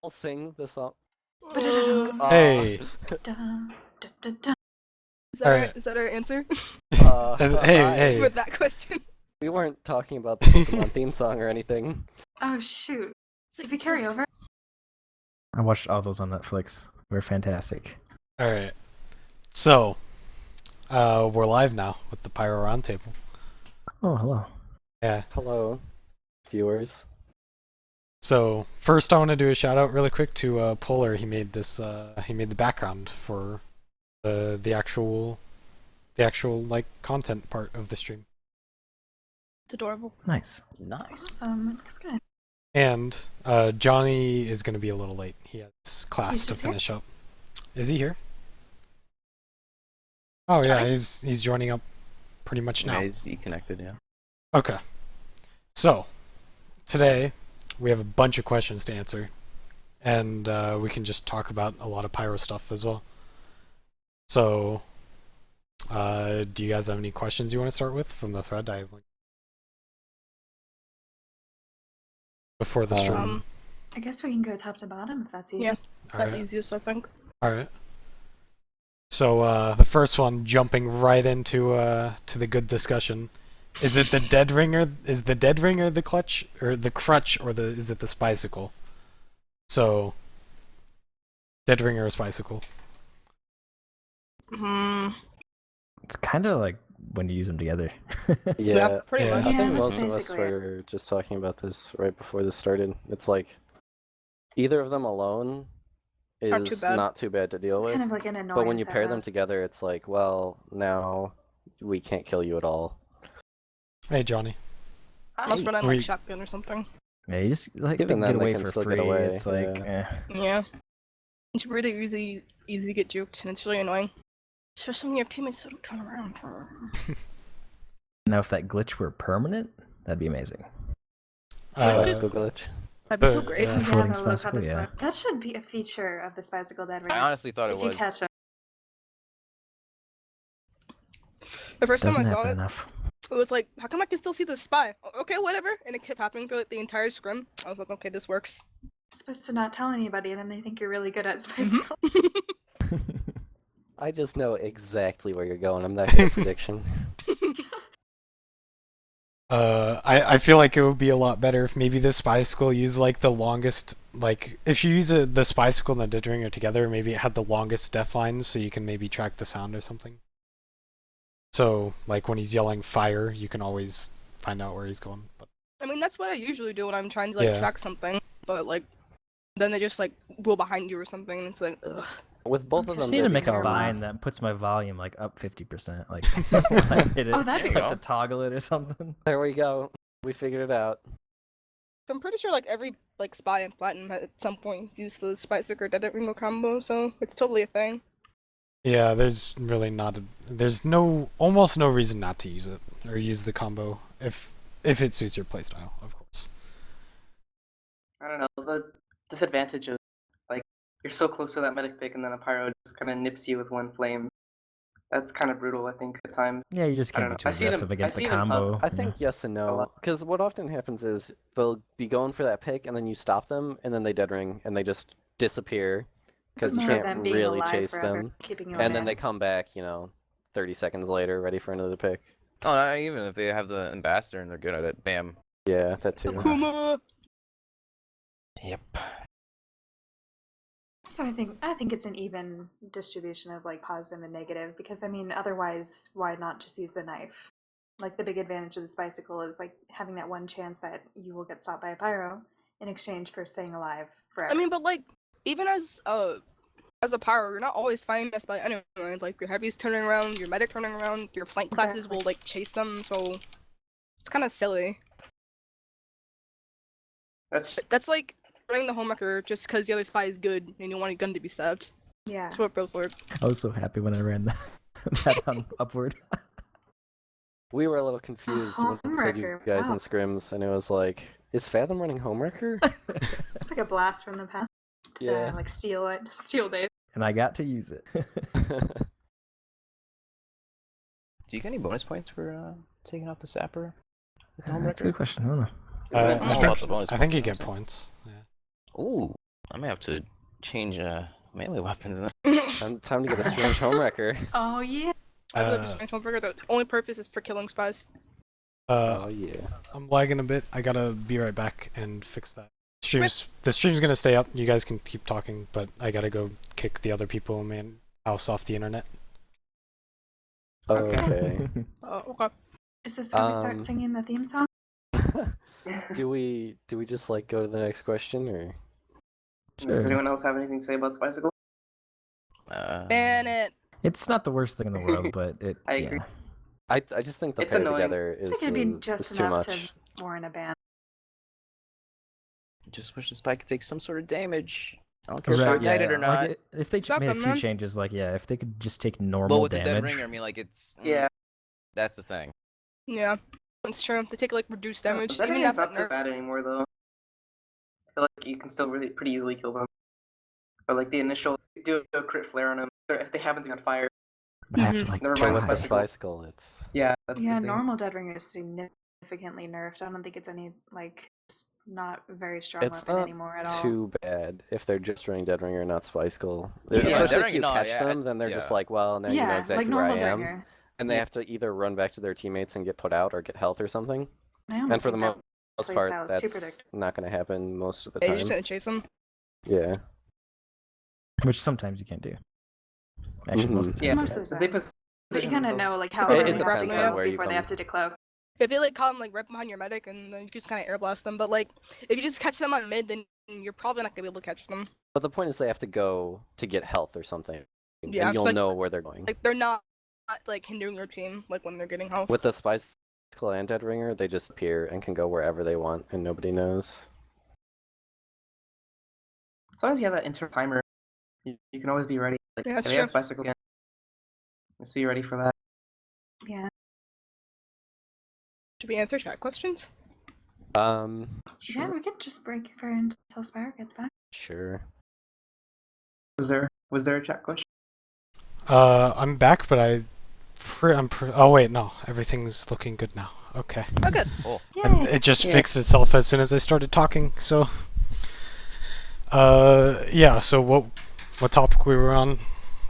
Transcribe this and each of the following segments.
I'll sing the song. Hey. Is that our answer Hey. for that question? We weren't talking about the Pokemon theme song or anything. Oh shoot. Did we carry over? I watched all those on Netflix. They're fantastic. Alright. So, we're live now with the Pyro Roundtable. Oh, hello. Yeah. Hello, viewers. So, first I want to do a shout out really quick to Polar. He made this, he made the background for the actual like content part of the stream. It's adorable. Nice. Awesome. It looks good. And Johnny is going to be a little late. He has class He's to just here? finish up. Is he here? Oh yeah, he's joining up pretty much now. Yeah, he's connected, yeah. Okay. So, today we have a bunch of questions to answer, and we can just talk about a lot of pyro stuff as well. So, do you guys have any questions you want to start with from the thread I linked before the stream? I guess we can go top to bottom if that's easy. Yeah, that's Alright. easiest, I think. Alright. So, the first one, jumping right into to the good discussion. Is it the dead ringer? Is the dead ringer the clutch, or the crutch, or is it the spicicle? So, dead ringer or spicicle? It's kind of like when you use them together. Yeah, pretty yeah. much. I Yeah, think that's most of us basically it. were just talking about this right before this started. It's like either of them alone Not too is bad. not too bad to deal It's with, kind of like an annoyance. but when you at pair them best. together, it's like, well, now we can't kill you at all. Hey, Johnny. Unless we're on We- like shotgun or something. Yeah, you just like Even they then, get they away can for still free. get away, It's like, Yeah. It's really easy to get juked, and it's really annoying. Especially when you have teammates that don't turn around. Now if that glitch were permanent, that'd be amazing. Spicicle glitch. That'd be so But, great. yeah. Yeah, Floating the little spicicle, cup of yeah. smoke. That should be a feature of the Spicicle Dead Ring. I honestly thought it if you was. catch it. The first time I Doesn't saw happen it, enough. it was like, how come I can still see the spy? Okay, whatever. And it kept happening for like, the entire scrim. I was like, okay, this works. You're supposed to not tell anybody, and then they think you're really good at Spicicle. I just know exactly where you're going. I'm that good at prediction. I feel like it would be a lot better if maybe the spicicle used like the longest, like if you use the spicicle and the dead ringer together, maybe it had the longest death lines, so you can maybe track the sound or something. So like when he's yelling fire, you can always find out where he's going. But I mean, that's what I usually do when I'm trying to like Yeah. track something. But like, then they just like will behind you or something, and it's like, ugh. With both of I them, I need to they're make a Hair vine loss. that puts my volume like up 50%. Like, when I hit it, Oh, that'd be like cool. to toggle it or something. There we go. We figured it out. I'm pretty sure like every like spy in platinum at some point has used the Spicicle or Dead Ringo combo, so it's totally a thing. yeah, there's really not there's almost no reason not to use it or use the combo if it suits your playstyle, of course. I don't know, the disadvantage of, like, you're so close to that medic pick and then a pyro just kind of nips you with one flame. That's kind of brutal, I think, at times. Yeah, you just I can't don't be know. too I see them- aggressive I against the see them up. combo. I you think know? yes and no, because what often happens is they'll be going for that pick, and then you stop them, and then they dead ring, and they just disappear because It's you more of them can't being really alive chase forever, them. keeping you And then alive. they come back, 30 seconds later, ready for another pick. Oh, not even if they have the ambassador and they're good at it. Bam. Yeah, that too. Akuma! Yep. So I think it's an even distribution of like positive and negative, because I mean otherwise why not just use the knife? Like the big advantage of the Spicicle is like having that one chance that you will get stopped by a pyro in exchange for staying alive forever. I mean, but like, even as a pyro, you're not always fighting this by anyway. Like your heavy's turning around, your medic turning around, your flank classes Exactly. will like chase them, so it's kind of silly. That's like running the homewrecker just because the other spy is good and you want your gun to be stabbed. yeah. That's what both work. I was so happy when I ran that on upward. We were a little confused when we played you Homewrecker, guys wow. in scrims, and it was like, is Fathom running Homewrecker? It's like a blast from the past. Yeah. Like steel days. And I got to use it. Do you get any bonus points for taking out the sapper? That's a good question. I don't know. I'm all about the bonus I think you points, get points. Yeah. Ooh. I may have to change melee weapons then. Time to get a strange homewrecker. Oh yeah. I love a strange burger. The only purpose is for killing spies. Oh yeah. I'm lagging a bit. I gotta be right back and fix that. The stream's gonna stay up. You guys can keep talking, but I gotta go kick the other people in my house off the internet. Okay. Okay. Is this where we start singing the theme song? do we just like go to the next question or? Does anyone else have anything to say about the bicycle? Ban it. It's not the worst thing in the world, but it. I agree. I just think the It's pair annoying. together I is, think it'd be is just too enough much. to warrant a ban. Just wish the spike could take some sort of damage. I don't care if Right, they're yeah, ignited or not. Like, if they Stop made a them, few man. changes, like yeah, if they could just take normal Well, with the damage. dead ringer, I mean, like it's. Yeah. That's the thing. Yeah, it's true. They take like reduced damage. That Even is that not so bad anymore, though. I feel like you can still really pretty easily kill them. Or like the initial, do a crit flare on them. Or if they happen to be on fire. I have to like. Never But mind with the bicycle. bicycle, it's Yeah, that's Yeah, the thing. normal Dead Ringer is significantly nerfed. I don't think it's any like it's not a very strong it's weapon not anymore at all. too bad if they're just running Dead Ringer, not Spicicle. Yeah, Especially Dead if Ringer, you no, catch yeah, them, then they're just yeah. like, well, now you know Yeah, exactly like where I normal Dead am, Ringer. and they have to either run back to their teammates and get put out, or get health or something. I And almost for the think that most playstyle part, is too that's predictable. not going to happen most of the Yeah, you're time. just gonna chase them. Yeah. Which sometimes you can't do. Actually, most of the time. Yeah, Most of the if they time. But you position kind of themselves- know like how It far they have depends to on go where you before they come. have to decloak. If they like come like right behind your medic and then you just kind of air blast them, but like if you just catch them on mid, then you're probably not gonna be able to catch them. But the point is they have to go to get health or something. Yeah, and you'll like- know where they're going. Like they're not like hindering your team like when they're getting health. With the Spicicle and Dead Ringer, they just appear and can go wherever they want, and nobody knows. As long as you have that inter timer, you can always be ready. Like, Yeah, that's if they have true. bicycle again, just be ready for that. Yeah. Should we answer chat questions? Yeah, we could just break for until Spyro gets back. Sure. Was there a chat question? I'm back, but oh wait, no, everyth's looking good now. Okay. Oh, good. And Yay! it just Yeah. fixed itself as soon as I started talking. So, yeah. So what topic we were on?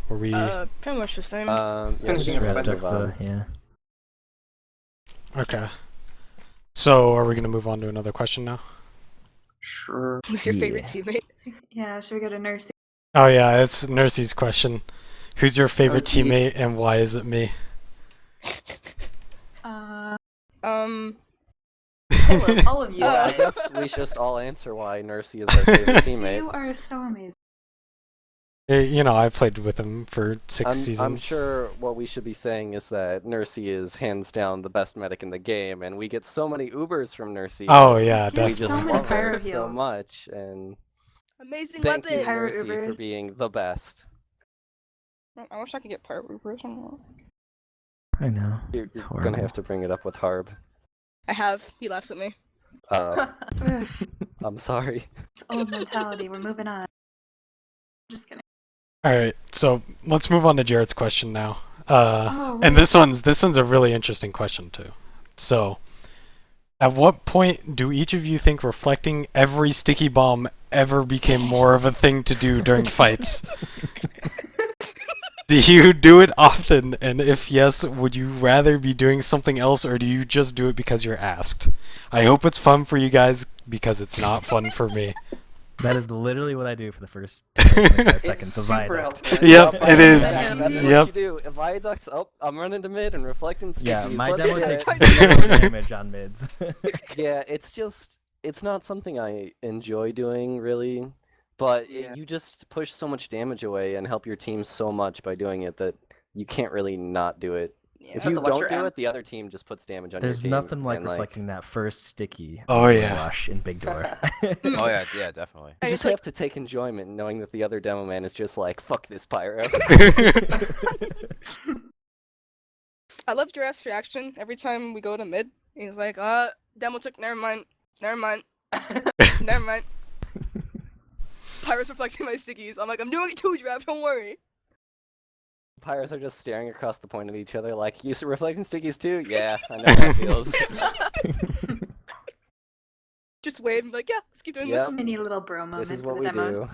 Were we? Pretty much the same. Yeah, Finishing just up move Wrapped up on. yeah. Okay. So are we gonna move on to another question now? Sure. Who's your favorite yeah. teammate? Yeah, should we go to Nursey? Oh yeah, it's Nursey's question. Who's your favorite Okay. teammate and why is it me? All of you. Well, I guess we should just all answer why Nursey is our favorite You teammate. are so amazing. You know, I played with him for 6 seasons. I'm sure what we should be saying is that Nursey is hands down the best medic in the game, and we get so many Ubers from Nursey. Oh yeah, we There's just so definitely. many love pyro her so heals. much, and Amazing thank you, weapon. Pyro Nursey, for Ubers. being the best. I wish I could get pyro Ubers. I know. You're, It's you're horrible. gonna have to bring it up with Harb. I have. He laughs at me. Uh, Ugh, I'm sorry. it's old mentality. We're moving on. Just kidding. All right, so let's move on to Jared's question now. Oh, And wait. this one's a really interesting question too. So, at what point do each of you think reflecting every sticky bomb ever became more of a thing to do during fights? Do you do it often? And if yes, would you rather be doing something else or do you just do it because you're asked? I hope it's fun for you guys because it's not fun for me. That is literally what I do for the first 25 seconds of super Viaduct. helpful. Yep, Yeah, it is. That's Yep. what you do. If Viaduct's I'm running to mid and reflecting stickies. Yeah, my let's demo do takes it. 0 damage on mids. Yeah, it's not something I enjoy doing really, but Yeah. you just push so much damage away and help your team so much by doing it that you can't really not do it. Yeah. If Have you to watch don't your do amp. it, the other team just puts damage on There's your team. nothing like and, reflecting that first sticky Oh, on the yeah. rush in Big Door. Oh yeah, yeah, definitely. You I just just, have to take enjoyment knowing that the other demo man is just like, fuck this pyro. I love Giraffe's reaction every time we go to mid. He's like, demo took, never mind. Never mind. Pyro's reflecting my stickies. I'm like, I'm doing it too, Giraffe, don't worry. Pyros are just staring across the point at each other like, you reflecting stickies too? Yeah, I know how it feels. just wave and be like, yeah, let's keep doing Yep. this. Mini little bro moment This is for what the we demos. do.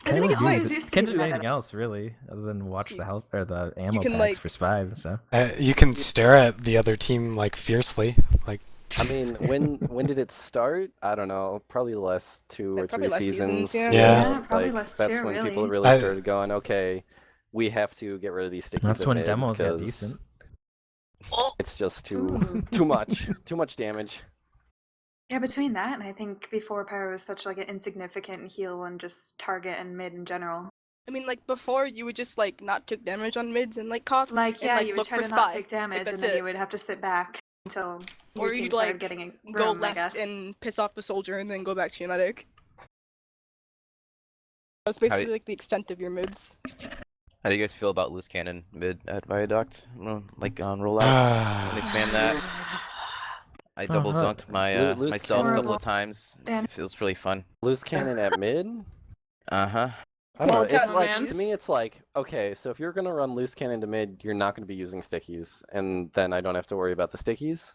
I think it's always nice. used to Can't be do the anything meta. else really, other than watch the health or the ammo can, packs like- for spies and stuff. You can stare at the other team like fiercely, like. I mean, when did it start? I don't know. Probably the last 2 Yeah, or probably 3 last seasons, seasons. yeah. Yeah, probably like last that's year, when people really. really started going, okay, we have to get rid of these stickies. That's at when mid demos got 'cause decent. It's just too Ooh. too much damage. Yeah, between that and I think before Pyro was such like an insignificant heal and just target and mid in general. I mean, like, before, you would just, like, not take damage on mids and, like, cough. Like, and, yeah, like, you would look try for to not spy. take damage, that's and then it. you would have to sit back until your Or team you'd, started like, getting a go room, I left guess. and piss off the soldier and then go back to your medic. That's basically, like, the extent of your mids. How do you guys feel about loose cannon mid at Viaduct? Like on rollout? When they spam that? I double dunked my Loose myself a cannon. couple of times. It feels really fun. Loose cannon at mid? Uh-huh. I don't Well, know. it's It's at like mid. to me, it's like okay, so if you're gonna run loose cannon to mid, you're not gonna be using stickies, and then I don't have to worry about the stickies,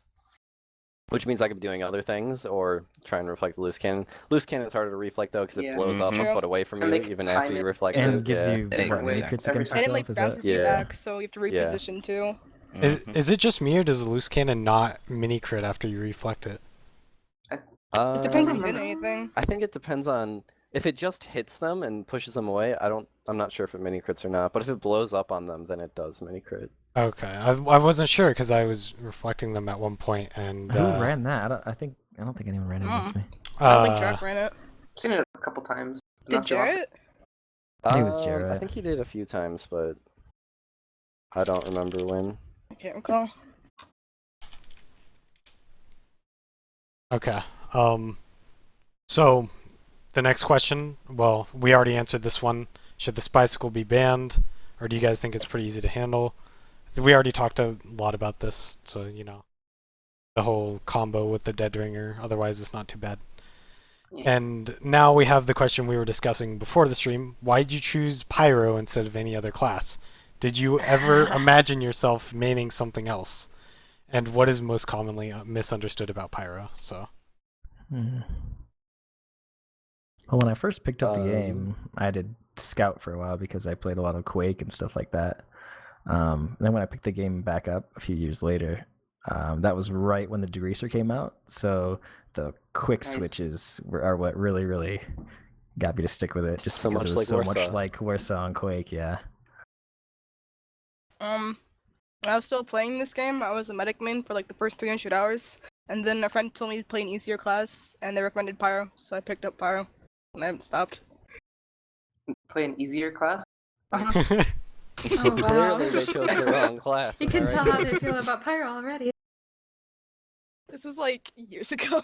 which means I could be doing other things or try and reflect the loose cannon. Loose cannon is harder to reflect though because it Yeah. blows off a True. foot away from And you they can even time after you it. reflect And it. gives yeah. you Anyway, what, mini exactly. crits Every against time. And it, yourself. like, Is bounces that? you Yeah. back, so you have to Yeah. reposition, too. Is it just me or does the loose cannon not mini crit after you reflect it? It depends on Um, you hit anything. I think it depends on if it just hits them and pushes them away. I'm not sure if it mini crits or not. But if it blows up on them, then it does mini crit. Okay, I wasn't sure because I was reflecting them at one point and. Who ran that? I don't think anyone ran it against me. I don't think Jack ran it. I've seen it a couple times. Did not too often. Jarrett? I think it was I Jarrett. think he did a few times, but I don't remember when. I can't recall. Okay. So the next question. Well, we already answered this one. Should the Spicicle be banned, or do you guys think it's pretty easy to handle? We already talked a lot about this, so you know, the whole combo with the Dead Ringer. Otherwise, it's not too bad. Yeah. And now we have the question we were discussing before the stream. Why did you choose Pyro instead of any other class? Did you ever imagine yourself maining something else? And what is most commonly misunderstood about Pyro? So. Well, when I first picked up the game, I did Scout for a while because I played a lot of Quake and stuff like that. Then when I picked the game back up a few years later, that was right when the Degreaser came out. So the quick Nice. switches are what really got me to stick with it. Just So because much it was like so much Warsaw. like Warsaw and Quake, yeah. When I was still playing this game, I was a medic main for like the first 300 hours, and then a friend told me to play an easier class, and they recommended Pyro, so I picked up Pyro, and I haven't stopped. Play an easier class. Oh, wow. Clearly, they chose the wrong class. You am I can right, tell how guys? they feel about Pyro already. This was like years ago.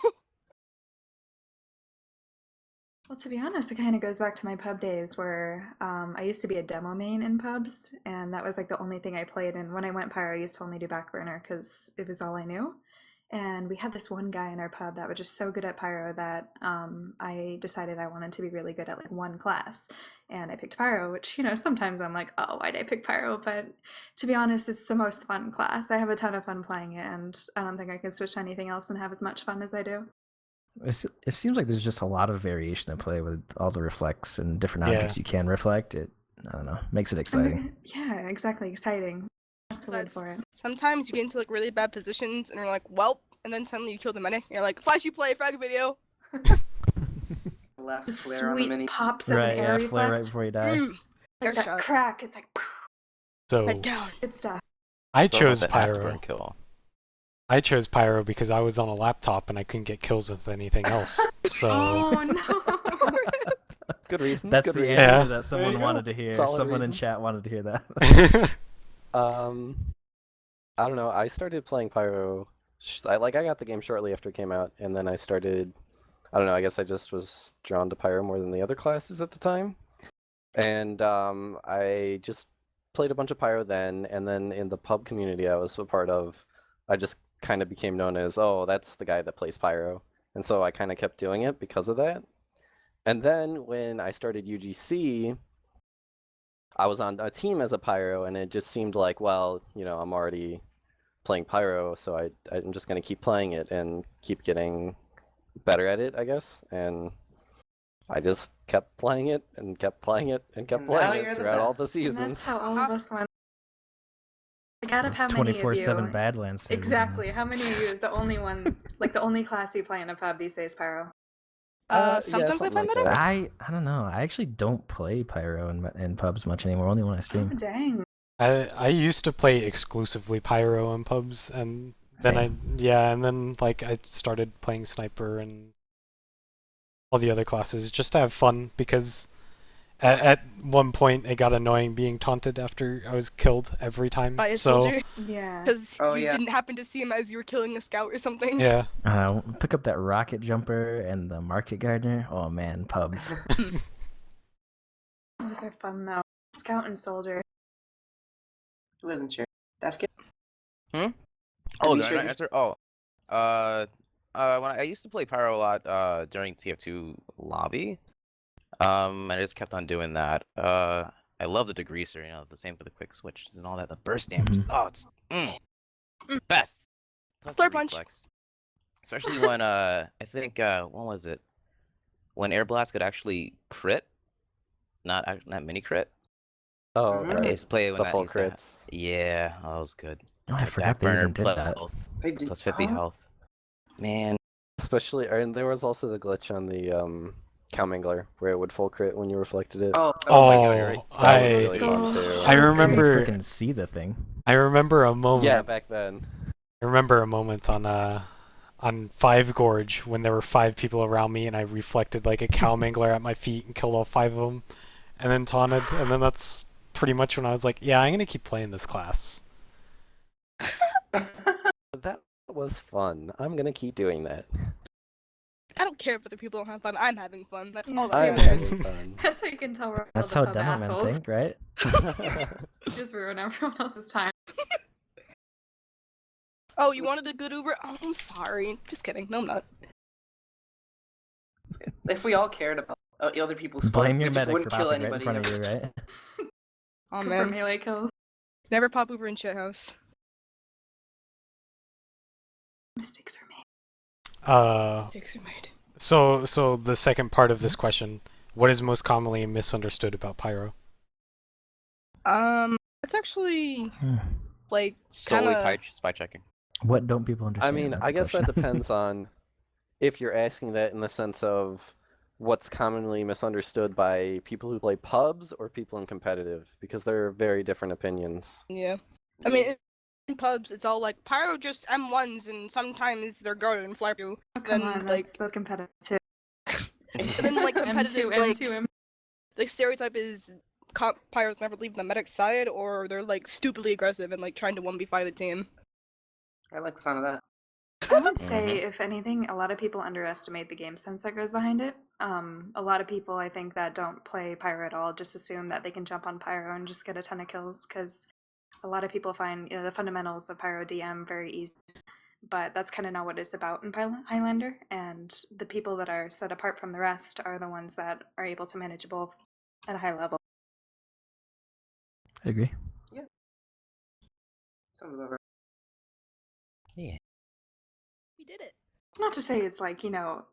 Well, to be honest, it kind of goes back to my pub days where I used to be a demo main in pubs, and that was like the only thing I played. And when I went Pyro, I used to only do backburner because it was all I knew. And we had this one guy in our pub that was just so good at Pyro that I decided I wanted to be really good at like one class. And I picked Pyro, which, you know, sometimes I'm like, oh, why did I pick Pyro? But to be honest, it's the most fun class. I have a ton of fun playing it, and I don't think I can switch to anything else and have as much fun as I do. It seems like there's just a lot of variation at play with all the reflects and different objects you can reflect. I don't know, makes it exciting. Yeah, exactly. Exciting. That's the word Besides, for it. sometimes you get into like really bad positions, and you're like, welp, and then suddenly you kill the medic, and you're like, flash you play, frag video. The last The flare on the sweet mini. pops of Right, an air yeah, flare right reflect. before you die. Like that Airshot. crack. It's like So Head down. good stuff. I It's all about chose that Pyro. afterburn kill. I chose Pyro because I was on a laptop and I couldn't get kills with anything else. So Oh no. Good reasons. That's good the reasons. answer Yeah. that someone wanted to hear. Solid Someone in reasons. chat wanted to hear that. I don't know. I started playing Pyro. I got the game shortly after it came out, and then I started. I don't know. I guess I just was drawn to Pyro more than the other classes at the time, and I just played a bunch of Pyro then, and then in the pub community I was a part of, I just kind of became known as, oh, that's the guy that plays Pyro, and so I kind of kept doing it because of that. And then when I started UGC, I was on a team as a Pyro, and it just seemed like, well, you know, I'm already playing pyro, so I'm just gonna keep playing it and keep getting better at it, I guess. And I just kept playing it and kept playing it and kept And now playing you're it the throughout all best. the And seasons. that's how all of us went. Like, out of It's how many of 24/7 you? Badlands. servers, Exactly. How many of you is the only one, like the only class you play in a pub these days, Pyro? Yeah, Sometimes I something play like medic. that. I don't know. I actually don't play pyro in pubs much anymore. Only when I Oh, stream. dang. I used to play exclusively pyro in pubs, and then and then like I started playing sniper and all the other classes just to have fun, because at one point it got annoying being taunted after I was killed every time. By a so soldier, Yeah. because Oh, you yeah. didn't happen to see him as you were killing a scout or something. yeah, Pick up that rocket jumper and the market gardener. Oh man, pubs. Those are fun though. Scout and soldier. Who hasn't shared? Draftkid? Oh, you did I shared not your- answer? Oh, when I used to play Pyro a lot, during TF2 lobby, and I just kept on doing that. I love the degreaser, the same for the quick switches and all that. The burst damage. Oh, it's the best. Plus the Flare punch. reflex. Especially when I think when was it? When Air Blast could actually crit, not mini crit. Oh, Mhm. I used to play it when the that full used to ha- crits. Yeah, that was good. Oh, I And forgot they Backburner even did plus that. health, They did- plus 50 oh. health. Man, Especially, and there was also the glitch on the cow mangler where it would full crit when you reflected it. Oh, my God, you're right. That was really fun Oh, too. I that was Can you remember- freaking see the thing? I remember a moment. Yeah, back then. I remember a moment on Five Gorge when there were 5 people around me and I reflected like a cow mangler at my feet and killed all 5 of them, and then taunted, and then that's pretty much when I was like, yeah, I'm gonna keep playing this class. That was fun. I'm gonna keep doing that. I don't care if other people don't have fun. I'm having fun. That's Yeah, all that I'm matters. having fun. That's how you can tell we're all That's the how pub demo men assholes. think, right? Just ruin everyone else's time. Oh, you wanted a good Uber? Oh, I'm sorry. Just kidding. No, I'm not. If we all cared about other people's fun, Blame we your just medic for wouldn't kill popping right in anybody. front of you, right? Oh For man, melee kills. never pop Uber in shit house. Mistakes are made. Mistakes are made. So the second part of this question, what is most commonly misunderstood about Pyro? It's actually like solely kinda... spy checking. What don't people I understand? mean, That's I the guess that question. depends on if you're asking that in the sense of what's commonly misunderstood by people who play pubs or people in competitive, because they're very different opinions. Yeah. I mean, in pubs, it's all like Pyro just M1s, and sometimes they're guarded and flare through. Oh, come Then on, like, that's competitive too. and then like competitive, M2, like M2, M2. the stereotype is Pyros never leave the medic side, or they're like stupidly aggressive and like trying to 1v5 the team. I like the sound of that. I would say, if anything, a lot of people underestimate the game sense that goes behind it. A lot of people, I think, that don't play Pyro at all just assume that they can jump on Pyro and just get a ton of kills, because a lot of people find the fundamentals of Pyro DM very easy. But that's kind of not what it's about in Highlander, and the people that are set apart from the rest are the ones that are able to manage both at a high level. I agree. Sounds about right. Yeah. We did it. Not to say it's like, a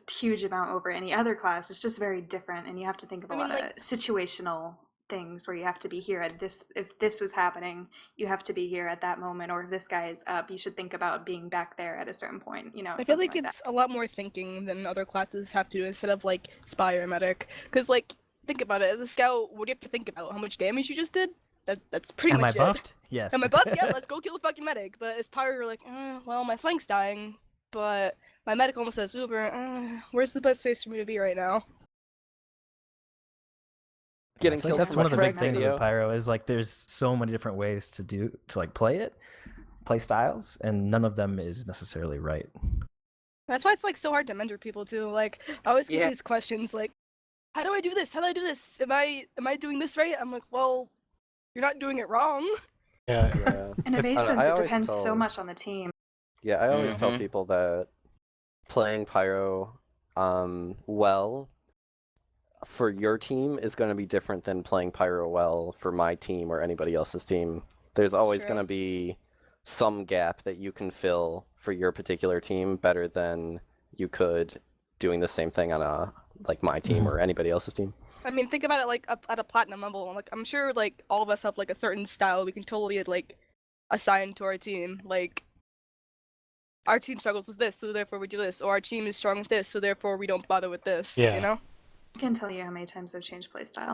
huge amount over any other class. It's just very different, and you have to think of a lot of situational things where you have to be here at this. If this was happening, you have to be here at that moment, or if this guy is up, you should think about being back there at a certain point. I feel like it's a lot more thinking than other classes have to do instead of like spy or medic. Because like, think about it. As a scout, what do you have to think about? How much damage you just did? That's pretty Am I much buffed? it. Yes. Am I buffed? Yeah, let's go kill the fucking medic. But as pyro, you're like, well, my flank's dying, but my medic almost says Uber. Where's the best place for me to be right now? Getting I feel like kills that's from one a of the big frag things video. with Pyro is like there's so many different ways to play it, play styles, and none of them is necessarily right. That's why it's like so hard to mentor people too. Like, I always get Yeah. these questions like, how do I do this? How do I do this? Am I doing this right? I'm like, well, you're not doing it wrong. Yeah. Yeah. In a base I sense, it always depends so tell- much on the team. Yeah, I always tell Mhm. people that playing Pyro well for your team is going to be different than playing Pyro well for my team or anybody else's team. There's always true. going to be some gap that you can fill for your particular team better than you could doing the same thing on a like my team or anybody else's team. I mean, think about it like at a platinum level. Like, I'm sure like all of us have like a certain style we can totally like assign to our team. Like, our team struggles with this, so therefore we do this. Or our team is strong with this, so therefore we don't bother with this. Yeah. You know? I can tell you how many times I've changed playstyle.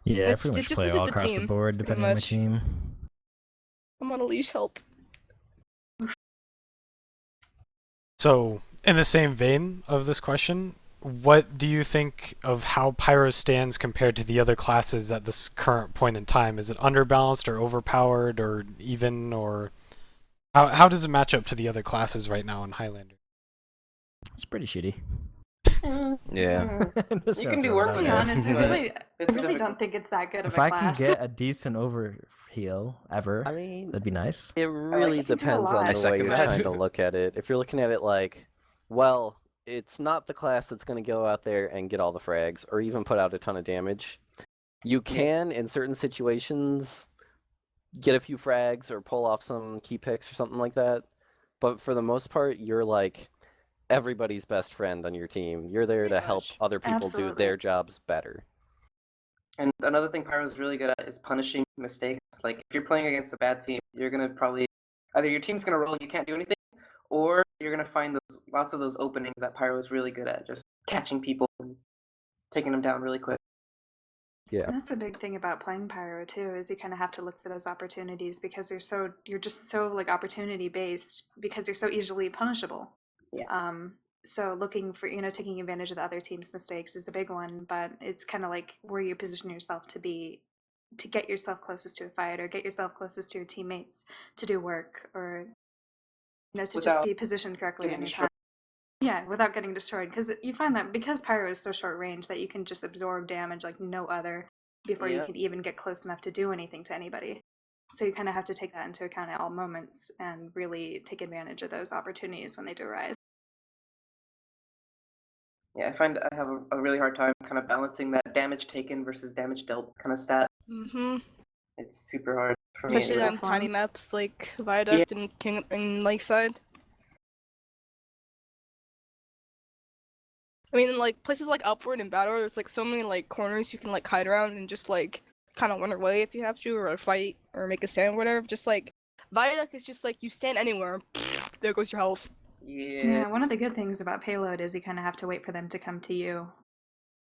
Yeah, I It's pretty much just play visit all the across the team, board pretty depending on my much. team. I'm on a leash. Help. So, in the same vein of this question, what do you think of how Pyro stands compared to the other classes at this current point in time? Is it underbalanced or overpowered or even, or how does it match up to the other classes right now in Highlander? It's pretty shitty. Yeah. Just You gonna can do throw it work out To be on there. it. honest, I but really it's don't difficult. think it's that good of If a I class. can get a decent overheal ever, I mean, that'd be nice. it really it can do a depends on lot. the I way second you're that. trying to look at it. If you're looking at it like, well, it's not the class that's going to go out there and get all the frags or even put out a ton of damage. You can, in certain situations, get a few frags or pull off some key picks or something like that. But for the most part, you're like everybody's best friend on your team. You're there to Pretty help much. other people do Absolutely. their jobs better. And another thing Pyro's really good at is punishing mistakes. Like, if you're playing against a bad team, you're going to probably... Either your team's going to roll and you can't do anything, or you're going to find lots of those openings that Pyro is really good at, just catching people and taking them down really quick. Yeah. And that's a big thing about playing Pyro too, is you kind of have to look for those opportunities because you're just so like opportunity based because you're so easily punishable. Yeah. So looking for, taking advantage of the other team's mistakes is a big one, but it's kind of like where you position yourself to get yourself closest to a fight or get yourself closest to your teammates to do work or, to just Without be positioned correctly getting in your destroyed. time. Yeah, without getting destroyed. Because you find that because Pyro is so short range that you can just absorb damage like no other before you Yeah. can even get close enough to do anything to anybody. So you kind of have to take that into account at all moments and really take advantage of those opportunities when they do arise. Yeah, I find I have a really hard time kind of balancing that damage taken versus damage dealt kind of stat. Mm-hmm. It's super hard for me. Especially anyway. on tiny maps like Viaduct and King and Lakeside. I mean, like places like Upward and Battle, there's like so many like corners you can like hide around and just like kind of run away if you have to, or fight, or make a stand, or whatever. Just like Viaduct is just like you stand anywhere, there goes your health. Yeah, one of the good things about Payload is you kind of have to wait for them to come to you.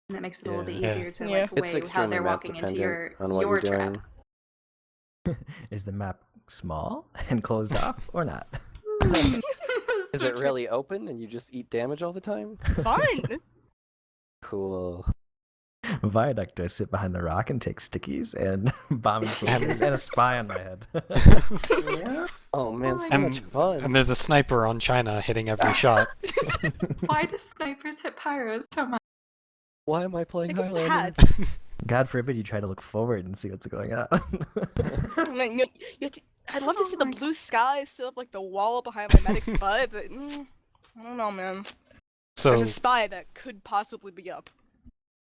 And that makes it a little bit Yeah. easier to Yeah. like It's weigh how extremely they're map walking into dependent on what your you're trap. doing. Is the map small and closed off or not? Is it really open and you just eat damage all the time? Fun. Cool. Viaduct, I sit behind the rock and take stickies and bombing soldiers and a spy on my head. Yeah. Oh man, so And- much fun. And there's a sniper on China hitting every shot. Why do snipers hit pyros so much? Why am I playing Because the Highlander? hats. God forbid you try to look forward and see what's going on. I mean, you have to, I'd love to see the my blue sky still up like the wall behind my medic's butt, but I don't know, man. So, There's a spy that could possibly be up.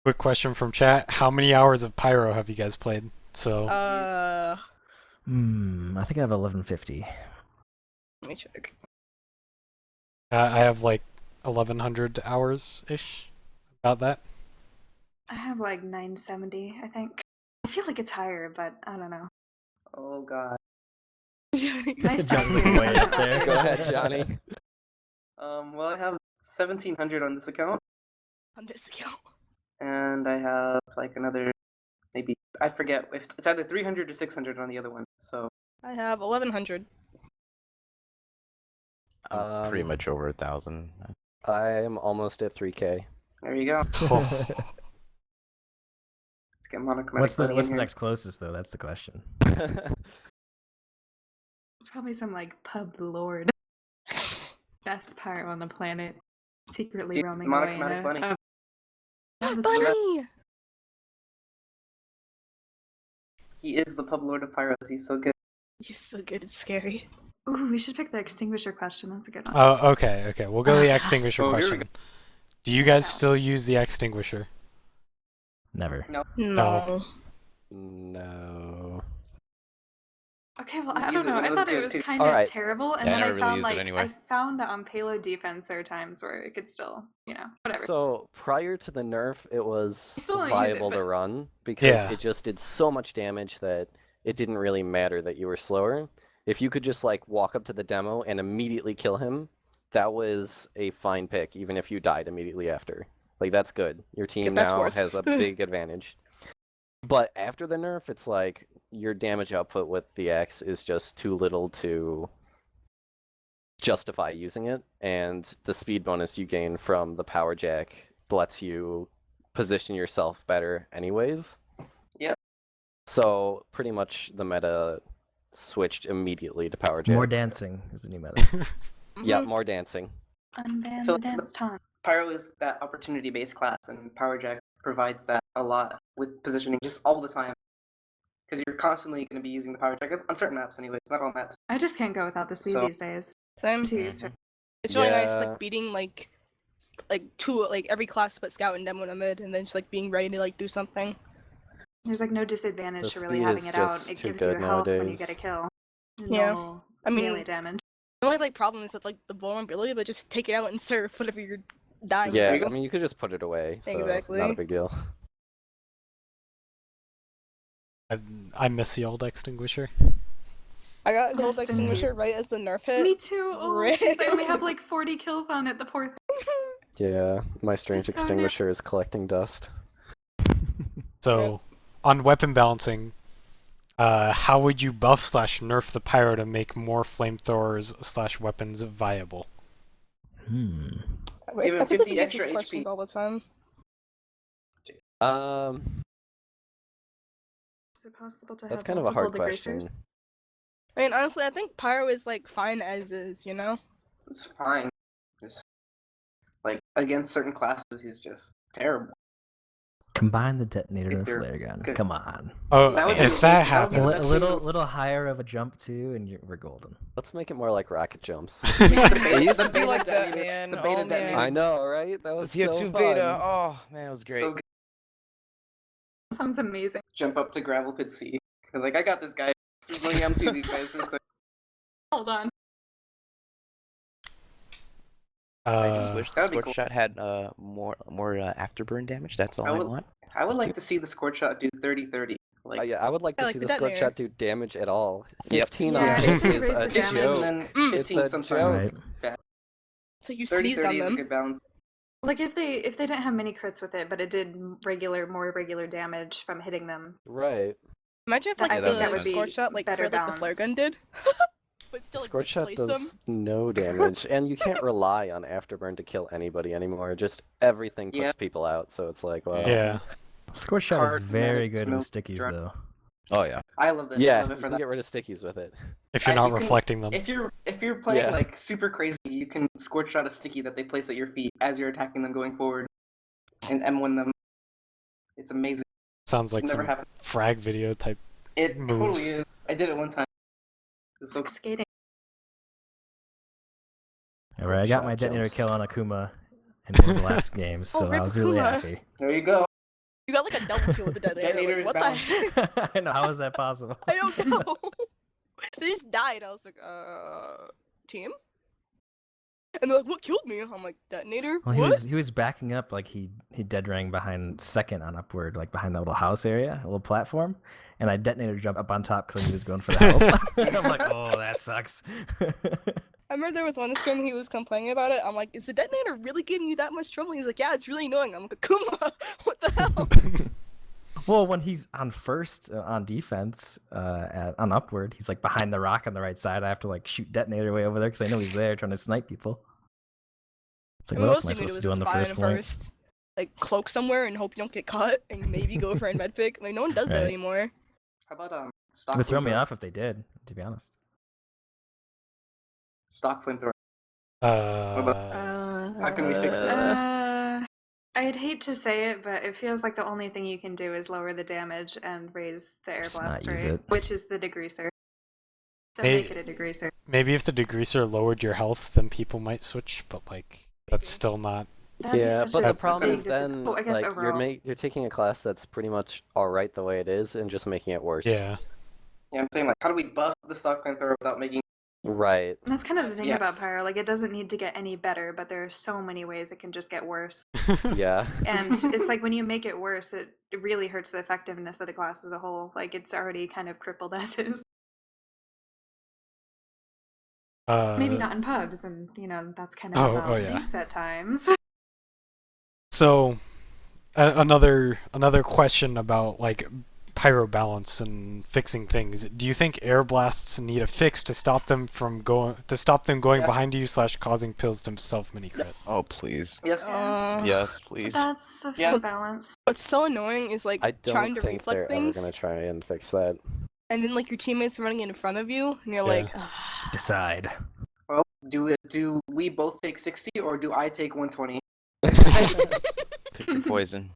quick question from chat. How many hours of Pyro have you guys played? So, I I think I have 1150. let me check. I have like 1100 hours-ish. About that. I have like 970, I think. I feel like it's higher, but I don't know. Oh god. Nice Johnny's talk. way up there. Go ahead, Johnny. Well, I have 1,700 on this account, On this account. and I have like another, maybe I forget if it's either 300 or 600 on the other one. So I have 1100. I'm pretty Um, much over 1,000. I'm almost at 3K. there you go. Oh. Let's get monochromatic. What's the bunny in what's the here. next closest though? That's the question. It's probably some like pub lord. Best pyro on the planet. Secretly Dude, roaming away in monochromatic a... bunny. Oh, this- Bunny! He is the pub lord of pyros. He's so good. You're so good, it's scary. Ooh, we should pick the extinguisher question. That's a good one. Oh, okay. We'll go to the extinguisher Oh, here we question. go. Do you guys still use the extinguisher? Never. No. No. Okay, well, Didn't I use don't it know. when I it was thought it good, was too. kind of Alright. terrible, and Yeah, I then I never really found used it like anyway. I found that on payload defense there are times where it could still, whatever. So prior to the nerf, it was I still don't use it, viable to but- run because Yeah. it just did so much damage that it didn't really matter that you were slower. If you could just like walk up to the demo and immediately kill him, that was a fine pick, even if you died immediately after. Like that's good. Your team that's now worth. has a big advantage. But after the nerf, it's like your damage output with the axe is just too little to justify using it, and the speed bonus you gain from the power jack lets you position yourself better anyways. Yep. So pretty much the meta switched immediately to power jack. More dancing is the new meta. Yeah, Mhm. more dancing. Unban So the dance time. Pyro is that opportunity-based class, and Power Jack provides that a lot with positioning just all the time. Because you're constantly going to be using the Power Jack on certain maps, anyways. Not all maps. I just can't go without the speed So- these days. Same. Too used to. It's really nice, Yeah. like beating like two like every class but scout and demo and a mid, and then just like being ready to like do something. There's like no disadvantage The to really speed having is it out. just It too gives you good health when you get a nowadays. kill. Yeah. Normal I mean- melee damage. The only like problem is that like the vulnerability, but just take it out and surf whenever you're dying. Yeah, you go. I mean you could just put it away, so not Exactly. a big deal. I miss the old extinguisher. I got a gold Rest in extinguisher right as the nerf hit. Me too. Oh, Rip. jeez, I only have like 40 kills on it. The poor thing. Yeah, my strange so extinguisher is collecting dust. So, on weapon balancing, how would you buff / nerf the pyro to make more flamethrowers / weapons viable? I Give him I think 50 we get extra these questions HP. all the time. Is it possible to That's have kind of a hard multiple question. degreasers? I mean, honestly, I think pyro is like fine as is, you know. It's fine. Just, like, against certain classes, he's just terrible. Combine the detonator If and the they're flare gun. good. Come on. Oh, That would be if that amazing. That would be A, the happened, a best little higher of a jump too, and we're golden. Let's make it more like rocket jumps. It used to The be beta like that, detonator- man. the beta Oh, detonator. man. I know, right? That The was TF2 so beta. fun. Oh, man, it was great. So good. Sounds amazing. Jump up to gravel pit C. You're like, I got this guy. Just let me M2 these guys real quick. Hold on. I just wish the That'd be scorch cool. shot had more afterburn damage. That's all I would- want. I would like to see the scorch shot do 30-30. Like, Yeah, I would like I to like see the the scorch detonator. shot do damage at all. Yep. 15 Yeah, on if pick you is raise a the damage, joke. and then Mm. 15 It's a sometimes. joke. Right. So you 30-30 sneezed on is a them. good balance. Like if they didn't have many crits with it, but it did more regular damage from hitting them. Right. Imagine if like I think that the would be scorch shot like better for like the flare balanced. gun did, but still like Scorch shot displace does them. no damage, and you can't rely on afterburn to kill anybody anymore. Just everything puts Yeah. people out, so it's like, well, yeah. Scorch shot is Card, very medic, good with smoke, stickies drug. though. Oh yeah. I love that. I yeah, love you it for can that. get rid of stickies with it. If you're you not can- reflecting them. If you're playing Yeah. like super crazy, you can scorch shot a sticky that they place at your feet as you're attacking them going forward, and M1 them. It's amazing. Sounds like It's never some happened. frag video type. It moves. totally is. I did it one time. It was so Like skating. All right, I got Shot my detonator jumps. kill on Akuma in one of the last games, so rip I was really Akuma. happy. there you go. You got like a double kill with the detonator. Detonator Like, is what the balanced. heck? I know, how is that possible? I don't know. They just died. I was like, team? And they're like, what killed me? I'm like, detonator? Well, What? he was backing up like he dead rang behind second on upward, like behind that little house area, a little platform, and I detonator jump up on top because he was going for the help. I'm like, oh, that sucks. I remember there was one scrim he was complaining about it. I'm like, is the detonator really giving you that much trouble? He's like, yeah, it's really annoying. I'm like, Kuma, what the hell? Well, when he's on first on defense on upward, he's like behind the rock on the right side. I have to like shoot detonator way over there because I know he's there trying to snipe people. It's like, I mean, what else most am I you supposed do to is do on the spy first on point? first, like cloak somewhere and hope you don't get caught, and maybe go for a med pick. Like no one does that Right. anymore. How about It stock would throw me flamethrower? off if they did, to be honest. Stock flamethrower. Uh, How can we fix it? I'd hate to say it, but it feels like the only thing you can do is lower the damage and raise the air Just not blast use rate, it. which is the degreaser. So May- make it a degreaser. maybe if the degreaser lowered your health, then people might switch, but like that's still not. That'd be Yeah, such but a the problem big is then, oh, I guess like, overall. you're taking a class that's pretty much alright the way it is and just making it worse. Yeah. Yeah, I'm saying like, how do we buff the stock flamethrower without making? Right. And that's kind of the thing about Yes. Pyro. Like, it doesn't need to get any better, but there are so many ways it can just get worse. Yeah. And it's like when you make it worse, it really hurts the effectiveness of the class as a whole. Like, it's already kind of crippled as is. Maybe not in pubs, and that's kind of how it thinks at times. So, another question about like pyro balance and fixing things. Do you think air blasts need a fix to stop them going Yeah. behind you / causing pills to self mini crit? Oh please. Yes. Yes, But please. that's a Yeah. fair balance. What's so annoying is like I trying don't to think reflect they're ever things, gonna try and fix that. and then like your teammates running in front of you, and you're like, Decide. Well, do we both take 60 or do I take 120? Pick your poison.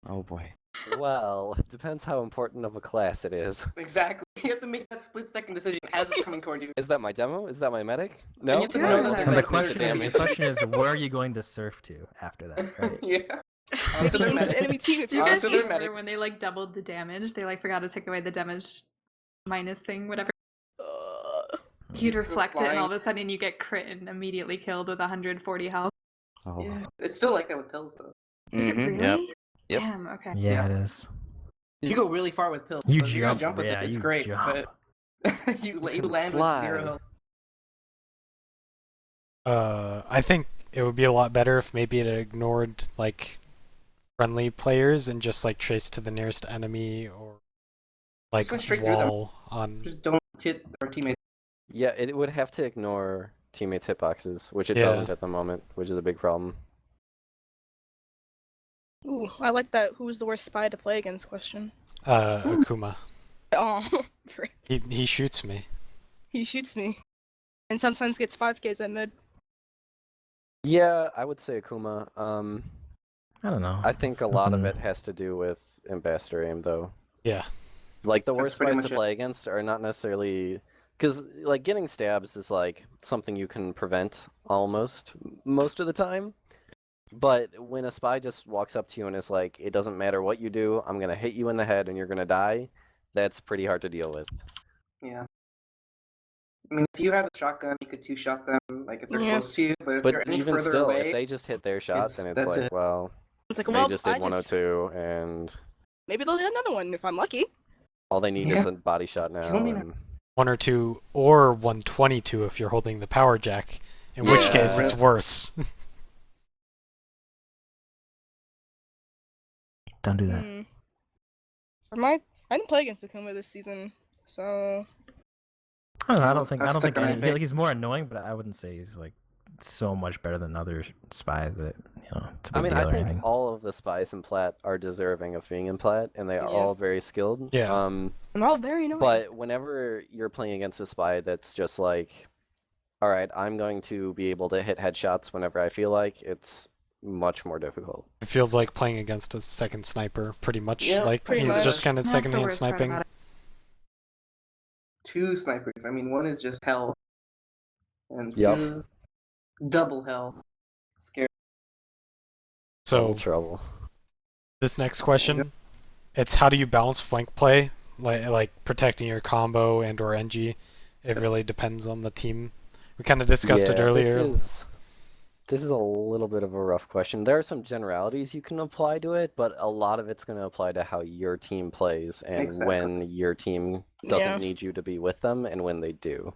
Oh boy. Well, it depends how important of a class it is. Exactly. You have to make that split-second decision as it's coming toward you. Is that my demo? Is that my medic? No. And you have to Yeah. know And that the And the that's question, the is, the damage. question is, where are you going to surf to after that, right? Yeah. maybe Onto their into the medic. enemy team if Do you you're guys Onto their remember medic. when they like doubled the damage? They like forgot to take away the damage minus thing, whatever. You'd Just go reflect it, and all flying. of a sudden you get crit and immediately killed with 140 health. Oh. Yeah. It's still like that with pills though. Is it really? Yep. Yep. Damn. Okay. Yeah, Yeah. it is. You go really far with pills. You so if you're gonna jump, jump with yeah, it, it's you great. jump. But you can land fly. with 0 health. I think it would be a lot better if maybe it ignored like friendly players and just like traced to the nearest enemy or like went straight through them. wall on. Just don't hit our teammates. Yeah, it would have to ignore teammates' hitboxes, which it Yeah. doesn't at the moment, which is a big problem. Ooh, I like that. Who's the worst spy to play against question? Akuma. Oh, He shoots me. he shoots me, and sometimes gets 5Ks at mid. Yeah, I would say Akuma. I don't know. I think a It's lot of nothing- it has to do with ambassador aim, though. Yeah. Like the That's worst pretty spies to much it. play against are not necessarily because like getting stabs is like something you can prevent almost most of the time. But when a spy just walks up to you and is like, "It doesn't matter what you do, I'm gonna hit you in the head and you're gonna die," that's pretty hard to deal with. Yeah. I mean, if you have a shotgun, you could two-shot them, like if they're Yeah. close to you. But if But they're any even further still, away, if they just hit their shot, then it's that's like, it. well, It's like, they well, just I did 102, and maybe they'll hit another one if I'm lucky. all they need is Yeah. a body shot now. Kill me now. and- 1 or 2 or 122 if you're holding the power jack, in which Yeah. case it's worse. Don't do that. Hmm. I didn't play against Akuma this season, so I don't know. I Well, don't think. I that's don't think stuck on any, Epic. he's more annoying, but I wouldn't say he's like so much better than other spies that it's a I big mean, deal I or think anything. all of the spies in Plat are deserving of being in Plat, and they are Yeah. all very skilled. Yeah. I'm all very annoying. But whenever you're playing against a spy that's just like, all right, I'm going to be able to hit headshots whenever I feel like, it's much more difficult. It feels like playing against a second sniper, pretty much. Yeah, Like pretty he's much. just kind of That's the secondhand worst part sniping. about it. 2 snipers. I mean, 1 is just hell, and Yep. 2 double hell. Scary. So Trouble. this next question, it's how do you balance flank play, like protecting your combo and or NG. It really depends on the team. We kind of discussed it Yeah, earlier. This is a little bit of a rough question. There are some generalities you can apply to it, but a lot of it's going to apply to how your team plays and Exactly. when your team doesn't Yeah. need you to be with them and when they do.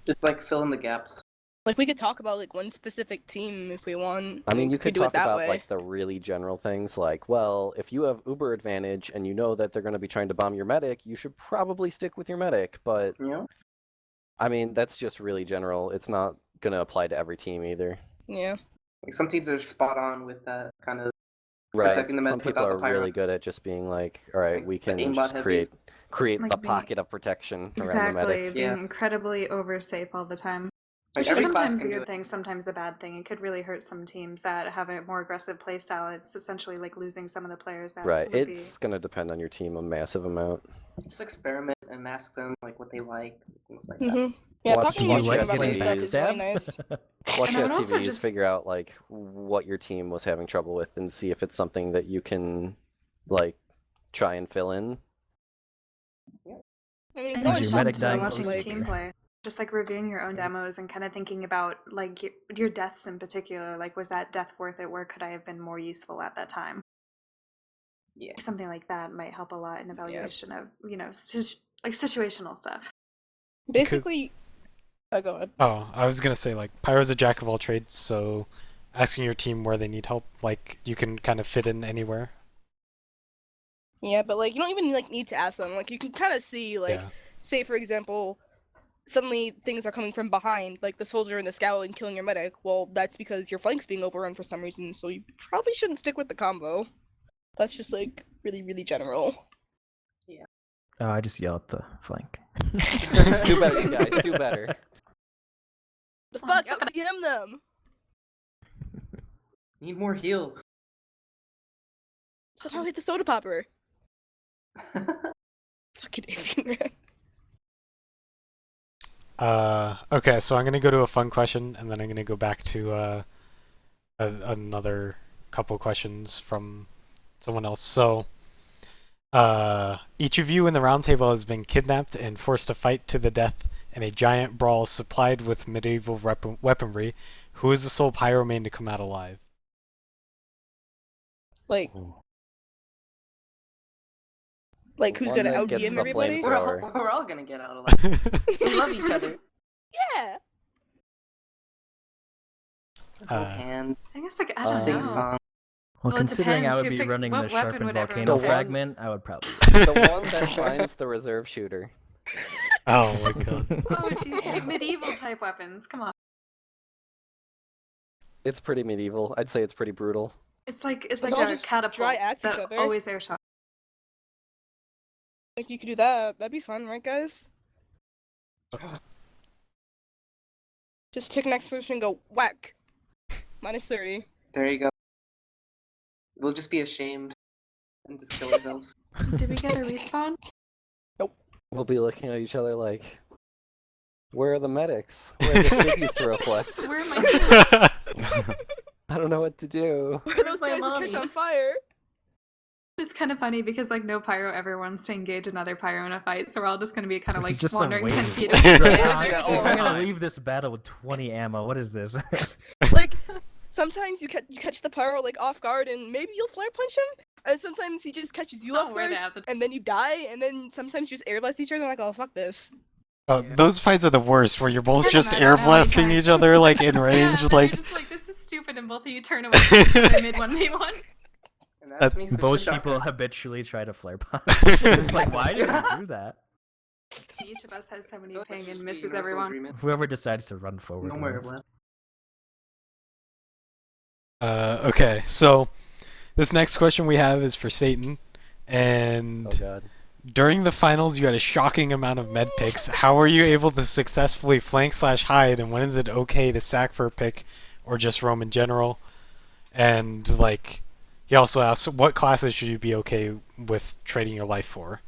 Just like fill in the gaps. like we could talk about like one specific team if we want. I mean, and you we could do it talk that about way. like the really general things like, well, if you have Uber advantage and you know that they're going to be trying to bomb your medic, you should probably stick with your medic. But You know? I mean, that's just really general. It's not going to apply to every team either. Yeah. Like some teams are spot on with that kind of. Right. Protecting the Some medic people without are the pyro. really good at just being like, all right, Like we the can aimbot just heavies. create Like the being- pocket of protection around the Exactly, medic. being Yeah. incredibly oversafe all the time. Like Which is every class sometimes a can do good it. thing, sometimes a bad thing. It could really hurt some teams that have a more aggressive playstyle. It's essentially like losing some of the players that Right. would It's going to depend on your team a massive amount. Just experiment and ask them like what they like, things like Mhm. that. Yeah, Watch- talking Do to you your watch team like about STVs. this stuff getting is really backstabbed? nice. Watch And I would also STVs, just- figure out like what your team was having trouble with, and see if it's something that you can like try and fill in. I mean, And no Is it's your one's medic just dying watching close to team you? play, just like reviewing your own demos and kind of thinking about like your deaths in particular. Like, was that death worth it? Where could I have been more useful at that time? Yeah. Something like that might help a lot in evaluation of like situational stuff. basically. Oh, go ahead. Oh, I was gonna say like Pyro's a jack of all trades, so asking your team where they need help, like you can kind of fit in anywhere. Yeah, but like you don't even like need to ask them. Like you can kind of see, like, Yeah. say for example, suddenly things are coming from behind, like the soldier and the scout and killing your medic. Well, that's because your flank's being overrun for some reason, so you probably shouldn't stick with the combo. That's just like really, really general. Oh, I just yell at the flank. Do better, you guys. Do better. The Oh, fuck, stop it. outdm them. Need more heals. Somehow hit the soda popper. Fucking idiot. Okay, so I'm gonna go to a fun question, and then I'm gonna go back to another couple questions from someone else. So, each of you in the roundtable has been kidnapped and forced to fight to the death in a giant brawl supplied with medieval weaponry. Who is the sole pyro main to come out alive? Like, who's One gonna that out gets DM the everybody? flamethrower. We're all gonna get out alive. We love each other. Yeah. Hold hands, I guess like I don't sing know. song. Well, Well, it considering I depends would who be picks running what the weapon sharpened would everyone volcano pick? fragment, I would probably. The one that finds the reserve shooter. Oh my god. Oh, geez, like medieval type weapons. Come on. It's pretty medieval. I'd say it's pretty brutal. It's like all a just catapult dry axe each that other. always airshot. Like you could do that. That'd be fun, right, guys? Just tick next to it and go whack. -30. There you go. We'll just be ashamed and just kill ourselves. Did we get a respawn? We'll be looking at each other like, where are the medics? Where are the stickies to reflect? Where am I? I don't know what to do. Where are those my guys that catch mommy? on fire? It's kind of funny because like no pyro ever wants to engage another pyro in a fight, so we're all just going to be kind of It's like just some wandering 10 waves. feet Right, away. I'm gonna leave this battle with 20 ammo. What is this? Like, sometimes you catch the pyro like off guard and maybe you'll flare punch him, and sometimes he just catches you off Where guard they have the and then you die, and then sometimes you just air blast each other and like, oh fuck this. Those fights are the worst, where you're both Doesn't just matter, air I don't wanna blasting try. each other like in Yeah, range, then like you're just like this is stupid, and both of you turn away from each other mid 1v1. And that's me switching Both to people shotgun. habitually try to flare punch. It's like, why did you do that? Each of us has so many I feel like ping it should and just be misses universal everyone. agreement. Whoever decides to run forward. No more wins. left. Okay, so this next question we have is for Satan, and Oh god. during the finals you had a shocking amount of med picks. How were you able to successfully flank/hide, and when is it okay to sack for a pick or just roam in general? And like, he also asks, what classes should you be okay with trading your life for?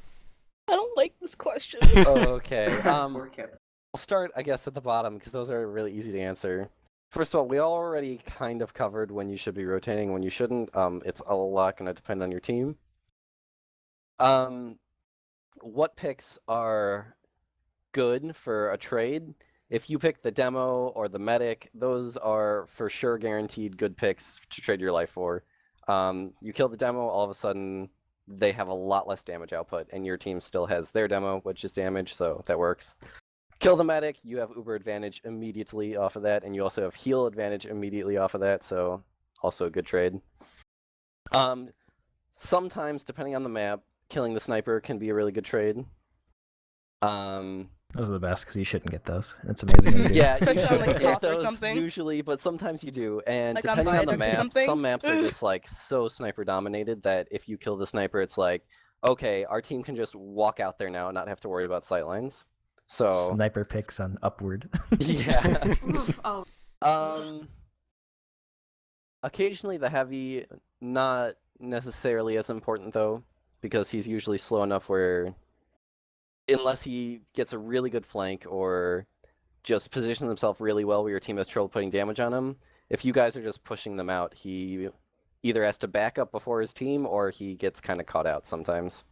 I don't like this question. Okay. Poor kids. I'll start, I guess, at the bottom because those are really easy to answer. First of all, we already kind of covered when you should be rotating, when you shouldn't. It's a lot going to depend on your team. What picks are good for a trade? If you pick the demo or the medic, those are for sure guaranteed good picks to trade your life for. You kill the demo, all of a sudden they have a lot less damage output, and your team still has their demo, which is damage, so that works. Kill the medic, you have uber advantage immediately off of that, and you also have heal advantage immediately off of that, so also a good trade. Sometimes, depending on the map, killing the sniper can be a really good trade. Those are the best because you shouldn't get those. It's amazing. when you do. Yeah, Especially you on, like, shouldn't get Koth or those something. usually, but sometimes you do. And Like on depending on the Viaduct or map, something. some maps are just like so sniper dominated that if you kill the sniper, it's like, okay, our team can just walk out there now and not have to worry about sightlines. So Sniper picks on upward. yeah. Oof, oh, Occasionally the heavy, not necessarily as important though, because he's usually slow enough where, unless he gets a really good flank or just positions himself really well where your team has trouble putting damage on him, if you guys are just pushing them out, he either has to back up before his team or he gets kind of caught out sometimes.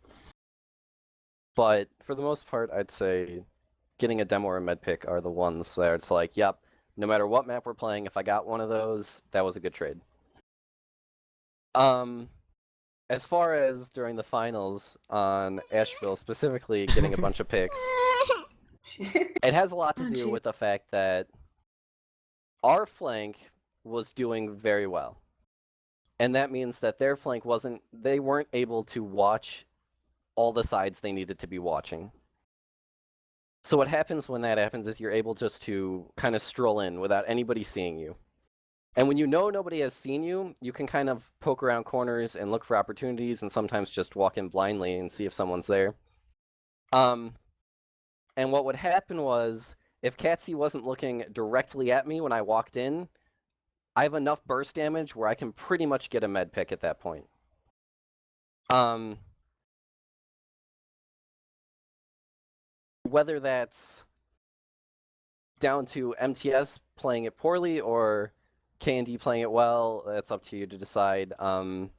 But for the most part, I'd say getting a demo or a med pick are the ones where it's like, yep, no matter what map we're playing, if I got one of those, that was a good trade. As far as during the finals on Asheville, specifically getting a bunch of picks, it has a lot to Oh, do gee. with the fact that our flank was doing very well. And that means that their flank they weren't able to watch all the sides they needed to be watching. So what happens when that happens is you're able just to kind of stroll in without anybody seeing you. And when you know nobody has seen you, you can kind of poke around corners and look for opportunities and sometimes just walk in blindly and see if someone's there. And what would happen was, if Katsy wasn't looking directly at me when I walked in, I have enough burst damage where I can pretty much get a med pick at that point. Whether that's down to MTS playing it poorly or K&D playing it well, that's up to you to decide. I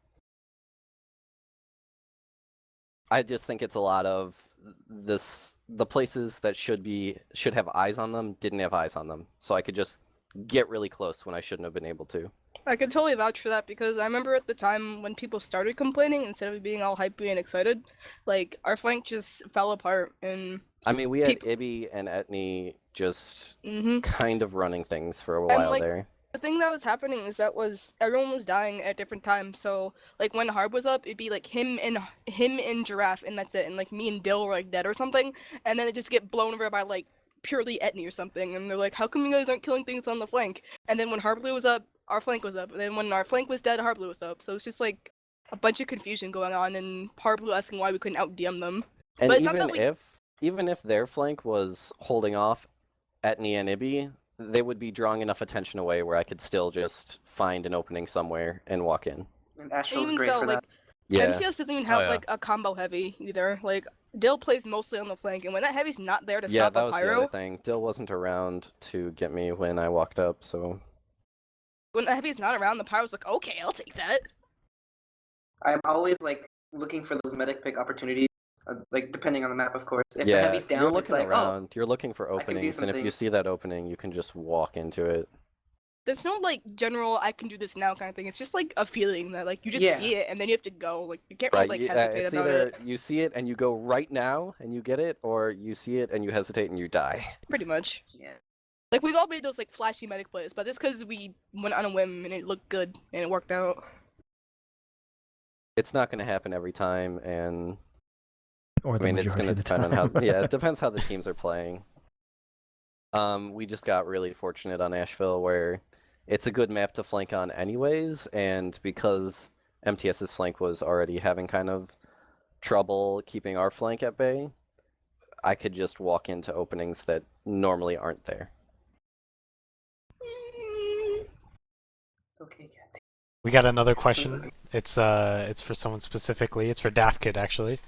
just think it's a lot of the places that should have eyes on them didn't have eyes on them, so I could just get really close when I shouldn't have been able to. I can totally vouch for that because I remember at the time when people started complaining, instead of being all hypey and excited, like our flank just fell apart. And I mean, we had Ibby and Etney just kind of running things for a while like, there. the thing that was happening is everyone was dying at different times. So like when Harb was up, it'd be like him and Giraffe, and that's it. And like me and Dill were like dead or something, and then it just get blown over by like purely Etney or something. And they're like, "How come you guys aren't killing things on the flank?" And then when Harb was up, our flank was up. And then when our flank was dead, Harb was up. So it's just like a bunch of confusion going on, and Harb asking why we couldn't out DM them. And But it's not that even if their flank was holding off Etney and Ibby, they would be drawing enough attention away where I could still just find an opening somewhere and walk in. And Asheville's even great so, for like that. Yeah. MTS doesn't even have yeah. like a combo heavy either. Like Dill plays mostly on the flank, and when that heavy's not there to Yeah, stop that a was the pyro, other thing. Dill wasn't around to get me when I walked up, so... when the heavy's not around, the pyro's like, okay, I'll take that. I'm always like looking for those medic pick opportunities, like depending on the map, of course. If the Yeah, heavy's down, you're it's looking like, around, you're looking for I can do openings, and if you something. see that opening, you can just walk into it. There's no like general I can do this now kind of thing. It's just like a feeling that like you just Yeah. see it and then you have to go. Like you can't really like hesitate it's about either it. you see it and you go right now and you get it, or you see it and you hesitate and you die. Pretty much. Yeah. Like we've all made those like flashy medic plays, but just because we went on a whim and it looked good and it worked out. It's not going to happen every time, and Or I the mean, it's majority going to of the depend on how. time. Yeah, it depends how the teams are playing. We just got really fortunate on Asheville where it's a good map to flank on anyways, and because MTS's flank was already having kind of trouble keeping our flank at bay, I could just walk into openings that normally aren't there. Okay, Katsy. We got another question. It's for someone specifically. It's for draftkid actually.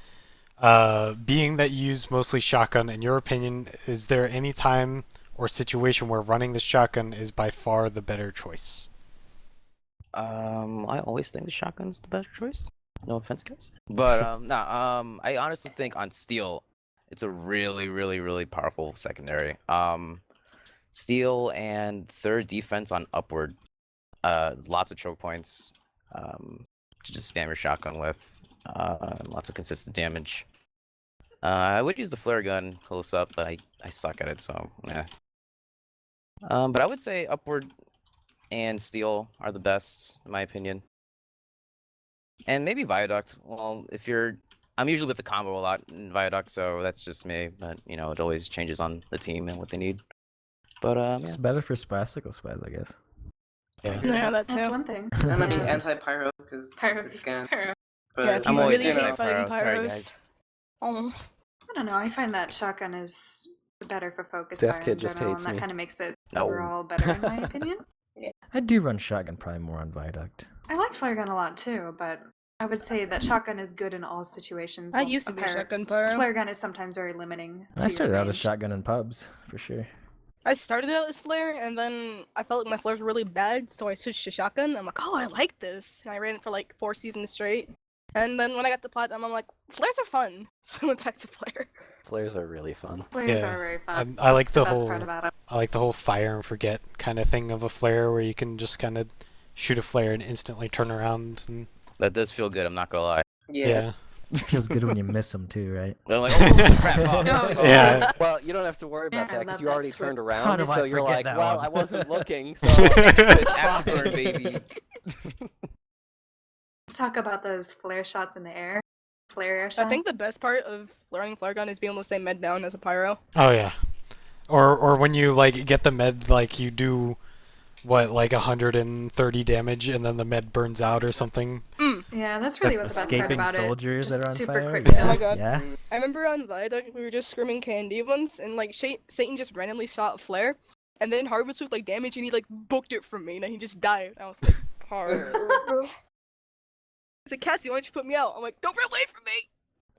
Being that you use mostly shotgun, in your opinion, is there any time or situation where running the shotgun is by far the better choice? I always think the shotgun's the better choice. No offense, guys. But I honestly think on steel, it's a really, really, really powerful secondary. Steel and third defense on upward. Lots of choke points. To just spam your shotgun with. Lots of consistent damage. I would use the flare gun close up, but I suck at it, so yeah. But I would say upward and steel are the best, in my opinion. And maybe viaduct. Well, I'm usually with the combo a lot in viaduct, so that's just me. But you know, it always changes on the team and what they need. But It's better for spasical spies, I guess. Yeah, that too. That's one thing. And I mean Yeah. anti-pyro, because Pyro. it's scan. Pyro. But, Yeah, if I'm you always really you know, hate fighting anti-pyro, sorry, pyros. guys. Oh. I don't know. I find that shotgun is better for focus Deaf fire Kid in just general, hates and that me. kind of makes it No. overall better in my opinion. I do run shotgun probably more on viaduct. I like flare gun a lot too, but I would say that shotgun is good in all situations. I while used to be a pyro- shotgun pyro. Flare gun is sometimes very limiting. I to started your out as range. shotgun in pubs, for sure. I started out as flare, and then I felt like my flares were really bad, so I switched to shotgun. I'm like, oh, I like this. And I ran it for like 4 seasons straight. And then when I got to platinum, I'm like, flares are fun. So I went back to flare. Flares are really fun. Flares Yeah. are very fun. I like That's the best whole part about it. I like the whole fire and forget kind of thing of a flare where you can just kind of shoot a flare and instantly turn around and That does feel good. I'm not gonna lie. Yeah. It feels good when you miss them too, right? I'm like, oh crap! Oh, Oh, oh. Yeah. Well, you don't have to worry about Yeah, I that because love you that already swoop. turned How around, do I so you're forget like, that well, one? I wasn't looking, so it's After, fine. baby. Let's talk about those flare shots in the air. Flare air shot. I think the best part of learning flare gun is being able to stay med down as a pyro. Oh yeah. Or when you like get the med, like you do what, like 130 damage and then the med burns out or something. Yeah, that's really what's the best part Escaping about soldiers it. that Just are on super fire. quick Yeah. Oh my god. Yeah. I remember on Viaduct we were just screaming KND once, and like Satan just randomly shot a flare, and then Harvard took like damage and he like booked it from me, and then he just died. I was like, Harvard. He's like, Katsy, why don't you put me out? I'm like, don't run away from me!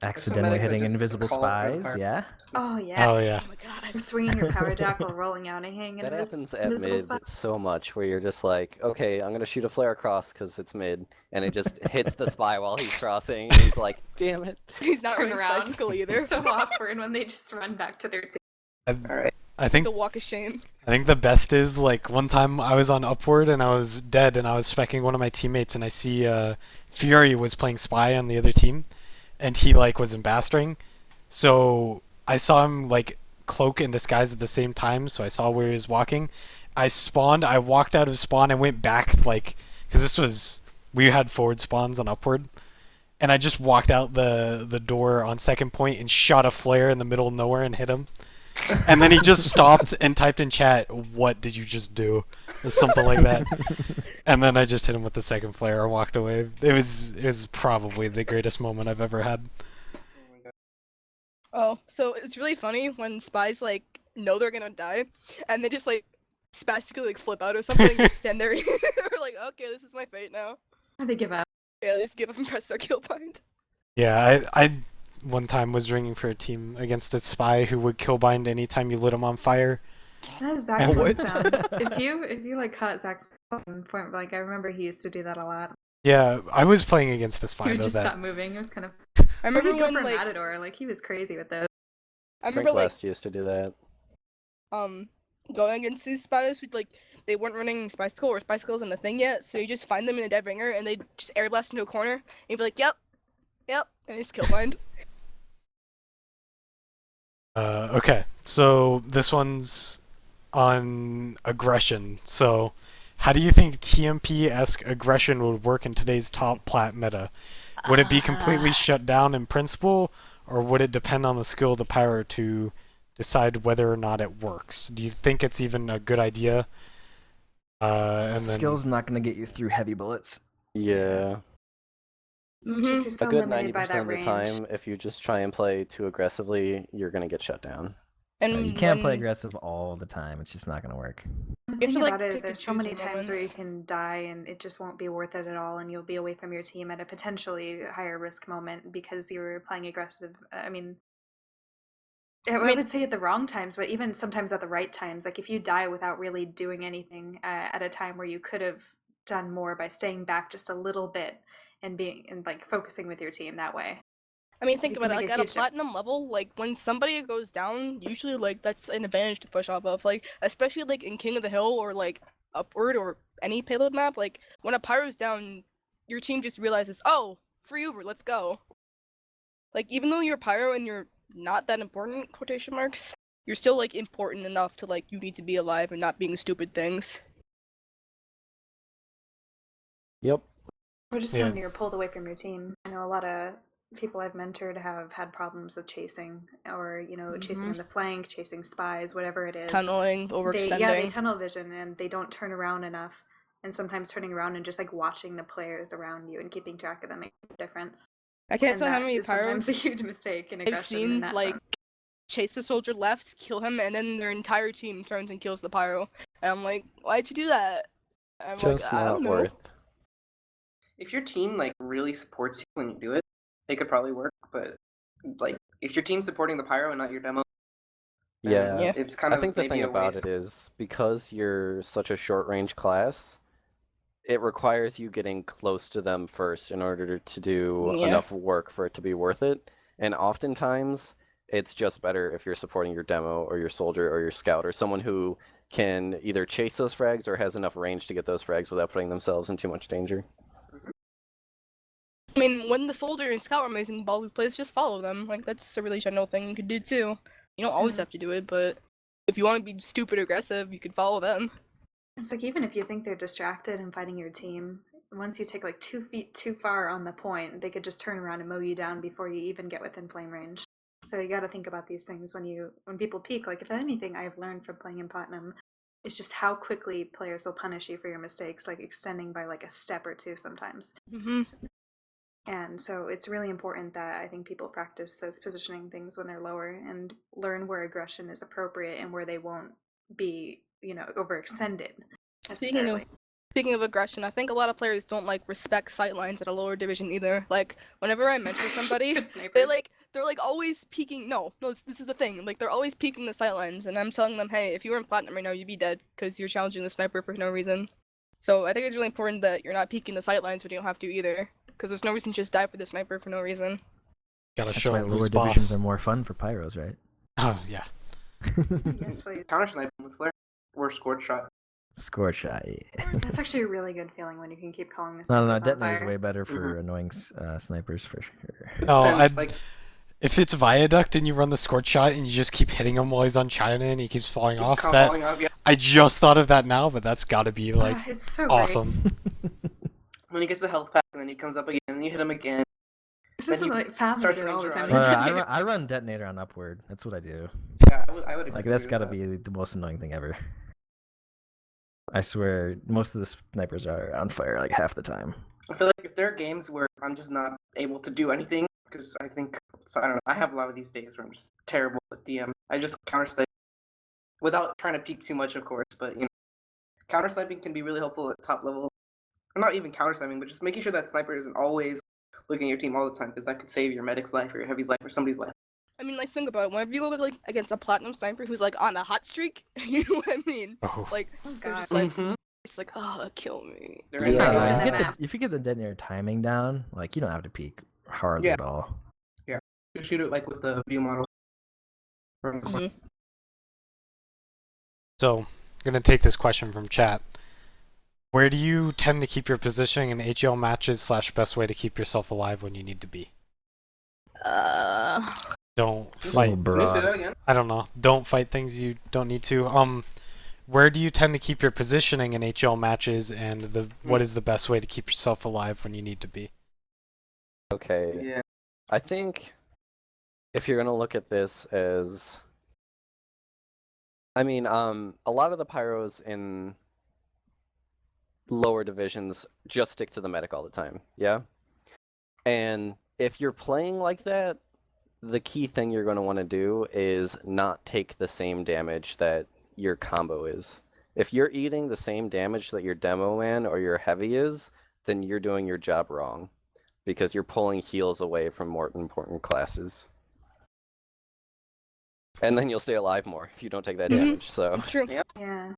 Accidentally medics that hitting just invisible call up spies. fire. Yeah. Oh yeah. Oh yeah. Oh my god. You're swinging your power jack or rolling out and hanging That in happens at invisible mid spot. so much, where you're just like, okay, I'm gonna shoot a flare across because it's mid, and it just hits the spy while he's crossing, and he's like, damn it. He's not Turn running around. bicycle either. It's so awkward when they just run back to their team. All right. I think The walk of shame. I think the best is like one time I was on Upward and I was dead and I was specking one of my teammates and I see Fury was playing spy on the other team and he like was ambassadoring. So I saw him like cloak and disguise at the same time, so I saw where he was walking. I spawned, I walked out of spawn and went back like, because this was, we had forward spawns on Upward. And I just walked out the door on second point and shot a flare in the middle of nowhere and hit him. And then he just stopped and typed in chat, "What did you just do?" Or something like that. And then I just hit him with the second flare and walked away. It was probably the greatest moment I've ever had. Oh, so it's really funny when spies like know they're gonna die, and they just like spastically like flip out or something, and just stand there. We're like, okay, this is my fate now. They give up. Yeah, they just give up and press their kill bind. Yeah, I one time was ringing for a team against a spy who would kill bind anytime you lit him on fire. That is Zach Oh, what? Flintstone. if you like caught Zach point, like I remember he used to do that a lot. Yeah, I was playing against a spy He would though just that. stop moving. It was kind of. I Or remember he'd go when for like Matador. Like he was crazy with those. I Frank remember like West used to do that. going against these spies who like they weren't running Spycicle or Spycicle wasn't a thing yet, so you just find them in a dead ringer and they just air blast into a corner and you'd be like, yep, and they just kill bind. Okay, so this one's on aggression. So, how do you think TMP-esque aggression would work in today's top plat meta? Would it be completely shut down in principle, or would it depend on the skill of the pyro to decide whether or not it works? Do you think it's even a good idea? And then, Skill's not going to get you through heavy bullets. Yeah. Mm-hmm. Just you're so A good limited by 90% that of the range. time, if you just try and play too aggressively, you're gonna get shut down. And You can't play when- aggressive all the time. It's just not going to work. The You have thing to, like, about it, pick there's and so choose many your times where you moments. can die and it just won't be worth it at all, and you'll be away from your team at a potentially higher risk moment because you're playing aggressive. I mean, I would say at the wrong times, but even sometimes at the right times. Like if you die without really doing anything at a time where you could have done more by staying back just a little bit and being and like focusing with your team that way. I mean, think You about can it. make Like a at a huge difference. platinum level, like when somebody goes down, usually like that's an advantage to push off of. Like especially like in King of the Hill or like Upward or any payload map. Like when a pyro's down, your team just realizes, oh, free Uber, let's go. Like even though you're pyro and you're not that important, quotation marks, you're still like important enough to like you need to be alive and not being stupid things. Yep. Or just Yeah. when you're pulled away from your team. I know a lot of people I've mentored have had problems with chasing, or chasing in the flank, chasing spies, whatever it is. Tunneling, overextending. They tunnel vision and they don't turn around enough. And sometimes turning around and just like watching the players around you and keeping track of them makes a difference. I can't And tell how that many is sometimes a pyros huge mistake in I've aggression. in seen that like front. chase the soldier left, kill him, and then their entire team turns and kills the pyro. And I'm like, why'd you do that? I'm Just like, I not don't know. worth. If your team like really supports you when you do it, it could probably work. But like, if your team's supporting the pyro and not your demo, then Yeah. Yeah. it's kind I of think the maybe thing a about waste. it is because you're such a short range class, it requires you getting close to them first in order to do Yeah. enough work for it to be worth it. And oftentimes, it's just better if you're supporting your demo or your soldier or your scout or someone who can either chase those frags or has enough range to get those frags without putting themselves in too much danger. I mean, when the soldier and scout are amazing ball plays, just follow them. Like, that's a really general thing you could do too. You don't always have to do it, but if you want to be stupid aggressive, you can follow them. It's like even if you think they're distracted and fighting your team, once you take like 2 feet too far on the point, they could just turn around and mow you down before you even get within flame range. So you got to think about these things when people peek. Like, if anything I've learned from playing in Platinum, it's just how quickly players will punish you for your mistakes, like extending by like a step or two sometimes. Mm-hmm. And so it's really important that I think people practice those positioning things when they're lower and learn where aggression is appropriate and where they won't be, overextended necessarily. Speaking of aggression, I think a lot of players don't like respect sightlines at a lower division either. Like, whenever I mentor somebody, Good snipers. they're like always peeking. No, this is the thing. Like, they're always peeking the sightlines, and I'm telling them, hey, if you were in Platinum right now, you'd be dead because you're challenging the sniper for no reason. So I think it's really important that you're not peeking the sightlines when you don't have to either, because there's no reason to just die for the sniper for no reason. Gotta That's show why him lower who's divisions boss. are more fun for pyros, right? Oh yeah. Yes, please. Counter sniping with flare or scorch shot. Scorch shot. That's actually a really good feeling when you can keep calling this. No, snipers on detonator's fire. way better for annoying snipers for sure. No, And, if it's Viaduct and you run the scorch shot and you just keep hitting him while he's on China and he keeps falling off, falling off, yeah. I just thought of that now, but that's got to be like It's so awesome. When he gets the health pack and then he comes up again and you hit him again. This is Then he like Fathom starts do it all the running time. around. I run detonator on upward. That's what I do. Yeah, I would Like agree that's with got to that. be the most annoying thing ever. I swear, most of the snipers are on fire like half the time. I feel like if there are games where I'm just not able to do anything, because I don't know, I have a lot of these days where I'm just terrible at DM. I just counter snipe without trying to peek too much, of course, but counter sniping can be really helpful at top level. Or not even counter sniping, but just making sure that sniper isn't always looking at your team all the time, because that could save your medic's life or your heavy's life or somebody's life. I mean, like, think about it. Whenever you go like against a platinum sniper who's like on a hot streak, you know what I mean? Oh. Like, Oh, they're God. just like, Mhm. it's like, oh, kill me. They're Yeah. in If you the get if you get the detonator timing down, like you don't have to peek hardly Yeah. at all. You shoot it like with the view model. Mhm. So, I'm gonna take this question from chat. Where do you tend to keep your positioning in HL matches / best way to keep yourself alive when you need to be? Don't It's a fight. little Can you say that broad. again? I don't know. Don't fight things you don't need to. Where do you tend to keep your positioning in HL matches, and what is the best way to keep yourself alive when you need to be? Okay. Yeah. I think if you're gonna look at this as, I mean, a lot of the pyros in lower divisions just stick to the medic all the time, yeah? And if you're playing like that, the key thing you're going to want to do is not take the same damage that your combo is. If you're eating the same damage that your demo man or your heavy is, then you're doing your job wrong, because you're pulling heals away from more important classes. And then you'll stay alive more if you don't take that Mhm. damage, so... True. Yep. Yeah.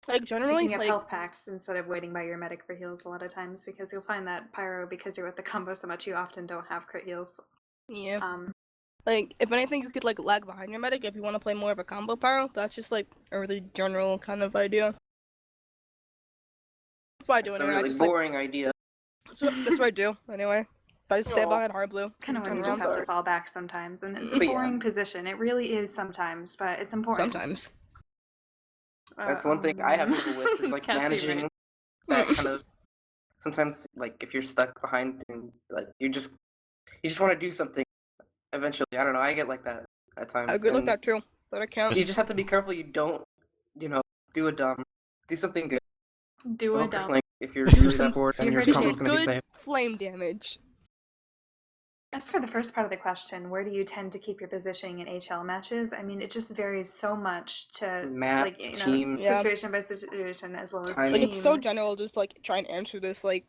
Like, generally, Picking up like, health packs instead of waiting by your medic for heals a lot of times, because you'll find that pyro, because you're with the combo so much, you often don't have crit heals. yeah. Um, Like, if anything, you could, like, lag behind your medic if you want to play more of a combo pyro. That's just, like, a really general kind of idea. That's what I do It's a anyway. I really just, like, boring idea. that's what I do anyway. I just stay Aw. behind hard blue. kind of when turn you around. just have to Sorry. fall back sometimes, and it's a But yeah. boring position. It really is sometimes, but it's important. Sometimes. That's one thing I have trouble with is like Katsy, managing right? that kind of. Sometimes, like if you're stuck behind and like you just want to do something. Eventually, I don't know. I get like that at times. I agree with and that too, but I can't. You just have to be careful. You don't, do a dumb. Do something good. Do a Focus, dump. like if you're really some- that bored and you your heard it Do combo's some gonna be good safe. flame damage. As for the first part of the question, where do you tend to keep your positioning in HL matches? I mean, it just varies so much to Map, like team. Yeah. situation by situation as well as Timing. Like, team. it's so general, just, like, try and answer this, like,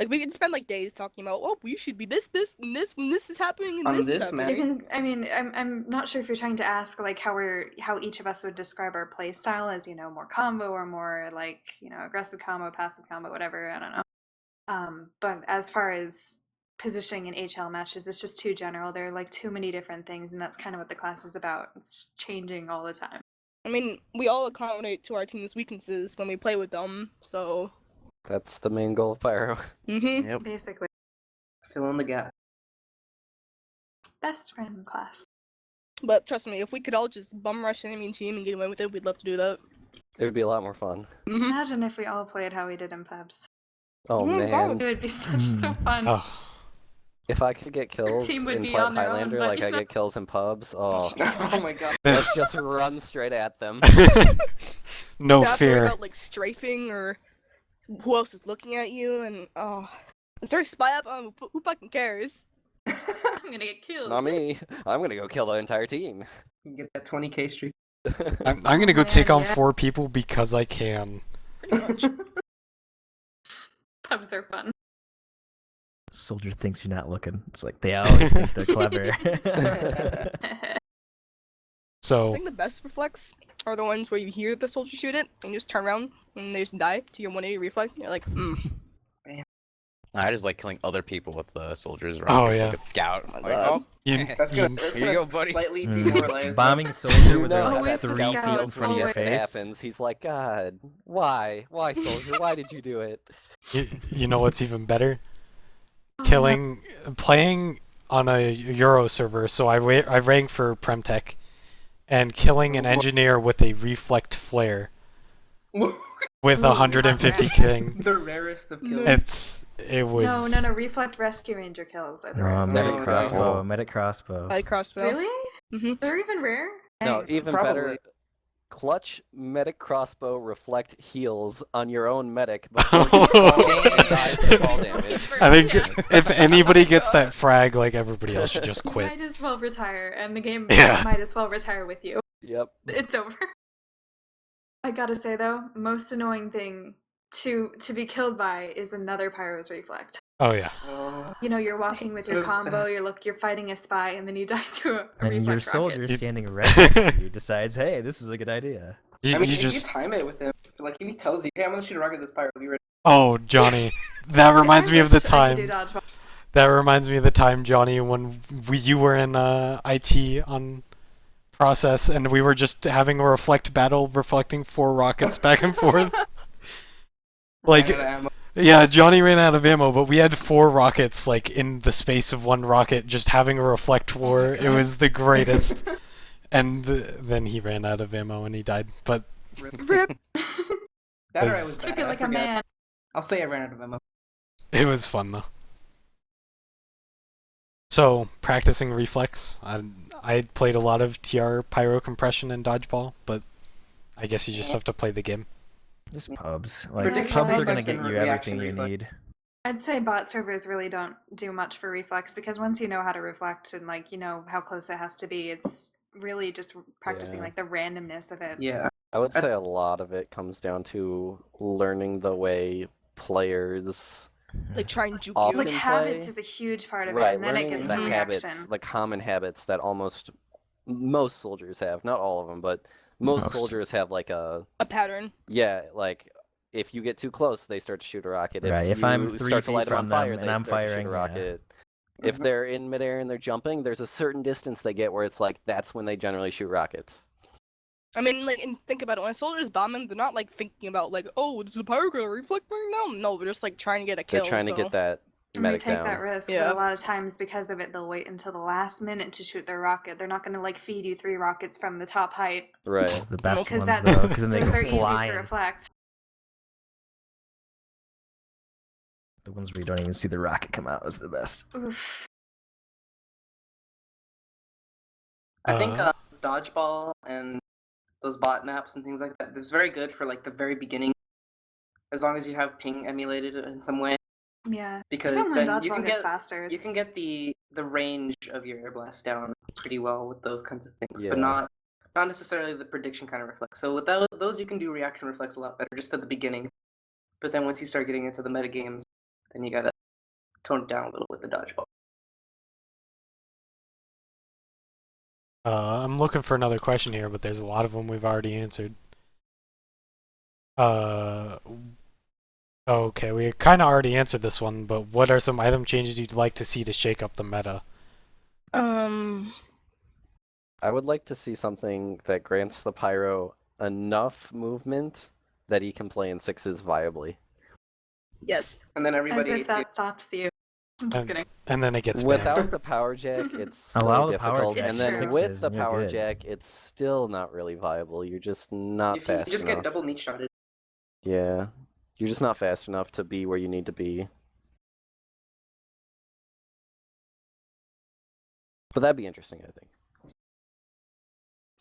Like we could spend like days talking about, oh, you should be this, and this when this is happening, and On this this is map. happening. I mean, I'm not sure if you're trying to ask like how each of us would describe our play style as, you know, more combo or more like, you know, aggressive combo, passive combo, whatever. I don't know. But as far as positioning in HL matches, it's just too general. There are like too many different things, and that's kind of what the class is about. It's changing all the time. I mean, we all accommodate to our team's weaknesses when we play with them, so. That's the main goal of Pyro. Mm-hmm. Yep. Basically, Fill in the gap. best friend class. But trust me, if we could all just bum rush enemy team and get away with it, we'd love to do that. It would be a lot more fun. Mm-hmm. Imagine if we all played how we did in pubs. Oh Oh my man. It would be so fun. Oh, If I could get kills team would in be on their own, Highlander but, like you I know. get kills in pubs, oh, Oh my god. let's this just run straight at them. no You have to worry fear. about like strafing or who else is looking at you, and is there a spy up? Who fucking cares? I'm gonna get killed. Not me. I'm gonna go kill the entire team. You get that 20k streak. I'm gonna go Man, take on yeah. 4 people because I can. Pretty much. Pubs are fun. Soldier thinks you're not looking. It's like they always think they're clever. I So think the best reflex are the ones where you hear the soldier shoot it and you just turn around and they just die to your 180 reflex. You're like, I just like killing other people with soldiers Oh, rockets, yeah. like a scout. Oh my Like, God. you, That's you- gonna, that's Here you gonna go, buddy. slightly demoralize Bombing them. soldier You with know their how Always that the 3 scout, feet in feels when front of your it always. face. happens. He's like, God, why? Why, soldier? Why did you do it? you know what's even better? Oh, Playing on a Euro server, so I rank for Premtech, and killing an engineer with a reflect flare with Ooh, 150 not king. The rarest of kills. It was No. Reflect Rescue Ranger kills are the rarest. medic No, crossbow. Oh, medic crossbow. I crossbow. Really? Mm-hmm. They're even rare? No, Dang. even Probably. better. Clutch medic crossbow reflect heals on your own medic before he dies to fall damage. I think Yeah. if anybody gets that frag, like everybody else should just You quit. might as well retire, and the game Yeah. might as well retire with you. Yep. It's over. I gotta say though, most annoying thing to be killed by is another pyro's reflect. Oh yeah. Oh, You know, you're walking with your So combo, sad. you're fighting a spy, and then you die to a And your reflect soldier rocket. standing right next to you decides, hey, this is a good idea. You, I mean, you if just you time it with him, like if he tells you, "Hey, I'm gonna shoot a rocket at this pyro," be ready. oh Johnny, that reminds me of the wish I could do time. dodgeball. That reminds me of the time, Johnny, when you were in IT on process, and we were just having a reflect battle, reflecting 4 rockets back and forth. Like, Ran out of ammo. yeah, Johnny ran out of ammo, but we had 4 rockets, like, in the space of 1 rocket, just having a reflect war. It was the greatest. And then he ran out of ammo and he died. But Rip. That or I was Took bad, it I like a forget. man. I'll say I ran out of ammo. it was fun, though. So, practicing reflex. I played a lot of TR pyro compression and dodgeball, but I guess you just have to play the game. Just pubs. Like, Prediction pubs are gonna reflex get and you reaction everything you reflex. need. I'd say bot servers really don't do much for reflex because once you know how to reflect and like you know how close it has to be, it's really just practicing Yeah. like the randomness of it. Yeah. I would say a lot of it comes down to learning the way players Like try and juke Often you. Like habits play. is a huge part of right, it, and then it learning gets the to habits, reaction. the common habits that almost most soldiers have. Not all of them, but most Most. soldiers have like a A pattern. yeah, like if you get too close, they start to shoot a rocket. Right, If if I'm you 3 start to feet light them on from them fire, and they I'm start to shoot firing, a yeah. rocket. If they're in midair and they're jumping, there's a certain distance they get where it's like that's when they generally shoot rockets. I mean, like, and think about it. When a soldier's bombing, they're not like thinking about like, oh, does the pyro gonna reflect right now? No, they're just like trying to get a kill. They're trying to so. get that And they medic take down. that risk, Yeah. but a lot of times because of it, they'll wait until the last minute to shoot their rocket. They're not going to like feed you 3 rockets from the top height Right. Those are the best because ones, that's though, because then they those go are easy to flying. reflect. The ones where you don't even see the rocket come out is the best. Oof. I think Uh. dodgeball and those bot maps and things like that. This is very good for like the very beginning, as long as you have ping emulated in some way, Yeah. because Even when then you dodgeball can gets get faster. you can it's- get the range of your air blast down pretty well with those kinds of things, Yeah. but not necessarily the prediction kind of reflex. So with those you can do reaction reflex a lot better just at the beginning, but then once you start getting into the meta games, then you gotta tone it down a little with the dodgeball. I'm looking for another question here, but there's a lot of them we've already answered. Okay, we kind of already answered this one, but what are some item changes you'd like to see to shake up the meta? I would like to see something that grants the pyro enough movement that he can play in sixes viably. Yes. And then As everybody if hates you. that stops you. I'm just kidding. And then it gets Without banned. the power jack, it's Allow so the power difficult, jack and to then sixes with the and you're power good. jack, it's still not really viable. You're just not If you fast just enough. get double meat shotted. Yeah, you're just not fast enough to be where you need to be. But that'd be interesting, I think.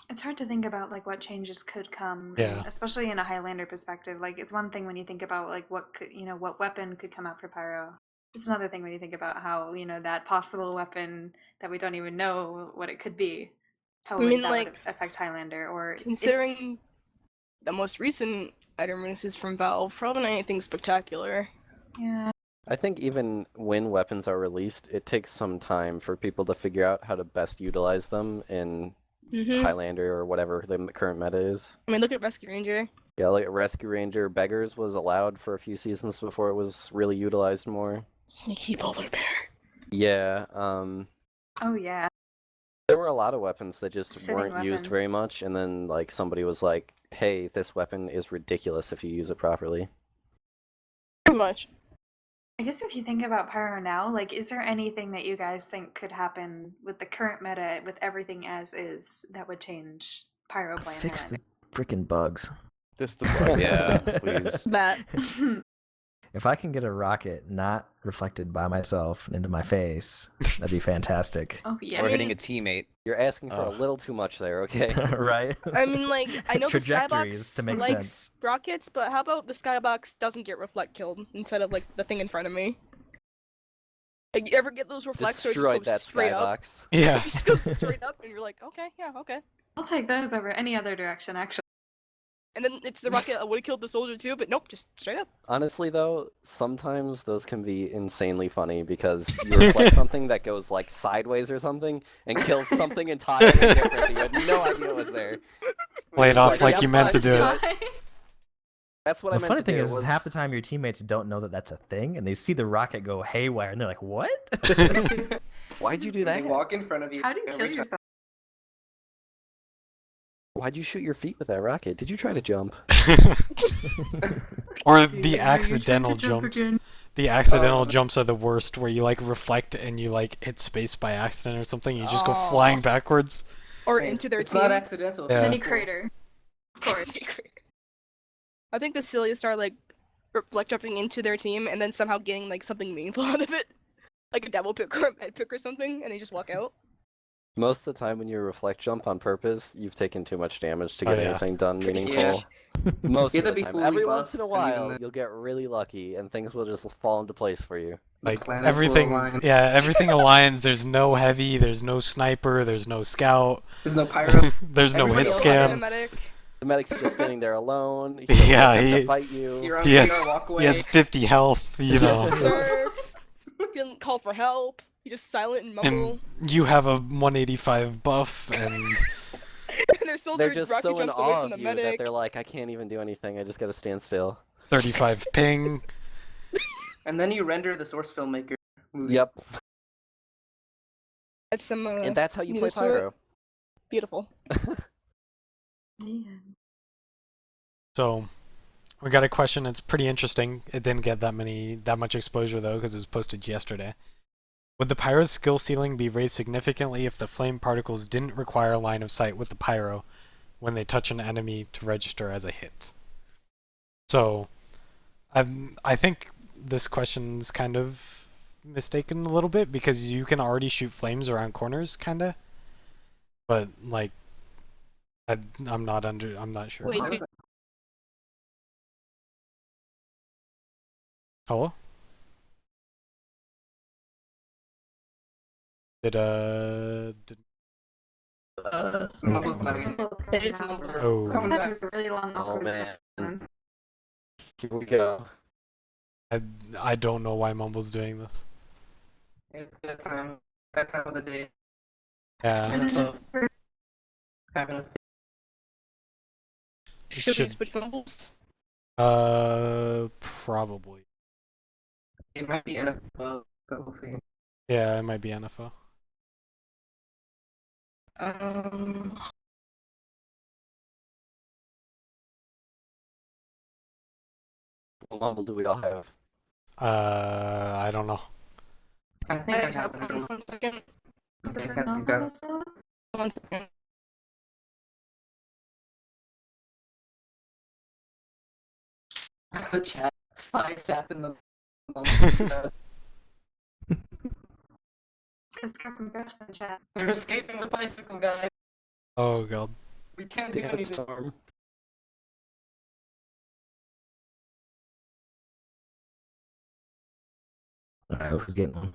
It's hard to think about like what changes could come, Yeah. and especially in a Highlander perspective. Like it's one thing when you think about like what could, what weapon could come out for Pyro. It's another thing when you think about how that possible weapon that we don't even know what it could be, how I mean, that like, would affect Highlander. Or Considering the most recent item releases from Valve, probably not anything spectacular. yeah, I think even when weapons are released, it takes some time for people to figure out how to best utilize them in Highlander or whatever the current meta is. I mean, look at Rescue Ranger. Yeah, like Rescue Ranger Beggars was allowed for a few seasons before it was really utilized more. Sneaky polar bear. Yeah, oh yeah, there were a lot of weapons that just Sitting weren't used weapons. very much, and then like somebody was like, "Hey, this weapon is ridiculous if you use it properly." Pretty much. I guess if you think about Pyro now, like, is there anything that you guys think could happen with the current meta, with everything as is, that would change Pyro play in Fix the Highlander? freaking bugs. This the bug, yeah, please. That. If I can get a rocket not reflected by myself into my face, that'd be fantastic. Oh yeah. Or I hitting a mean- teammate. You're asking for a Ugh. little too much there, okay? Right? I mean, like, I know the Trajectories skybox to make likes sense. rockets, but how about the skybox doesn't get reflect killed instead of like the thing in front of me? Like, you ever get those reflects where it Destroyed just that goes straight up? skybox. Yeah. It just goes straight up, and you're like, okay, yeah, okay. I'll take those over any other direction, actually. And then it's the rocket that would have killed the soldier too, but nope, just straight up. Honestly, though, sometimes those can be insanely funny because you reflect something that goes like sideways or something and kills something entirely different that you had no idea was there. Play it It's off like "That's you meant to fine, do just it. do That's what I The meant funny to thing do. is, was... half the time your teammates don't know that that's a thing, and they see the rocket go haywire, and they're like, "What?" Why'd you do They that? walk in front of you. How do you kill every time. yourself? Why'd you shoot your feet with that rocket? Did you try to jump? Or the accidental jumps. The accidental jumps are the worst, where you like reflect and you like hit space by accident or something. You just go Aw. flying backwards. Or Hey, into their it's team. not accidental. Yeah. Mini crater. Of course. I think the silliest are like reflect jumping into their team and then somehow getting like something meaningful out of it. Like a devil pick or a med pick or something, and they just walk out. Most of the time when you reflect jump on purpose, you've taken too much damage to Oh, get yeah. anything done Pretty meaningful. Most You of have the to be time. fully Every buffed once in a to even while, then. you'll get really lucky and things will just fall into place for you. Like planets will everything, align. yeah, everything aligns. There's no heavy, there's no sniper, there's no scout, There's no pyro. there's no Everybody hit else Everybody is scan. medic. The medic's just standing there alone. He doesn't Yeah, attempt he- to fight you. You're on He has, walk away. he has 50 health, you know. Serve. He doesn't call for help. He's just silent and mumble. And you have a 185 buff, and And their soldier They're just rocket so in jumps away awe from the of you that medic. they're like, I can't even do anything. I just gotta stand still. 35 ping. And then you render the source filmmaker movie. Yep. That's some And that's how you play music to it. Pyro. Beautiful. Man. So, we got a question that's pretty interesting. It didn't get that much exposure though, because it was posted yesterday. Would the pyro's skill ceiling be raised significantly if the flame particles didn't require line of sight with the pyro when they touch an enemy to register as a hit? So, I think this question's kind of mistaken a little bit, because you can already shoot flames around corners, kinda. But like, I'm not sure. Wait, Hello? Did Almost like It's oh Coming That back. was a really long Oh awkward man. one. Here we go. I don't know why Mumble's doing this. It's that time of the day. Yeah, And so, having a it Should we should. switch mumbles? Probably. it might be NFL, but we'll see. Yeah, it might be NFL. What mumble do we all have? I don't know. I think I I have have it. one. 1 second. Okay, Katsy's got it. 1 second. The chat. Spy sap in the Just go from Gus in chat. They're escaping the bicycle guy. Oh god. We can't do Damn it, anything. Storm. Alright, who's getting one?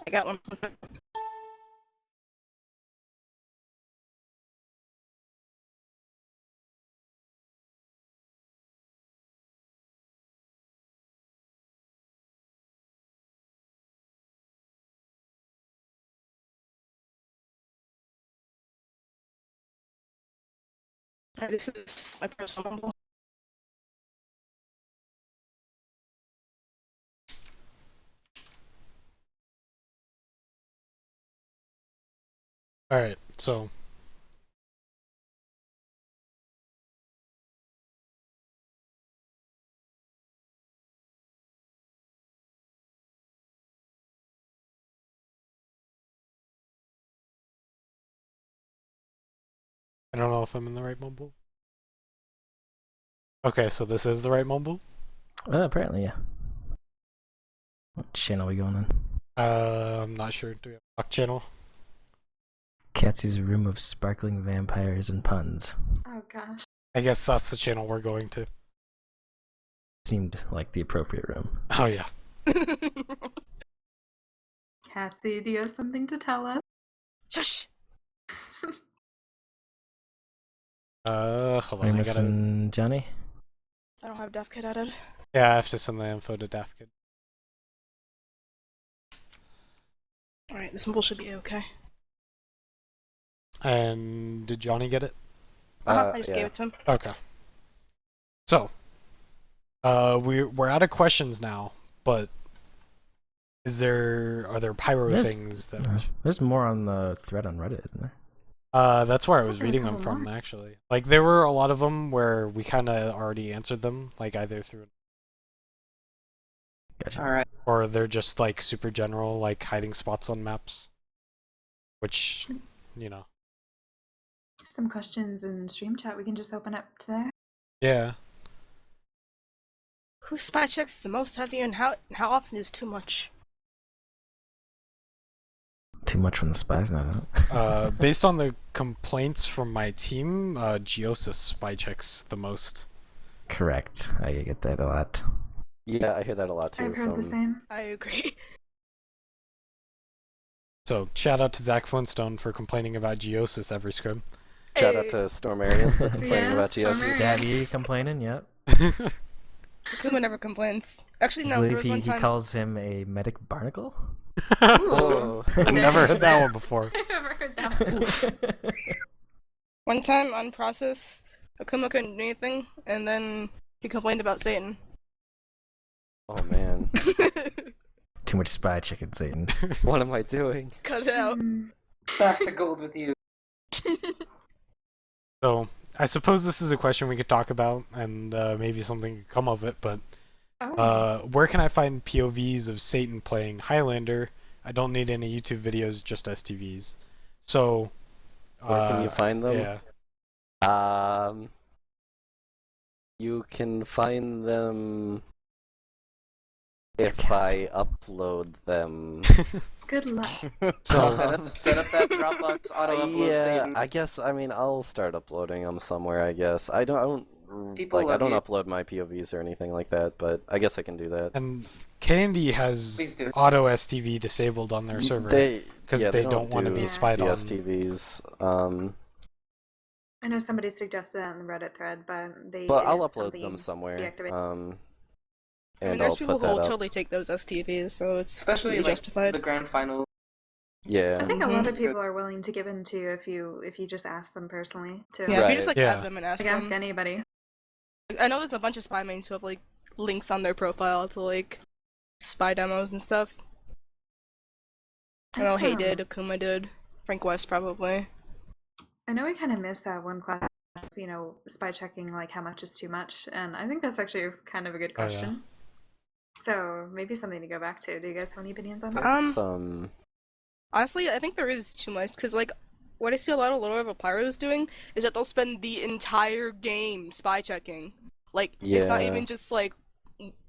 I got one. 1 second. This is my personal mumble. Alright, so. I don't know if I'm in the right mumble. Okay, so this is the right mumble? Apparently, yeah. What channel are we going on? I'm not sure. Do we have a talk channel? Katsy's Room of Sparkling Vampires and Puns. Oh gosh. I guess that's the channel we're going to. Seemed like the appropriate room. Oh yeah. Katsy, do you have something to tell us? Shush! Hold Are you on, I gotta... missing Johnny? I don't have draftkid added. Yeah, I have to send the info to draftkid. Alright, this mumble should be okay. And did Johnny get it? I just Yeah. gave it to him. Okay. So, we're out of questions now, but are there pyro There's- things that we should... There's more on the thread on Reddit, isn't there? That's where I was Okay, reading them cool. from, actually. Like, there were a lot of them where we kind of already answered them, like either through... Gotcha. Alright. Or they're just, like, super general, like hiding spots on maps. Which, you know. Some questions in stream chat we can just open up to there. Yeah. Who spy checks the most out of you, and how often is too much? Too much from the spies now. Based on the complaints from my team, Geosis spy checks the most. Correct. I get that a lot. Yeah, I hear that a lot too. I've heard from... the same. I agree. So, shout out to Zach Flintstone for complaining about Geosis every scrim. Shout out to Storm Arian for complaining Yeah, about Storm GS. Arian. Stabby complaining, yep. Kuma never complains. Actually, I no, there believe was he, one he time. calls him a medic barnacle? Oh. I've never heard that one Yes. before. I've never heard that one. One time on process, Akuma couldn't do anything, and then he complained about Satan. Oh man, Too much spy chicken, Satan. what am I doing? Cut it out. Back to gold with you. So, I suppose this is a question we could talk about, and maybe something could come of it, but where can I find POVs of Satan playing Highlander? I don't need any YouTube videos, just STVs. So, Where can you find them? Yeah. You can find them if I upload them. Good luck. So, set up that Dropbox auto upload. Yeah, Satan. I guess. I mean, I'll start uploading them somewhere. I guess. I don't People like. I love don't you. upload my POVs or anything like that, but I guess I can do that. and Candy Please has do. auto STV disabled on their server because yeah, they don't want to do be spied the on. STVs. I know somebody suggested that in the Reddit thread, but they. But it I'll is upload them something somewhere. deactivate. I mean, and there's I'll people put who will that up. totally take those STVs, so it's Especially completely like justified. the grand final. Yeah. I think a lot of Mhm. people are willing to give in to you if you just ask them personally too. Yeah, if you just Right. like Yeah. add them and ask Like ask them. anybody. I know there's a bunch of spy mains who have like links on their profile to like spy demos and stuff. I know Hay did, Akuma did, Frank West probably. I know we kind of missed that one class, spy checking like how much is too much, and I think that's actually kind of a good Oh, yeah. question. So maybe something to go back to. Do you guys have any opinions on that? That's, Honestly, I think there is too much, because like what I see a lot of lower level pyros doing is that they'll spend the entire game spy checking. Like it's not Yeah. even just like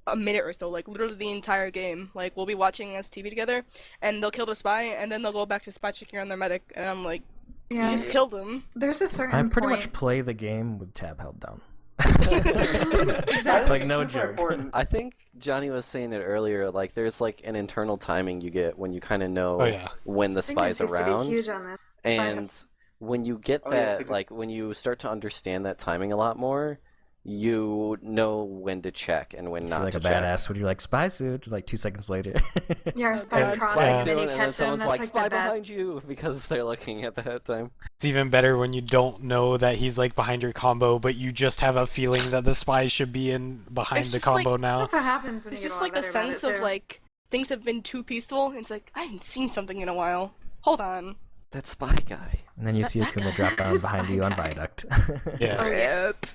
a minute or so, like literally the entire game. Like we'll be watching STV together, and they'll kill the spy, and then they'll go back to spy checking on their medic, and I'm like, you Yeah, just killed him. there's a certain I pretty point. much play the game with tab held down. That is Like, no super joke. important. I think Johnny was saying it earlier. Like, there's like an internal timing you get when you kind of know Oh, yeah. when the Singers spy's used to be around, huge on this. Spy check. and when you get Oh, yeah, that, Sigma. like when you start to understand that timing a lot more, you know when to check and when If not you're like to a check. badass, would you like spy suit? Like 2 seconds later. Yeah, our Oh, spies God. crossing, Yeah. and then you and then catch them. someone's That's like, like "Spy the bad. behind you," because they're looking at that time. It's even better when you don't know that he's like behind your combo, but you just have a feeling that the spy should be in behind It's the just like- combo now. That's what happens when It's you get just a lot like the better about sense it, of too. like things have been too peaceful. And it's like I haven't seen something in a while. Hold on. That spy guy. And then you see That Akuma guy. drop down behind you on Spy guy. viaduct. Yeah. Oh, yeah. Yep.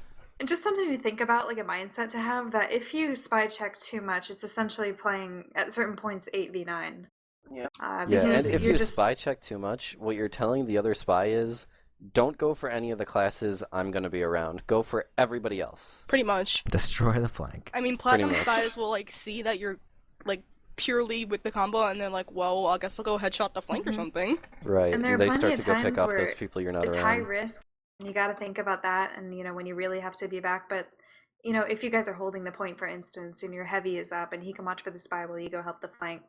And just something to think about, like a mindset to have, that if you spy check too much, it's essentially playing at certain points 8v9. Yeah. Yeah, and Because if you're you just spy check too much, what you're telling the other spy is, don't go for any of the classes I'm going to be around. Go for everybody else. Pretty much. Destroy the flank. I mean, platinum much. spies will like see that you're like purely with the combo, and they're like, well, I guess I'll go headshot the flank or Mhm. something. Right. And there are they plenty start of to go pick times off where those people you're not it's around. high risk, and you got to think about that, and when you really have to be back. But if you guys are holding the point, for instance, and your heavy is up, and he can watch for the spy while you go help the flank.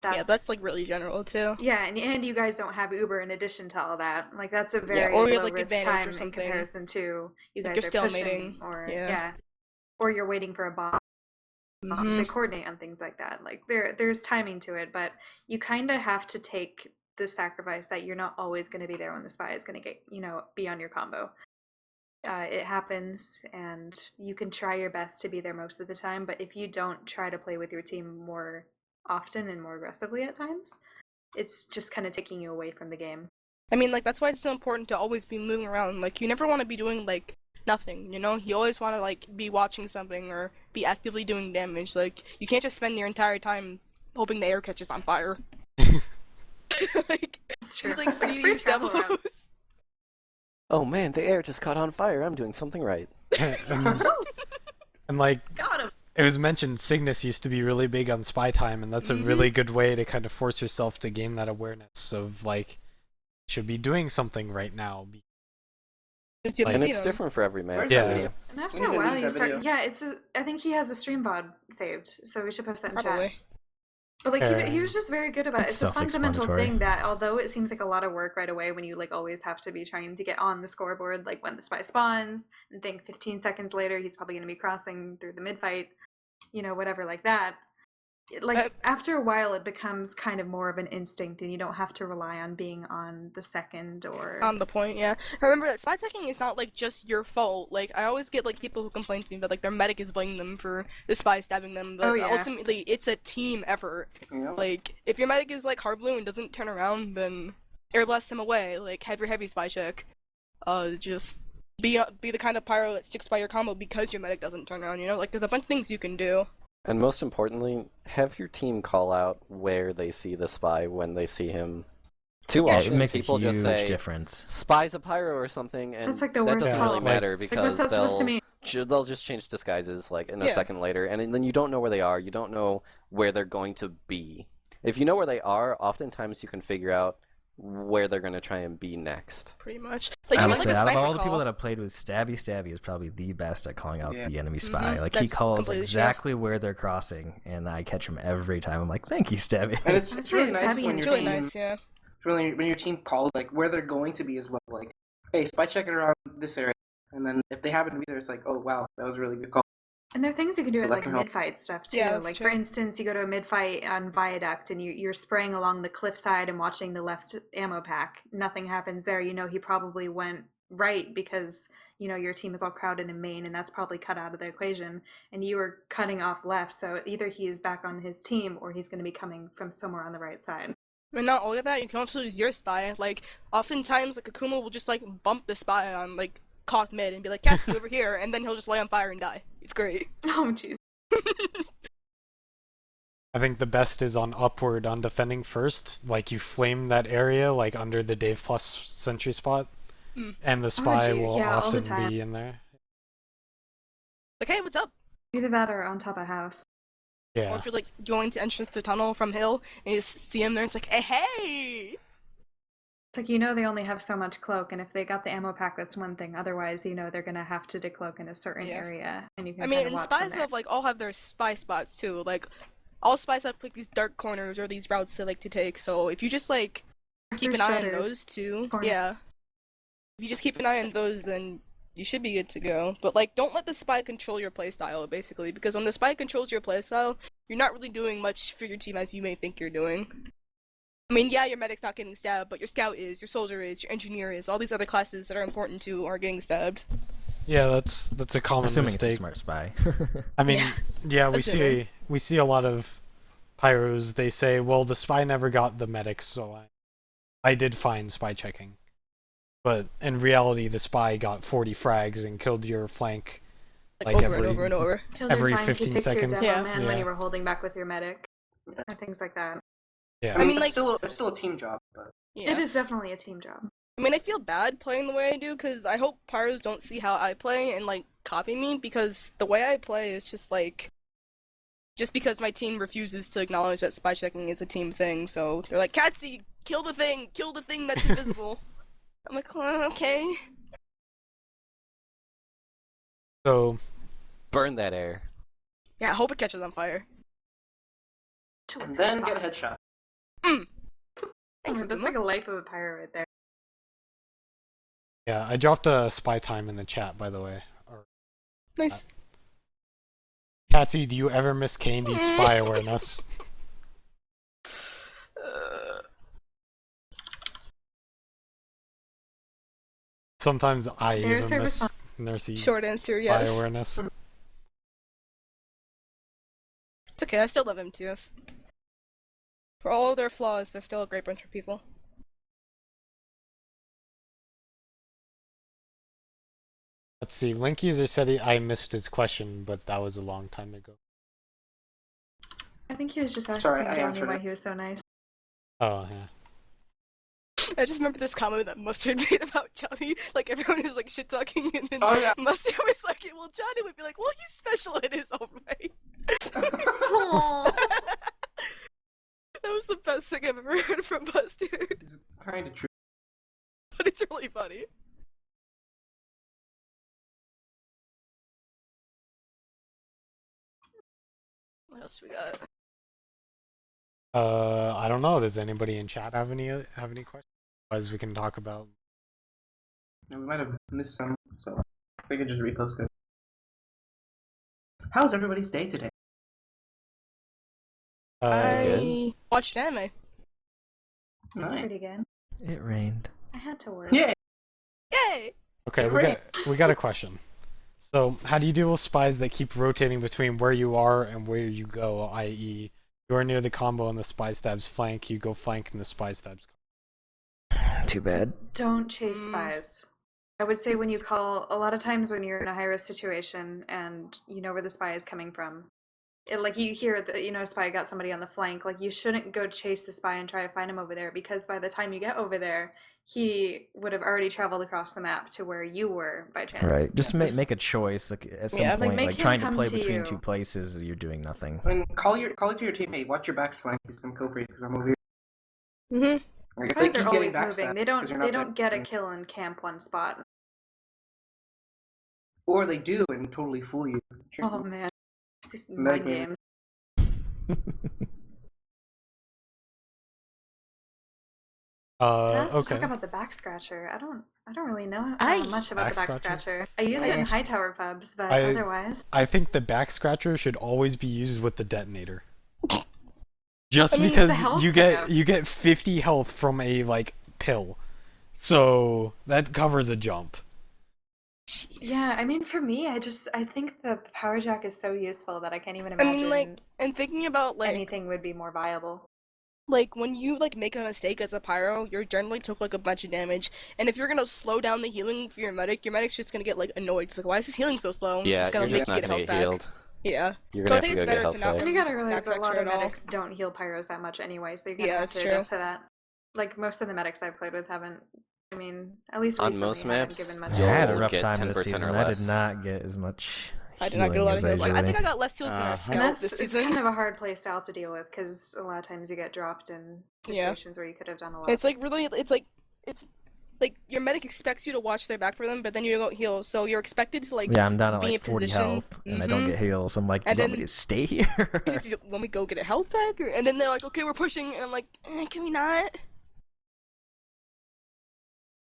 Yeah, that's like really general too. Yeah, and you guys don't have Uber in addition to all that. Like that's a very Yeah, or you have, low like, risk advantage or time in something. comparison to you Like, guys you're are stalemating, pushing, or yeah. or you're waiting for a bomb. Mhm. They coordinate on things like that. Like there's timing to it, but you kind of have to take the sacrifice that you're not always going to be there when the spy is going to get be on your combo. It happens, and you can try your best to be there most of the time, but if you don't try to play with your team more often and more aggressively at times, it's just kind of taking you away from the game. I mean, like that's why it's so important to always be moving around. Like you never want to be doing like nothing, You always want to like be watching something or be actively doing damage. Like you can't just spend your entire time hoping the air catches on fire. Like It's true. you like see Free these travel demos. around. Oh man, the air just caught on fire. I'm doing something right. And like Got him. it was mentioned, Cygnus used to be really big on spy time, and that's a really good way to kind of force yourself to gain that awareness of like, should be doing something right now. Just you Like- And see it's them. different for every match. Where's Yeah. that video? And after We a need to while, link you that start. video. Yeah, I think he has a stream VOD saved, so we should post that in chat. Probably. But like he was just very good about it. It's It's a fundamental self-explanatory. thing that although it seems like a lot of work right away when you like always have to be trying to get on the scoreboard, like when the spy spawns and think 15 seconds later he's probably going to be crossing through the mid fight, whatever like that. After a while it becomes kind of more of an instinct, and you don't have to rely on being on the second or On the point, yeah. Remember that spy checking is not like just your fault. Like I always get like people who complain to me that like their medic is blaming them for the spy stabbing them, but Oh, yeah. ultimately it's a team effort. Yeah. Like if your medic is like hard blue and doesn't turn around, then air blast him away. Like have your heavy spy check. Just be the kind of pyro that sticks by your combo because your medic doesn't turn around. Like there's a bunch of things you can do. And most importantly, have your team call out where they see the spy when they see him. Too Yeah, often it makes a people huge just say, difference. "Spy's a pyro" or something, and That's like the that worst doesn't call. really matter what's because that supposed to mean? they'll just change disguises like in a Yeah. second later, and then you don't know where they are. You don't know where they're going to be. If you know where they are, oftentimes you can figure out where they're going to try and be next. Pretty much. Like I even would like say a out of sniper all the people call. that I've played with, Stabby is probably the best at calling out Yeah. the enemy spy. Like he That's calls completely true. exactly where they're crossing, and I catch him every time. I'm like, thank you, Stabby. And it's Honestly, really nice Stabby when It's your really team nice, yeah. when your team calls like where they're going to be as well. Like, hey, spy check it around this area, and then if they happen to be there, it's like, oh wow, that was a really good call. And there are things you can do So at that like can help. mid-fight stuff too. Yeah, that's Like true. for instance, you go to a mid-fight on Viaduct and you're spraying along the cliffside and watching the left ammo pack. Nothing happens there. You know he probably went right because you know your team is all crowded in main and that's probably cut out of the equation. And you were cutting off left, so either he is back on his team or he's going to be coming from somewhere on the right side. And not only that, you can also use your spy. Like, oftentimes, like, Akuma will just, like, bump the spy on, like, cock mid and be like, Katsy over here, and then he'll just lay on fire and die. It's great. Oh jeez. I think the best is on upward on defending first. Like you flame that area like under the Dave Plus sentry spot, and the spy gee, will yeah, all the often time. be in there. Like, hey, what's up? Either that or on top of house. Or Yeah. if you're, like, going to entrance to tunnel from hill, and you just see him there, it's like, hey! It's like, you know, they only have so much cloak, and if they got the ammo pack, that's one thing. Otherwise, you know, they're gonna have to decloak in a certain Yeah. area, and you can I mean, kinda and watch spies from there. have, like, all have their spy spots, too. Like, all spies have, like, these dark corners or these routes they like to take, so if you just, like, keep Through an eye on shutters. those, too, Corner. yeah. If you just keep an eye on those, then you should be good to go. But, like, don't let the spy control your playstyle, basically, because when the spy controls your playstyle, you're not really doing much for your team as you may think you're doing. I mean, yeah, your medic's not getting stabbed, but your scout is, your soldier is, your engineer is, all these other classes that are important to are getting stabbed. Yeah, that's a common Assuming it's a mistake. smart spy. I mean, yeah, we Assuming. see a lot of pyros. They say, well, the spy never got the medics, so I did fine spy checking. But in reality, the spy got 40 frags and killed your flank Like, like over and every over and over. Killed your every flank, you 15 picked your seconds. demo Yeah. man when Yeah. you were holding back with your medic, and things like that. Yeah. I mean, it's like- still a team job, but Yeah. It is definitely a team job. I mean, I feel bad playing the way I do, because I hope pyros don't see how I play and, like, copy me, because the way I play is just, like, just because my team refuses to acknowledge that spy checking is a team thing, so they're like, Katsy, kill the thing that's invisible. I'm like, oh, okay. So Burn that air. Yeah, I hope it catches on fire. and then get a headshot. Thanks, That's Akuma. like a life of a pyro right there. yeah, I dropped a spy time in the chat, by the way. Or, Nice. Katsy, do you ever miss Candy's spy awareness? Sometimes I There's even her miss response. Nurse's Short answer, spy yes. awareness. It's okay, I still love MTS. For all their flaws, they're still a great bunch of people. Let's see. Link user said I missed his question, but that was a long time ago. I think he was just asking Sorry, I Johnny answered why it. he was so nice. Oh yeah. I just remember this comment that Mustard made about Johnny. Like, everyone is like shit talking, and then Oh, yeah. Mustard was like, well, Johnny would be like, well, he's special in his own way. Aw. That was the best thing I've ever heard from Mustard. It's kind of true. But it's really funny. What else we got? I don't know. Does anybody in chat have any questions? Otherwise, we can talk about. We might have missed some, so we can just repost it. How's everybody's day today? I watched anime. That's Nice. pretty good. It rained. I had to work. Yay! Yay! Okay, we got a question. So, how do you deal with spies that keep rotating between where you are and where you go? I.e., you're near the combo and the spy stabs flank, you go flank and the spy stabs. Too bad. Don't chase spies. I would say when you call, a lot of times when you're in a high risk situation and you know where the spy is coming from, like you hear that, you know, a spy got somebody on the flank, like you shouldn't go chase the spy and try to find him over there, because by the time you get over there, he would have already traveled across the map to where you were by chance. Right. Just make a choice. Like at some Yeah, like, point, make like him trying to come play to between you. two places, you're doing nothing. And call it to your teammate. Watch your back's flank. He's gonna go for you because I'm over here. Mm-hmm. Like, if Spies they are keep getting always backstabbed moving. They 'cause you're don't not get a that- kill and camp one spot. Or they do and totally fool you. Oh man, it's just Meg- mind games. Let's Okay. talk about the back scratcher. I don't really know Aye. much about the Back back scratcher? scratcher. I used it in high tower pubs, but otherwise, I think the back scratcher should always be used with the detonator. Just I mean, because the health you pickup. get 50 health from a like pill, so that covers a jump. yeah. I mean, for me, I think the power jack is so useful that I can't even I imagine mean, like, and thinking about like anything would be more viable. like when you like make a mistake as a pyro, you're generally took like a bunch of damage, and if you're gonna slow down the healing for your medic's just gonna get like annoyed. It's like, why is this healing so slow? And it's Yeah, just gonna you're just make not you gonna get get health healed. back. Yeah. You're So I gonna think have it's to go get better health to not And you packs. gotta realize a lot backtrack of at all. medics don't heal pyros that much anyway, so you're gonna Yeah, have that's to true. adjust to that. Like most of the medics I've played with haven't. I mean, at least On recently most haven't maps, given much. Yeah, I had a You'll rough get time this 10% or season. I did less. not get as much. I did not get a lot of healing heals. as Like, I think I usually. got less heals than our Uh-huh. And scout that's this it's season. kind of a hard play style to deal with because a lot of times you get dropped in Yeah. situations where you could have done a lot. It's like really, it's like your medic expects you to watch their back for them, but then you don't heal, so you're expected to like Yeah, I'm down at be in like 40 position. health, and I don't Mhm. get heals. I'm like, And you want me then- to stay here? When we go get a health pack, and then they're like, okay, we're pushing, and I'm like, can we not?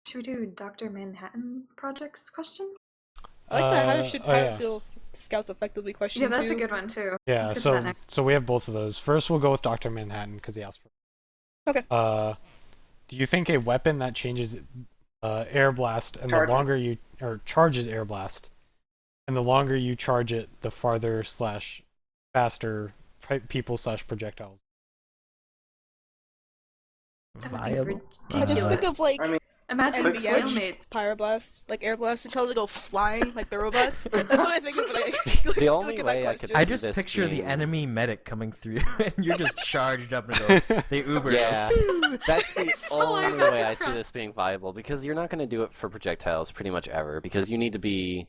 Should we do Dr. Manhattan Project's question? I like that. How should oh, pyros yeah. heal scouts effectively? Question Yeah, that's too. a good one too. Yeah, Let's get to that so next. we have both of those. First, we'll go with Dr. Manhattan because he asked for. Okay. Do you think a weapon that changes air blast and Charge the it. longer you or charges air blast, and the longer you charge it, the farther / faster people / projectiles? That would be Viable. I just think of like I mean, Imagine Quick NBM, switch. stalemates. pyroblast, like air blast until they go flying like the robots. That's what I think of when I The look only at that way I could question. I see just this picture the being- enemy medic coming through, and you're just charged up and go. They Uber. Yeah, that's the Oh my only God. way I see this being viable, because you're not going to do it for projectiles pretty much ever, because you need to be,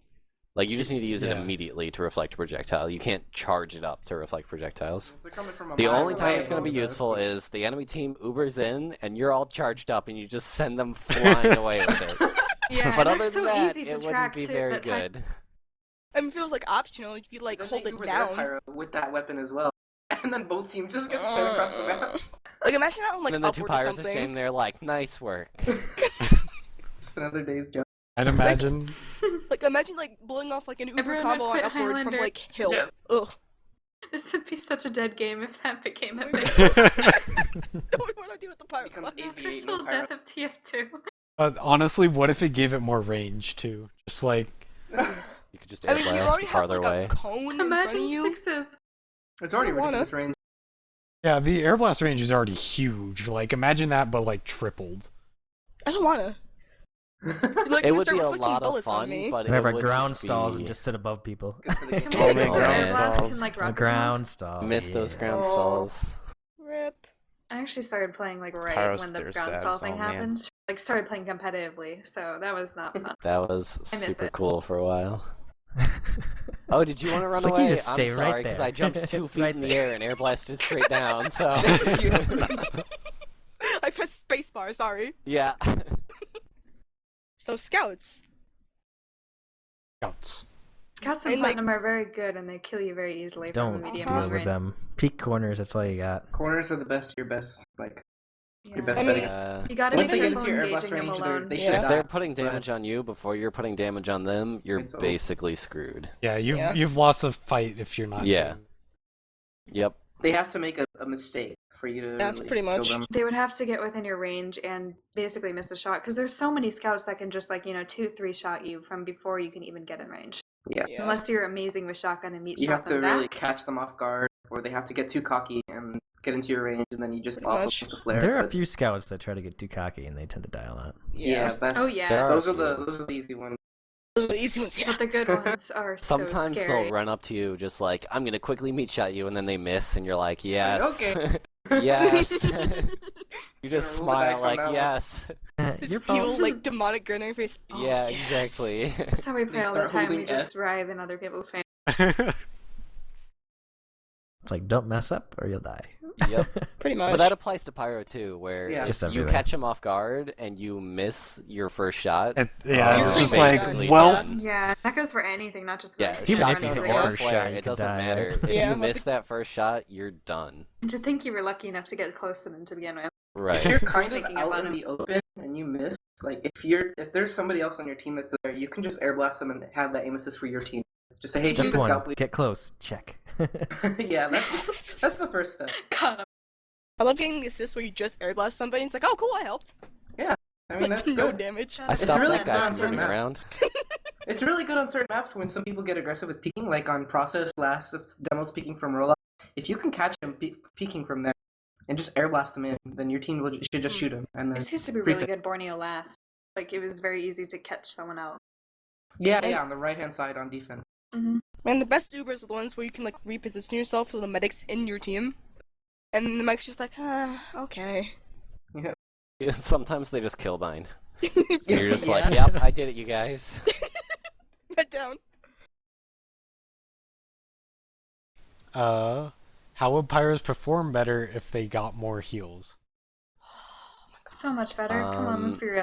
like, you just need to use it Yeah. immediately to reflect a projectile. You can't charge it up to reflect projectiles. they're coming from a The mile only time away. it's going to be useful is the enemy team Ubers in, and you're all charged up, and you just send them flying away with it. Yeah, But that's other so than that, easy to it wouldn't track be too. very That type- good. I mean, if it was like optional, you could like Then hold they it Uber their down. pyro with that weapon as well, and then both teams just get sent across the map. Like imagine that on like And then the two upward or pyros are something. standing there like, nice work. Just another day's job. I'd imagine. Like imagine like blowing off like an Uber Everyone combo would on quit upward from Highlander. like hill. Yeah. Ugh. This would be such a dead game if that became a thing. What do I do with the pyro? Becomes blast? AV8 Official no pyro. death of TF2. Honestly, what if it gave it more range too? Just like You could just I air mean, you blast already have farther like away. a cone in front of Imagine you. sixes. It's already I wanna. ridiculous range. yeah, the air blast range is already huge. Like imagine that, but like tripled. I don't wanna. Like, It you would start be a reflecting lot of bullets on fun, me. but We have it our would ground just stalls be... and just sit above people. Good for the Can game. we Oh make my some air God. blasts and Stalls. like The rocket ground jump? stall. Miss those yeah. ground Oh. stalls. Rip. I actually started playing like right Pyro when the stair ground stabs, stall thing oh, man. happened. Like started playing competitively, so that was not fun. That was I miss super it. cool for a while. Oh, did you want to run It's like you away? just stay I'm right sorry, because there. I jumped 2 feet Right in the there. air and air blasted straight down, so... I pressed spacebar. Sorry. yeah. So scouts. Scouts. Scouts and And, like- platinum are very good, and they kill you very easily from Don't a medium deal long with range. them. Peak corners. That's all you got. Corners are the best. Your best, like Yeah. your best I mean, betting. You gotta be Once they get careful into your air blast engaging them range, alone. they Yeah. should If die. they're putting damage on you before you're putting damage on them, you're It's over. basically screwed. Yeah, you've Yeah. you've lost the fight if you're not. Yeah. doing- Yep. They have to make a mistake for you to Yeah, really pretty kill much. them. They would have to get within your range and basically miss a shot because there's so many scouts that can just 2-3 shot you from before you can even get in range. Yeah. Yeah. Unless you're amazing with shotgun and meat You shot have to them really back. catch them off guard, or they have to get too cocky and get into your range, and then you just Pretty pop them much. with the flare. There are a but- few scouts that try to get too cocky and they tend to die a lot. Yeah, that's, Oh yeah, There are those a are the few. those are the easy ones. Those are the easy ones. Yeah. but the good ones are so Sometimes scary. they'll run up to you just like, I'm gonna quickly meat shot you, and then they miss, and you're like, yes. okay. yes. You just Roll the dice smile on like, that one. yes. This You're evil, like, demonic grin on your face. Oh, yeah, yes. exactly. That's how we play all the start time. We holding just writhe in other people's face. It's like, don't mess up or you'll die. Yep. Pretty much. But that applies to Pyro too, where Yeah. Just if you everywhere. catch him off guard and you miss your first shot, Yeah, you're it's just basically like, well, done. Yeah, that goes for anything, not just for Yeah, like, Even if shotgun you shotgun get or or first flare, shot, you it could doesn't die, matter. right? If Yeah, you but miss that first shot, you're done. To think you were lucky enough to get close to them to begin with. Right. If you're kind of thinking out about in him. the open and you miss, like if there's somebody else on your team that's there, you can just air blast them and have that aim assist for your team. Just say, hey, Step shoot the one, scout, please. get close. Check. Yeah, that's the first step. God, I love getting the assist where you just air blast somebody. And it's like, oh, cool, I helped. I mean, that's No good. damage. I stopped really that guy not from moving turning around. It's really good on certain maps when some people get aggressive with peeking, like on Process last demos peeking from rollout. If you can catch him peeking from there and just air blast him in, then your team should just shoot him. And then this used to be free really pick. good Borneo last. Like it was very easy to catch someone out. Yeah, on the right hand side on defense. Mm-hmm. Man, the best Ubers are the ones where you can like reposition yourself so the medic's in your team. And the medic's just like, okay. Yeah, sometimes they just kill bind. Yeah. You're just like, Yeah. yep, I did it, you guys. Head down. How would pyros perform better if they got more heals? So much better. Come on, let's be real.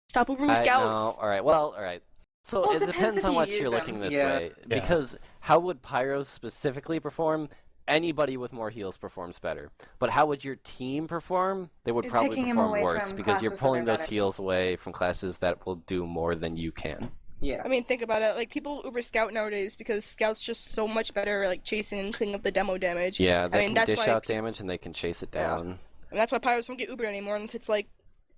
Stop Ubering No, scouts. alright, alright. So Well, it it depends depends if on you what use you're them. looking this Yeah. way. Because how would pyros specifically perform? Anybody with more heals performs better. But how would your team perform? They would You're probably taking 'em perform away worse from because you're classes that pulling are those better. heals away from classes that will do more than you can. Yeah. I mean, think about it. Like, people Uber Scout nowadays because Scout's just so much better, like, chasing and cleaning up the demo damage. Yeah, they mean, can that's dish why out damage and they can chase it Yeah. down. And that's why Pyros don't get Ubered anymore unless it's, like,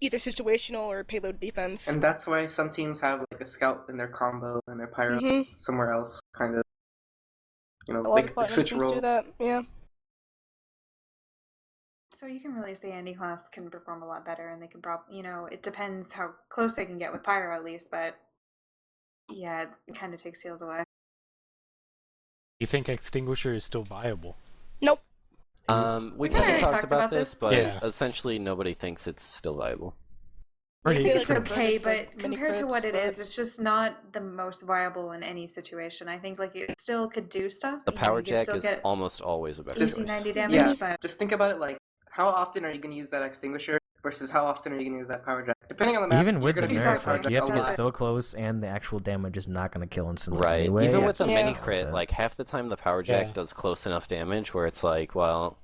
either situational or payload defense. And that's why some teams have like a scout in their combo and their pyro Mm-hmm. somewhere else, kind of. You know, A lot like of platinum switch teams role. do that, yeah. So you can really say Andy class can perform a lot better, and they can probably, it depends how close they can get with pyro at least, but yeah, it kind of takes heals away. You think extinguisher is still viable? Nope. We We've kind of already talked talked about about this, this. but Yeah. essentially nobody thinks it's still viable. Pretty- feel It's like okay, the but mini compared to crits, what it is, but- it's just not the most viable in any situation. I think like it still could do stuff. The power you could jack still is get almost always a better easy choice. 90 damage, Yeah. but Just think about it like, how often are you going to use that extinguisher versus how often are you going to use that power jack? Depending on the map, Even you're with the going to use nerf, that power like jack you have a to get lot. so close, and the actual damage is not going to kill instantly Right. anyway. Even with the Yeah. mini crit, like half the time the power jack Yeah. does close enough damage where it's like, well,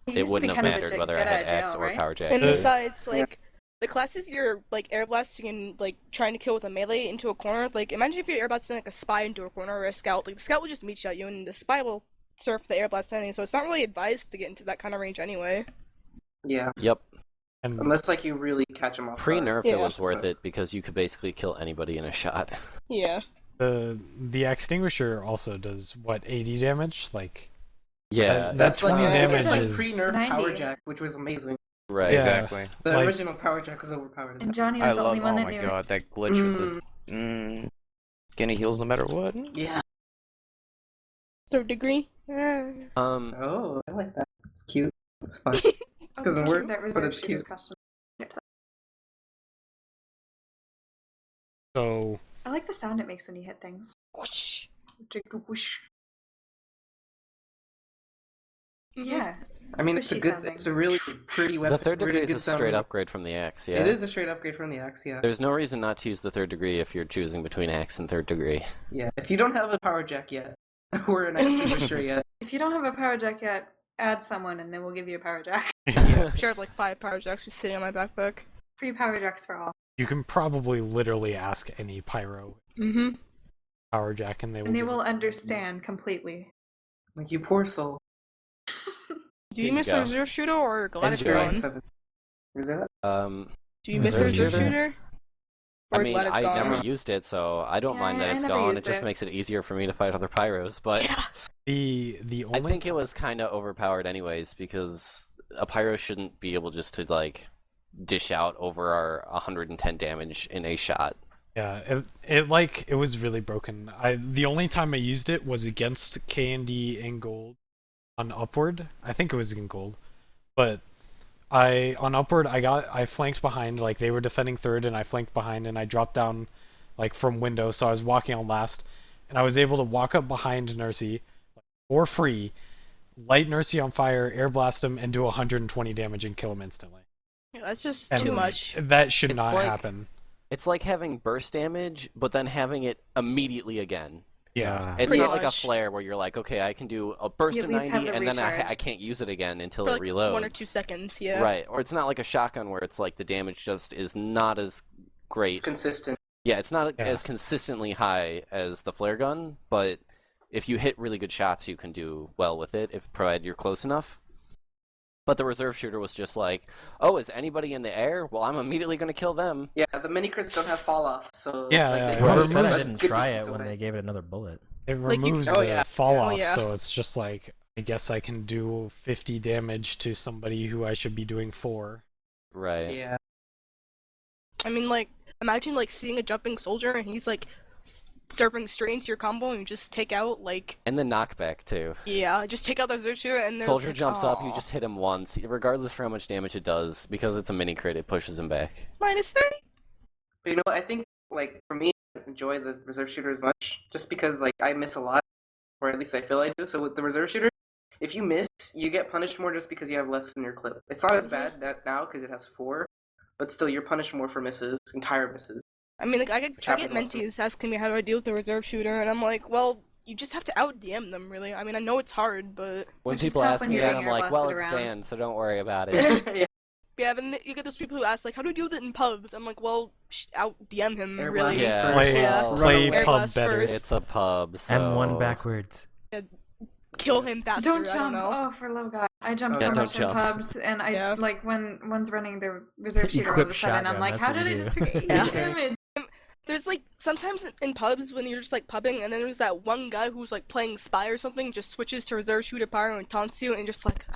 it it used to be wouldn't have kind of mattered a whether I get out had of axe jail, or right? power jack. And Uh, besides, like, the classes you're, like, air blasting and, like, trying to kill with a melee into a corner, like, imagine if you're air blasting, like, a spy into a corner or a scout. Like, the scout will just meat shot you, and the spy will surf the air blast ending, so it's not really advised to get into that kind of range anyway. Yeah, Yep. And unless like you really catch them off guard. Pre-nerf, Yeah. it was worth it because you could basically kill anybody in a shot. Yeah. the extinguisher also does what, 80 damage? Like Yeah, that's 20 I think damage it's like is pre-nerf 90. power jack, which was amazing. right. Yeah. Exactly. The Like- original power jack was overpowered. And Johnny I was the love. only one Oh that my knew god, that glitch with the getting heals no matter what. Yeah. Third degree. Oh, I like that. It's cute. It's fun. it. Oh, doesn't this work, isn't that but reserve it's shooters cute. costume. so I like the sound it makes when you hit things. Whoosh. Whoosh. Mhm. Yeah. I mean, it's a squishy good. sounding. It's a really pretty weapon. The third degree really is good a straight sounding. upgrade from the axe, yeah. It is a straight upgrade from the axe. Yeah. There's no reason not to use the third degree if you're choosing between axe and third degree. Yeah. If you don't have a power jack yet, or an extinguisher yet, If you don't have a power jack yet, add someone and then we'll give you a power jack. I'm sure I have like 5 power jacks just sitting on my backpack. Free power jacks for all. you can probably literally ask any pyro Mm-hmm. power jack and they will And they give will it. understand completely. like you poor soul. Do you There you miss go. the reserve shooter or Gladys Enjoy. gone? 7. Is that? Do you miss the Reserve reserve shooter? shooter? I Or mean, Gladys I gone? never used it, so I don't Yeah, mind that I it's never gone. It used just it. makes it easier for me to fight other pyros, but The I only think it was kind of overpowered anyways, because a pyro shouldn't be able just to, like, dish out over our 110 damage in a shot. Yeah, it was really broken. The only time I used it was against K&D in gold on upward. I think it was in gold. But on upward I flanked behind, like they were defending third and I flanked behind and I dropped down like from window, so I was walking on last and I was able to walk up behind Nursey for free, light Nursey on fire, air blast him and do 120 damage and kill him instantly. Yeah, that's just And too much. That should It's not like- happen. It's like having burst damage, but then having it immediately again. Yeah. It's Pretty not like a much. flare where you're like, okay, I can do a burst You of at least have 90 the and then I recharge. can't use it again until For it like reloads. 1 or 2 seconds, yeah. Right, or it's not like a shotgun where it's like the damage just is not as great. Consistent. Yeah, it's not Yeah. as consistently high as the flare gun, but if you hit really good shots, you can do well with it, if provided you're close enough. But the reserve shooter was just like, oh, is anybody in the air? Well, I'm immediately going to kill them. Yeah, the mini crits don't have fall off, so Yeah, like, yeah, they it can Whoever removes- said I that's didn't good try distance it when away. they gave it another bullet. It Like, you- removes Oh, the yeah. fall Oh, off, yeah. so it's just like, I guess I can do 50 damage to somebody who I should be doing 4. Right. Yeah. I mean, like, imagine like seeing a jumping soldier and he's like serving straight into your combo and you just take out like, And the knockback, too. yeah, just take out the reserve shooter and there's Soldier like, jumps up, you aw. just hit him once. Regardless for how much damage it does, because it's a mini crit, it pushes him back. -30. But you know what? I think, like, for me, I don't enjoy the reserve shooter as much, just because, like, I miss a lot, or at least I feel I do. So with the reserve shooter, if you miss, you get punished more just because you have less in your clip. It's not as bad now because it has 4, but still, you're punished more for misses, entire misses. I mean, like, I get happens a lot, too. mentees asking me how do I deal with the reserve shooter, and I'm like, well, you just have to out DM them, really. I mean, I know it's hard, but When Which is people tough ask when me you're that, getting I'm like, well, blasted it's around. banned, so don't worry about it. Yeah. yeah, then you get those people who ask like, how do you deal with it in pubs? I'm like, well, out DM him, Air really. blast Yeah. first. Play, Yeah. well, play Air pub blast better. first. It's a pub, so... M1 backwards. Kill him faster. Don't I don't jump! know. Oh, for love of God! I jump Yeah, so don't much in jump. pubs, and I Yeah. like when one's running the reserve shooter all Equip of a sudden. I'm shotgun, like, that's how what did you I do. just take 8 Yeah. damage? There's like sometimes in pubs when you're just like pubbing, and then there's that one guy who's like playing spy or something, just switches to reserve shooter pyro and taunts you, and just like,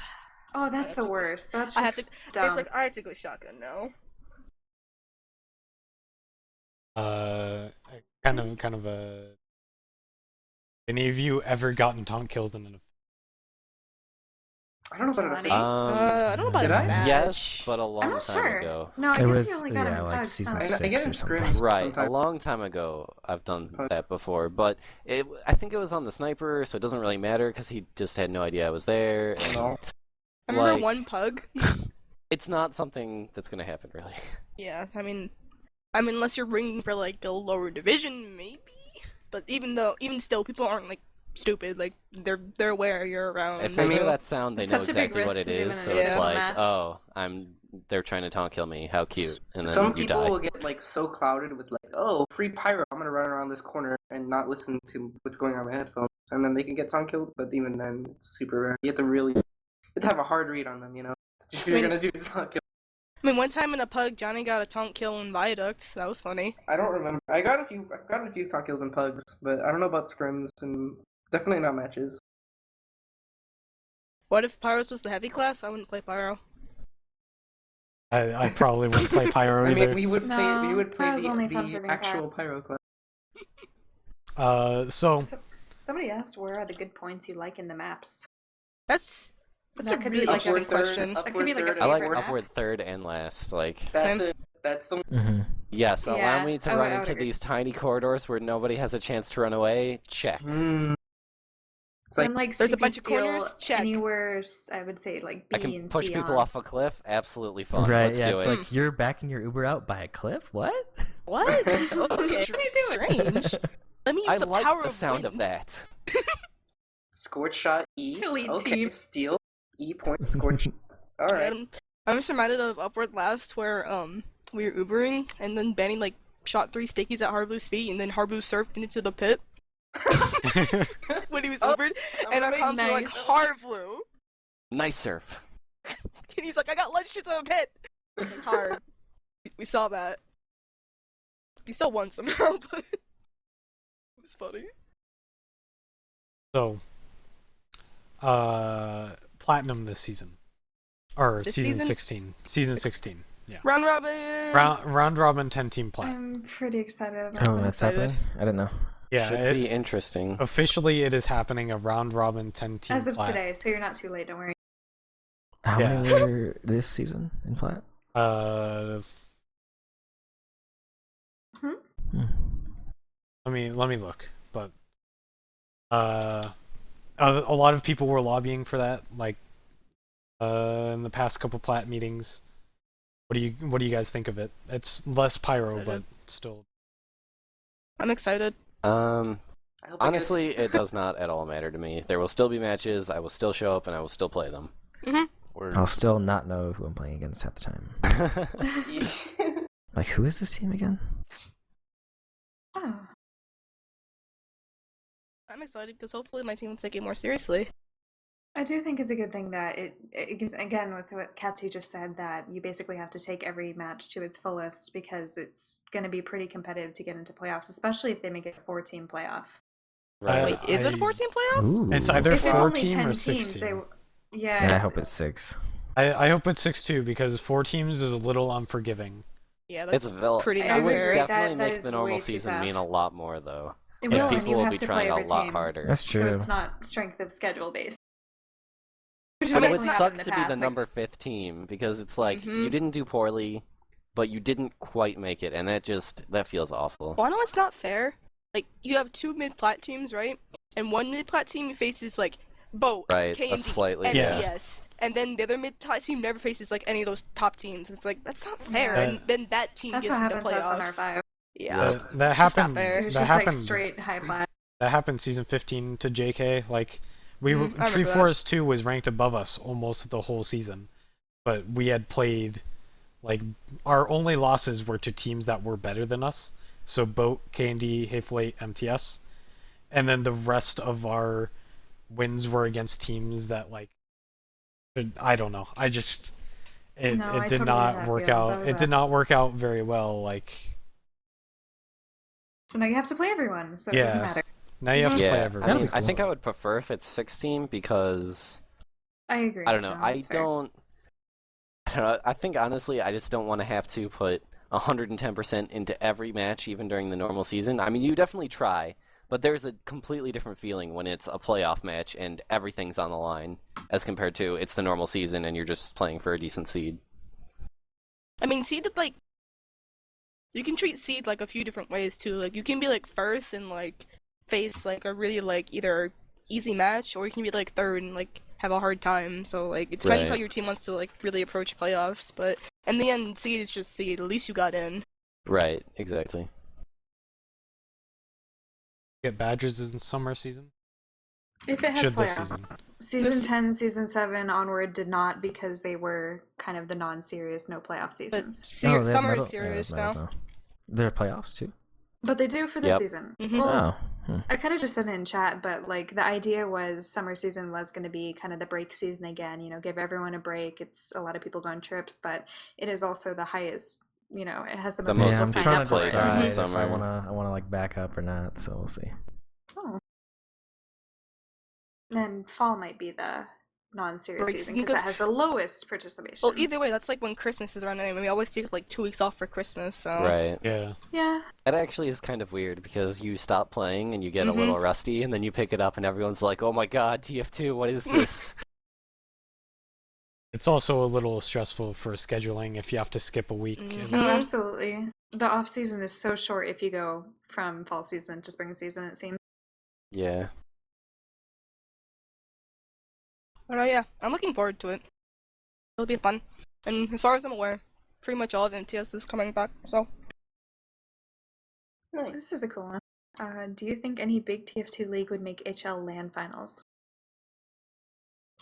Oh, that's the worst. That's I have just to. dumb. It's like I have to go shotgun now. Kind of a. Any of you ever gotten taunt kills in an? I don't know about Johnny? it. I don't know about Did a I? match. Yes, but a I'm long not time sure. ago. No, I It guess was, you only got yeah, him like pugs, season huh? I 6 get or in something. scrims. Right, a Sometimes. long time ago, I've done Pug. that before, but I think it was on the sniper, so it doesn't really matter because he just had no idea I was there. And No. I remember like, one pug. It's not something that's gonna happen, really. Yeah, I mean, unless you're ringing for like a lower division, maybe. But even still, people aren't like stupid. Like they're aware you're around. If they mean, hear that sound, they it's know such a big exactly what risk it to do in is. an So it's individual like, match. oh, they're trying to taunt kill me. How cute! And then Some you people die. will get like so clouded with like, oh, free pyro, I'm gonna run around this corner and not listen to what's going on in my headphones, and then they can get taunt killed. But even then, it's super rare. You have to have a hard read on them, you know. If you're I mean- gonna do taunt kill. I mean, one time in a pug, Johnny got a taunt kill in Viaduct. That was funny. I don't remember. I've gotten a few taunt kills in pugs, but I don't know about scrims and definitely not matches. What if Pyros was the heavy class? I wouldn't play Pyro. I probably wouldn't play pyro I either. mean, we would No, play that was only fun for the me, actual Pat. pyro class. So Somebody asked where are the good points you like in the maps. That's That a could really be like a interesting Upward third, question. That could be like a upward I like favorite map. upward third and last. Like, That's Same. it. That's the Mm-hmm. yes, allow Yeah, me to I run would into agree. these tiny corridors where nobody has a chance to run away. Check. It's like And like There's a CP bunch of Steel, corners? Check. Anywhere, I would say like B I can and push C people on. off a cliff. Absolutely fun. Right, Let's yeah, do it's it. like you're backing your Uber out by a cliff? What? What? Okay. Strange. Let me use I the like power the of sound wind. of that. scorch shot E. Elite Okay, team. steal E point scorch. All right. I'm just reminded of Upward Last where we were Ubering and then Benny like shot 3 stickies at Harbu's feet and then Harbu surfed into the pit when he was Oh, Ubered and our comms were like nice. Harbu Nice surf. and he's like I got lunch chips in the pit. Like, hard. We saw that. We still won somehow, but it was funny. So, platinum this season, or This season season? 16, season 16. Yeah, Round robin. round robin 10-team plat. I'm pretty excited about Oh, that. that's excited. happening? I didn't know. Yeah, Should be interesting. officially it is happening, a round robin 10-team As of plat. today, so you're not too late. Don't worry. How Yeah. many were this season in plat? Hmm? Hmm. Let me look, but a lot of people were lobbying for that, like in the past couple plat meetings. What do you guys think of it? It's less pyro, Excited. but still. I'm excited. Um, I hope I get a Honestly, it does not at all matter to me. There will still be matches. I will still show up and I will still play them. I'll still not know who I'm playing against half the time. Like, who is this team again? Oh. I'm excited because hopefully my team will take it more seriously. I do think it's a good thing that it again, with what Katsy just said, that you basically have to take every match to its fullest because it's going to be pretty competitive to get into playoffs, especially if they make it a 4-team playoff. Wait, is it a 14 playoff? Ooh. It's either If it's only 14 10 or 16. teams, yeah. And I hope it's 6. I hope it's 6 too, because 4 teams is a little unforgiving. Yeah, It's that's pretty It would unfair. definitely That make is the normal way too season tough. mean a lot more, though. It And will, and people you will have be to trying play a every lot team. harder. That's So true. it's not strength of schedule based. Which I has mean, it would definitely suck happened in to the be the past, like- number 5th team because it's like you Mhm. didn't do poorly, but you didn't quite make it, and that feels awful. Well, I know it's not fair. Like, you have 2 mid-plat teams, right? And one mid-plat team faces, like, Boat, Right, a K&D, slightly- MTS. And then the other mid-plat team never faces, like, any of those top teams. It's like, that's not fair. Yeah. And then that team That's gets what into happened to us on playoffs. R5. Yeah. Yeah. That It's just not happened. fair. It was That just happened. like straight high plat. That happened season 15 to JK. Like we were, I remember Tree that. Forest 2 was ranked above us almost the whole season, but we had played like our only losses were to teams that were better than us. So Boat, K&D, Hayflate, MTS, and then the rest of our wins were against teams that like I don't know. I just it No, I did totally not get that work feeling. out. That was It a- did not work out very well. Like So now you have to play everyone, so it Yeah. doesn't matter. now you have to play Yeah, everyone. I mean, That'd be I think I cool. would prefer if it's 6 team because I agree. I don't know. No, I that's fair. don't. I think honestly, I just don't want to have to put 110% into every match, even during the normal season. I mean, you definitely try, but there's a completely different feeling when it's a playoff match and everything's on the line, as compared to it's the normal season and you're just playing for a decent seed. I mean, seed, like, you can treat seed, like, a few different ways, too. Like, you can be, like, first and, like, face, like, a really, like, either easy match, or you can be, like, third and, like, have a hard time. So, like, it depends how Right. your team wants to, like, really approach playoffs. But in the end, seed is just seed. At least you got in. Right, exactly. Get badges in summer season. If it has Should this playoffs. season? Season This- 10, Season 7 onward did not because they were kind of the non-serious, no playoff But seasons. Oh, they have summer medal- is serious yeah, now. medals There are playoffs too. But they do for this Yep. season. Mhm. Well, Oh, I kind of just said it in chat, but like the idea was summer season was going to be kind of the break season again, give everyone a break. It's a lot of people go on trips, but it is also the highest, it has the The most most yeah, people I'm signed trying up to for it. during the decide if summer. I wanna like back up or not. So we'll see. Oh. Then fall might be the non-serious Break season season, because 'cause- that has the lowest participation. Well, either way, that's like when Christmas is around anyway. We always take, like, 2 weeks off for Christmas, so... Right. Yeah. Yeah. It actually is kind of weird because you stop playing and you get a Mhm. little rusty, and then you pick it up and everyone's like, "Oh my god, TF2, what is this?" It's also a little stressful for scheduling if you have to skip a week. Mhm. And Oh, absolutely. The off season is so short if you go from fall season to spring season, it seems. Yeah. But yeah, I'm looking forward to it. It'll be fun. And as far as I'm aware, pretty much all of MTS is coming back, so... This is a cool one. Do you think any big TF2 league would make HL LAN finals?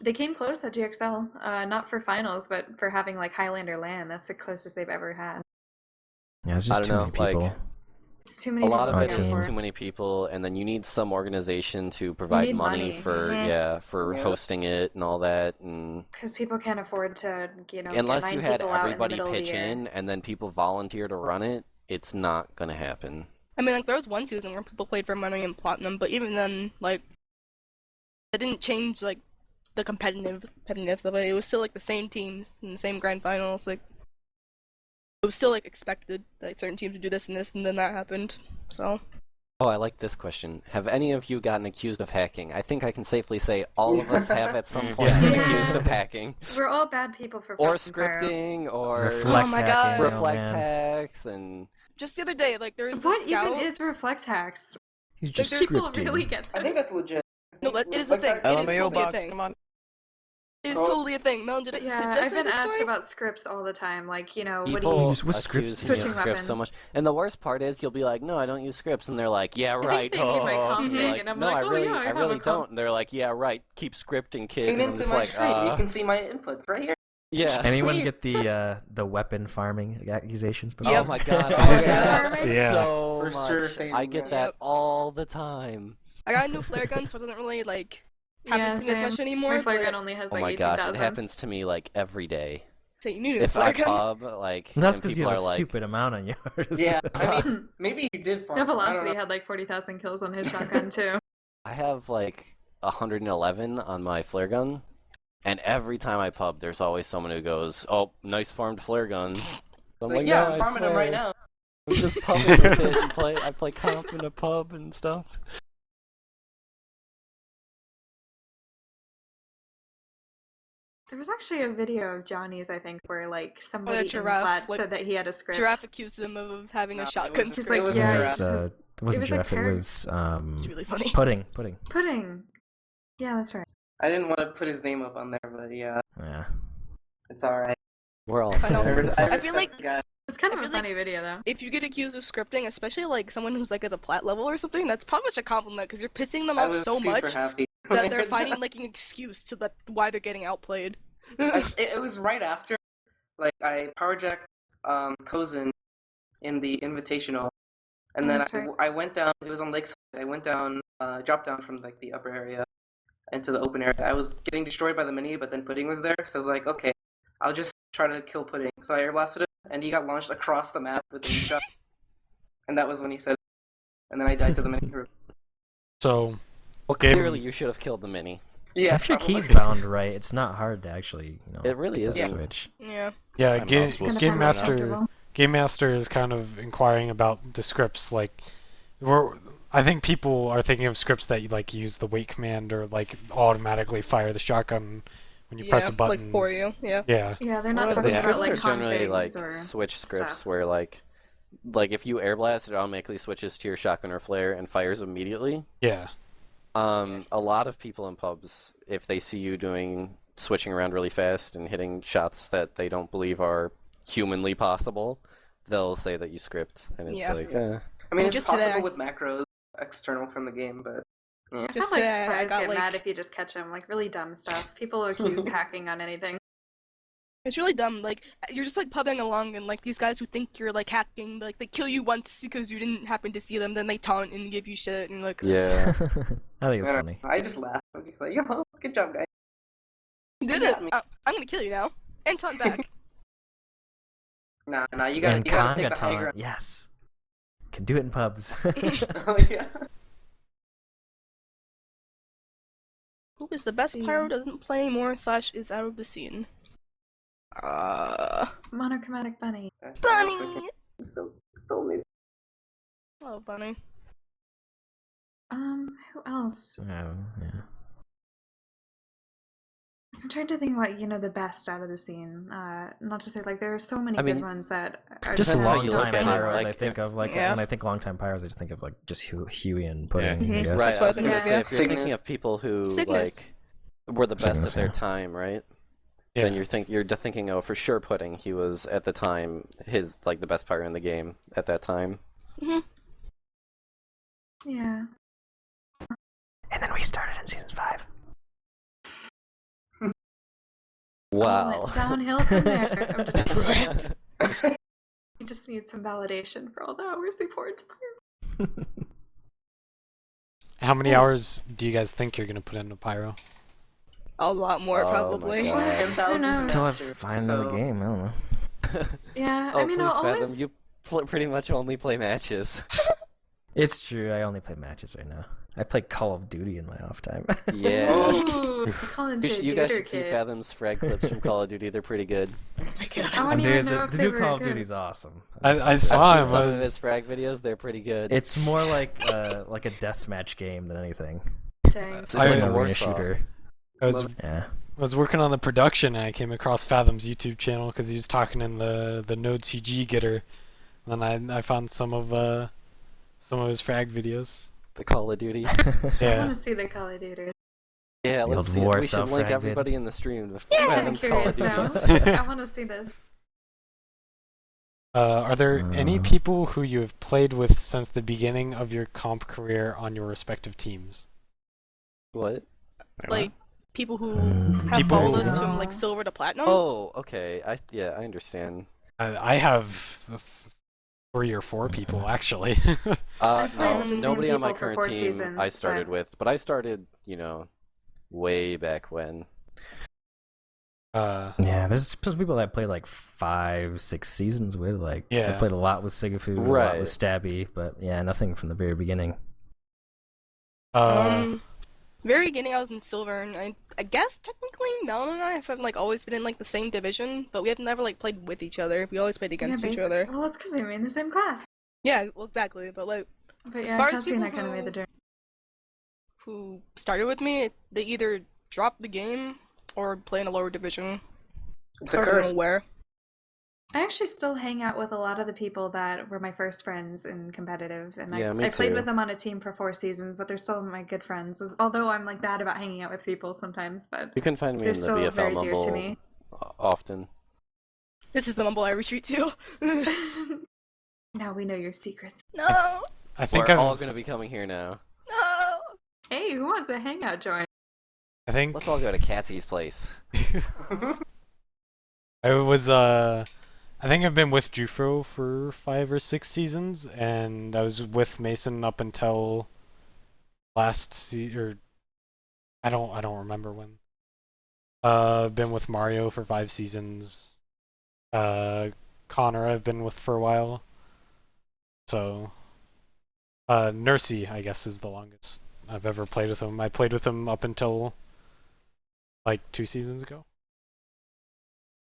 They came close at GXL, not for finals, but for having like Highlander LAN. That's the closest they've ever had. Yeah, it's I just don't too know, many people. like, It's too many a lot of people it to is go team. for. too many people, and then you need some organization to provide need money money. for Mhm. for Yeah. hosting it and all that, and Because people can't afford to, get unless 9 you had people out in the everybody middle of the pitch year. in and then people volunteer to run it, it's not gonna happen. I mean, like, there was one season where people played for money and platinum, but even then, like, it didn't change, like, the competitiveness of it. It was still, like, the same teams and the same grand finals, like, it was still, like, expected that like, certain teams would do this, and then that happened, so... Oh, I like this question. Have any of you gotten accused of hacking? I think I can safely say all of us have at some point been Yes. accused of hacking. We're all bad people for Or fucking Pyro. scripting, or Reflect Oh my hacking, God. oh, reflect man. hacks, and... Just the other day, like, there was this What scout... even is reflect hacks? He's Like, just do people scripting. really get I think that's legit. No, it is a thing. It is LMAO totally a box, thing. come on. It's Oh. totally a thing. Melon, did it? Yeah, did I've been this asked story? about scripts all the time. Like, what do People you use with accuse scripts? me of Switching scripts so weapons. much, and the worst part is you'll be like, "No, I don't use scripts," and they're like, "Yeah, think right." they mean, like, Oh, config, You're like, and I'm no, like, I "Oh, really, yeah, I I have really a conf-" don't. And they're like, "Yeah, right. Keep scripting, kid." Tune And I'm into just my like, screen. You can see my inputs right here. yeah. Anyone Wait. get the weapon farming accusations before? Yep. Oh my god! Oh, I get yeah. that Yeah. so For much. sure, same, I get yeah. that Yep. all the time. I got a new flare gun, so it doesn't really like happen Yeah, to me as much same. anymore. My flare but- gun only has Oh like my gosh, it 18,000. happens to me like every day. So you need a If flare I gun. pub, like, And that's and because you people have are a like, stupid amount on yours. Yeah, I mean, maybe you did farm. The I don't Velocity know. had like 40,000 kills on his shotgun too. I have like 111 on my flare gun, and every time I pub, there's always someone who goes, "Oh, nice farmed flare gun." I'm It's like, yeah, "No, I'm I farming them right swear. now. I'm just pubbing with it and I play comp in a pub and stuff." There was actually a video of Johnny's, I think, where like somebody in Giraffe, Plat like, said that he had a script. Giraffe accused him of having No, a it shotgun. wasn't- He's it like, wasn't yeah, Giraffe. It wasn't was like giraffe. It was It's really funny. pudding. Pudding. Yeah, that's right. I didn't want to put his name up on there, but yeah, Yeah. it's all right. We're all I know. friends. I feel like- It's kind of I a feel like- funny video though. If you get accused of scripting, especially like someone who's like at the plat level or something, that's probably much a compliment because you're pissing them I off was so super much happy when I that they're heard finding that. like an excuse to why they're getting outplayed. It was right after, like I powerjacked Kozin in the invitational, and Oh, then that's right. I went down. It was on Lakeside. I went down, dropped down from like the upper area into the open area. I was getting destroyed by the mini, but then Pudding was there, so I was like, okay, I'll just try to kill Pudding. So I airblasted him, and he got launched across the map with a shot, and that was when he said, and then I died to the mini group. So, Well, Game- clearly you should have killed the mini. Yeah, If your probably. key's bound right, it's not hard to actually, It really hit the isn't. switch. Yeah. yeah, I'm Game, not supposed to Game know Master. Game Master is kind of inquiring about the scripts. Like, I think people are thinking of scripts that like use the wait command or like automatically fire the shotgun when you press a button. like for you. Yeah. Yeah. Yeah, they're not The talking scripts about like are generally configs like or switch scripts stuff. where like if you airblast, it automatically switches to your shotgun or flare and fires immediately. Yeah. A lot of people in pubs, if they see you switching around really fast and hitting shots that they don't believe are humanly possible, they'll say that you script, and it's Yeah. like, I mean, it's Just possible today- with macros external from the game, but yeah. I Just feel like say I spies got, get like- mad if you just catch them, like really dumb stuff. People accuse hacking on anything. It's really dumb. Like you're just like pubbing along, and like these guys who think you're like hacking, like they kill you once because you didn't happen to see them, then they taunt and give you shit, and like yeah. I think it's I don't funny. know. I just laugh. I'm just like, oh, good job, guys. you did You it. got me. I'm gonna kill you now and taunt back. Nah, you And gotta take conga the high taunt, ground. yes. Can do it in pubs. Oh yeah. Who is the best See. pyro? Doesn't play anymore. / is out of the scene. Monochromatic bunny. That's what I was Bunny. thinking. It's so amazing. Oh, bunny. Who else? Oh, yeah. I'm trying to think like, the best out of the scene. Not to say like there are so many I mean, good ones that are Just Depends how long you look time at it, pyros. I like, think of like yeah. when I think long time pyros, I just think of like just Huey and Pudding. Mhm. I guess. Right, That's I what was I gonna think, say, yeah. if you're Cygnus. thinking of people who Cygnus. like were the best Cygnus, at their yeah. time, right? Yeah. Then you're thinking, oh, for sure, Pudding. He was at the time the best pyro in the game at that time. Yeah. And then we started in season 5. Wow. Went downhill from there. I'm just kidding. You just need some validation for all the hours we poured into Pyro. How many hours do you guys think you're gonna put into Pyro? A lot more, Oh my probably. God. 10,000 knows? Until I master, find so- another game, I don't know. Yeah, Oh, I mean, please, I'll Fathom. always... You pretty much only play matches. It's true, I only play matches right now. I play Call of Duty in my off time. Yeah. Ooh, you call into a You guys duder should see kid. Fathom's frag clips from Call of Duty. They're pretty good. I wouldn't Dude, even know if the they new were Call of good. Duty's awesome. I I've saw seen him. some I of was- his frag videos. They're pretty good. It's more like a deathmatch game than anything. Dang. It's I like know a Arena Warsaw. shooter. I was Yeah. was working on the production and I came across Fathom's YouTube channel because he was talking in the Node CG getter, and then I found some of his frag videos. The Call of Duty. I Yeah. want to see the Call of Duty. Yeah, The let's old see. war We should link self-frag vid. everybody in the stream to Yeah, I'm Fathom's Call of curious Duty. now. I want to see this. Are there any people who you have played with since the beginning of your comp career on your respective teams? What? Like people who Mm. have People followed who- us from like Oh. silver to platinum. Oh, okay. I understand. I have 3 or 4 people actually. I've played with the same Nobody on my people for current 4 team I seasons, started but- with, but I started, way back when. Yeah, there's some people that I played like 5, 6 seasons with. Like, I Yeah. played a lot with Sigafu, a lot Right. with Stabby, but yeah, nothing from the very beginning. Very beginning I was in silver, and I guess technically Melon and I have like always been in like the same division, but we have never like played with each other. We always played against each other. Well, that's because we're in the same class. Yeah, well, exactly. But like But As yeah, far as Katsy and I people kind of made the who- journey. who started with me, they either dropped the game or play in a lower division. It's a Sort of curse. aware. I actually still hang out with a lot of the people that were my first friends in competitive, and Yeah, me I played too. with them on a team for 4 seasons, but they're still my good friends. Although I'm like bad about hanging out with people sometimes, but You can find me they're in the still BFL very dear to Mumble me. often. This is the mumble I retreat to. Now we know your secrets. No, I think We're I've all gonna be coming here now. no. Hey, who wants a hangout join? I think Let's all go to Katsy's place. I think I've been with Jufro for 5 or 6 seasons, and I was with Mason up until last or I don't remember when. Been with Mario for 5 seasons. Connor I've been with for a while. So Nursey, I guess, is the longest I've ever played with him. I played with him up until like 2 seasons ago.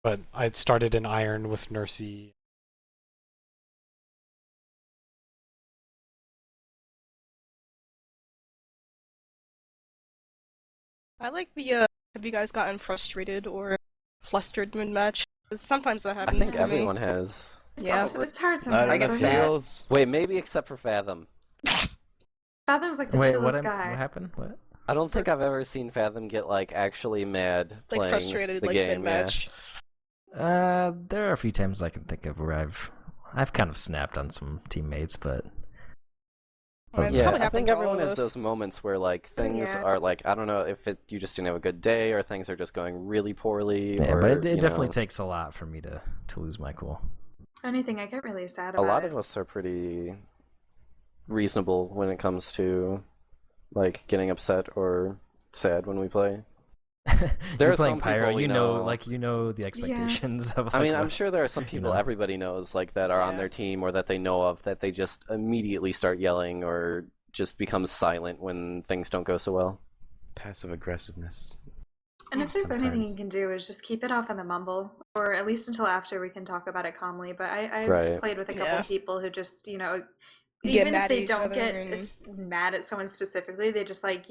But I'd started in Iron with Nursey. I like the have you guys gotten frustrated or flustered mid-match? Sometimes that I happens think to everyone has. Yeah. It's hard Not sometimes. I get enough sad. feels. Wait, maybe except for Fathom. Fathom's like the Wait, chillest what guy. happened? What? I don't think I've ever seen Fathom get like actually mad me. playing Like frustrated, the like game. mid-match. There are a few times I can think of where I've kind of snapped on some teammates, but Well, it Yeah, probably I think happened to all everyone of has us. those moments where like things Yeah. are like, I don't know if you just didn't have a good day or things are just going really poorly. yeah, or, but it you definitely know, takes a lot for me to lose my cool. If anything, I get really sad a about lot it. of us are pretty reasonable when it comes to like getting upset or sad when we play. There You're are playing some Pyro, people we you know, know. like you know the expectations of. I like, mean, I'm what- sure there are some people know? everybody knows like that are on Yeah. their team or that they know of that they just immediately start yelling or just become silent when things don't go so well. Passive aggressiveness. And if there's anything Sometimes. you can do, is just keep it off in the mumble, or at least until after we can talk about it calmly. But I've Right. played with a couple Yeah. of people who just, Get even mad if at they each don't other get and- mad at someone specifically, they just like,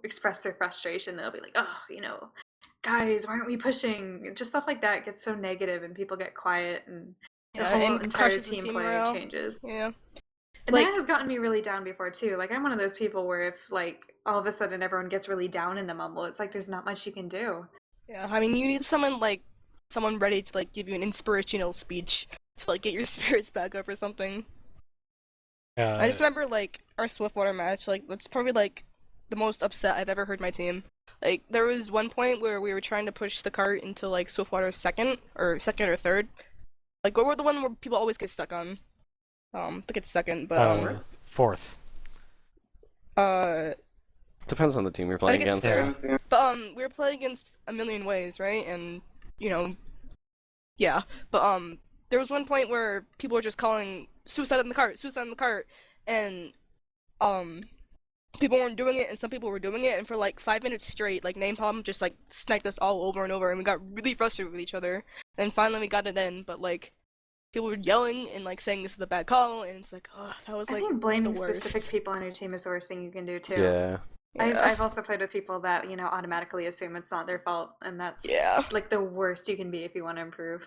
express their frustration. They'll be like, oh, guys, why aren't we pushing? Just stuff like that gets so negative and people get quiet and the Yeah, whole and entire crushes the team team play morale. changes. Yeah. And Like- that has gotten me really down before too. Like I'm one of those people where if like all of a sudden everyone gets really down in the mumble, it's like there's not much you can do. Yeah, I mean, you need someone ready to like give you an inspirational speech to like get your spirits back up or something. I just remember like our Swiftwater match, like that's probably like the most upset I've ever heard my team. Like there was one point where we were trying to push the cart into like Swiftwater's second or third. Like what were the one where people always get stuck on? I think it's second, but 4th. Depends on the team you're playing I think against. it's- we were playing against A Million Ways, right? And yeah. But there was one point where people were just calling suicide in the cart, and people weren't doing it, and some people were doing it, and for like 5 minutes straight, like Napalm just like sniped us all over and over, and we got really frustrated with each other. And finally we got it in, but like people were yelling and like saying this is the bad call, and it's like, oh, that was I like think blaming the worst. specific people on your team is the worst thing you can do too. Yeah. I've also played with people that automatically assume it's not their fault, and that's Yeah. like the worst you can be if you want to improve.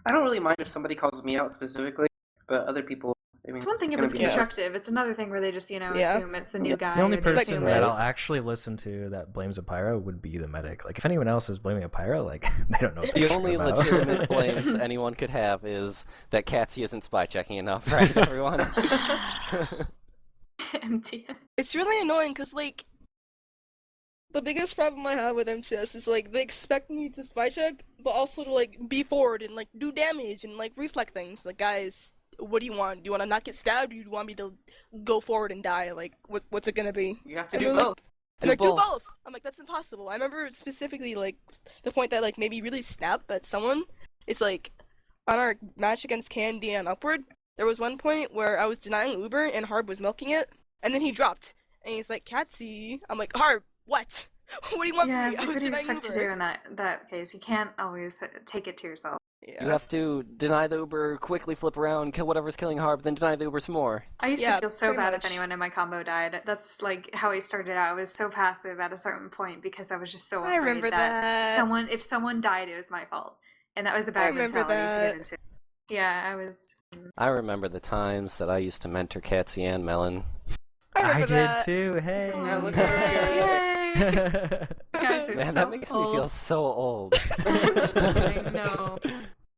I don't really mind if somebody calls me out specifically, but other people, I mean, It's one thing if gonna it's be- constructive. It's another thing where they just, Yeah. assume it's the new guy. The only or they person assume that it's- I'll actually listen to that blames a pyro would be the medic. Like, if anyone else is blaming a pyro, like, they don't know what they're The only talking about. legitimate blames anyone could have is that Katsy isn't spy checking enough, right, everyone? empty. It's really annoying because, like, the biggest problem I have with MTS is, like, they expect me to spy check, but also to, like, be forward and, like, do damage and, like, reflect things. Like, guys, what do you want? Do you want to not get stabbed, or do you want me to go forward and die? Like, what's it gonna be? You have to And do they're like- both. And like, Do do both. both! I'm like, that's impossible. I remember specifically, like, the point that, like, made me really snap at someone. It's like, on our match against Candy and Upward, there was one point where I was denying Uber and Harb was milking it, and then he dropped. And he's like, Katsy. I'm like, Harb, what? What do you want Yeah, from me? so I was what do you denying expect to Uber. do in that case? You can't always take it to yourself. Yeah. You have to deny the Uber, quickly flip around, kill whatever's killing Harb, then deny the Uber some more. I used Yeah, to feel so pretty bad much. if anyone in my combo died. That's like how I started out. I was so passive at a certain point because I was just so I afraid remember that. if someone died, it was my fault, and that was a bad remember mentality to that. get into. Yeah, I was. I remember the times that I used to mentor Katsy and Melon. I remember did that. too. Hey. Yeah, look Yay! Guys are Man, so that makes me feel old. so old. I'm just kidding. No.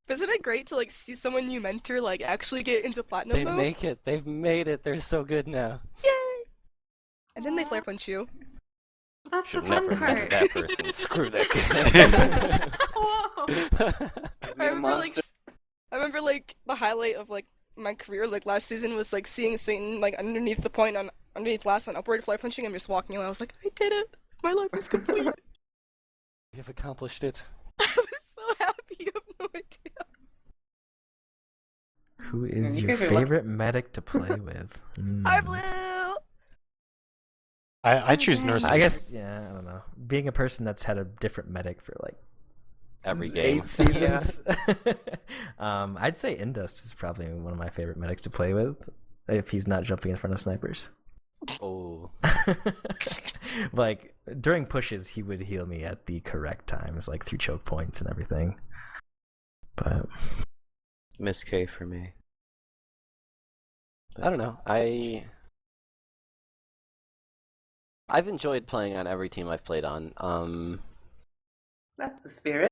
Isn't it great to, like, see someone you mentor, like, actually get into platinum They though? make it. They've made it. They're so good now. Yay! And then they Aw. flare punch you. That's Should the fun never mentor part. that person. Screw that Whoa. kid. Be a monster. I remember, like, the highlight of, like, my career, like, last season was, like, seeing Satan, like, underneath the point on, underneath glass on upward flare punching and just walking away. I was like, I did it! My life is complete! You've accomplished it. I was so happy, you have no idea. Who is You your guys are lucky. favorite medic to play with? Hi, Hmm. Blue! I choose dang. nurse. I guess, yeah, I don't know. Being a person that's had a different medic for like Every game. 8 seasons. I'd say Indust is probably one of my favorite medics to play with if he's not jumping in front of snipers. Oh. Like during pushes, he would heal me at the correct times, like through choke points and everything. But Miss K for me. I don't know. I've enjoyed playing on every team I've played on. That's the spirit.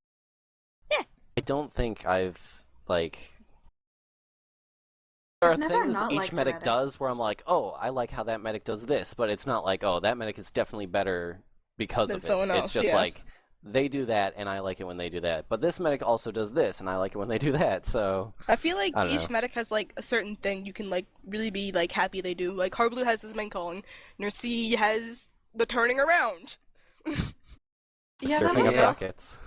I don't think I've like. There are I've never things not each liked a medic medic. does where I'm like, oh, I like how that medic does this, but it's not like, oh, that medic is definitely better because Than of it. someone It's else, just yeah. like they do that, and I like it when they do that. But this medic also does this, and I like it when they do that. So I feel like I don't each know. medic has, like, a certain thing you can, like, really be, like, happy they do. Like, Harblu has his main calling, Nurse has the turning around. Yeah, that surfing was up Yeah. rockets.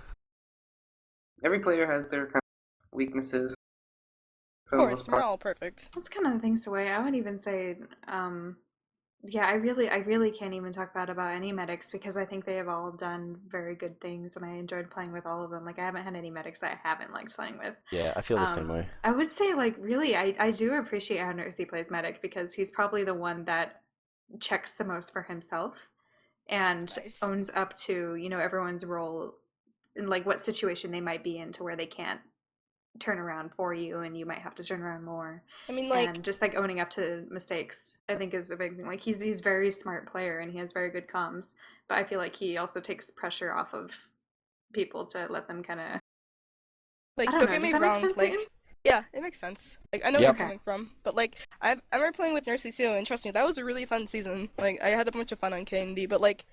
Every player has their kind of weaknesses. For Of the course, most we're part. all perfect. That's kind of the things to weigh. I would even say, yeah, I really can't even talk bad about any medics because I think they have all done very good things, and I enjoyed playing with all of them. Like I haven't had any medics that I haven't liked playing with. Yeah, I feel the same way. I would say, like, really, I do appreciate how Nursey plays medic because he's probably the one that checks the most for himself and Nice. owns up to, everyone's role and, like, what situation they might be in to where they can't turn around for you and you might have to turn around more. I mean, like, And just, like, owning up to mistakes, I think, is a big thing. Like, he's a very smart player and he has very good comms, but I feel like he also takes pressure off of people to let them kind of. I don't don't know, get does me that make wrong, sense, like, Leighton? yeah, it makes sense. Like, I know where Yep. you're coming from, but, like, I remember playing with Nursey too, and trust me, that was a really fun season. Like, I had a bunch of fun on K&D, but, like,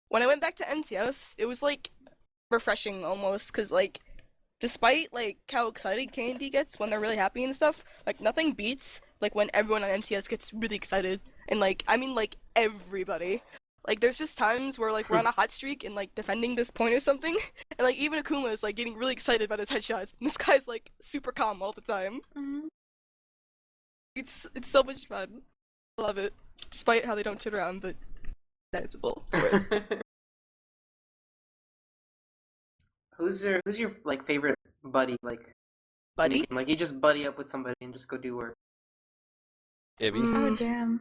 when I went back to MTS, it was, like, refreshing almost, because, like, despite, like, how excited K&D gets when they're really happy and stuff, like, nothing beats, like, when everyone on MTS gets really excited. And, like, I mean, like, everybody. Like, there's just times where, like, we're on a hot streak and, like, defending this point or something, and, like, even Akuma is, like, getting really excited about his headshots, and this guy's, like, super calm all the time. Mhm. It's so much fun. I love it. Despite how they don't turn around, but manageable. Who's your like favorite buddy? Like Buddy? Like you just buddy up with somebody and just go do work. Ibby. Oh, damn.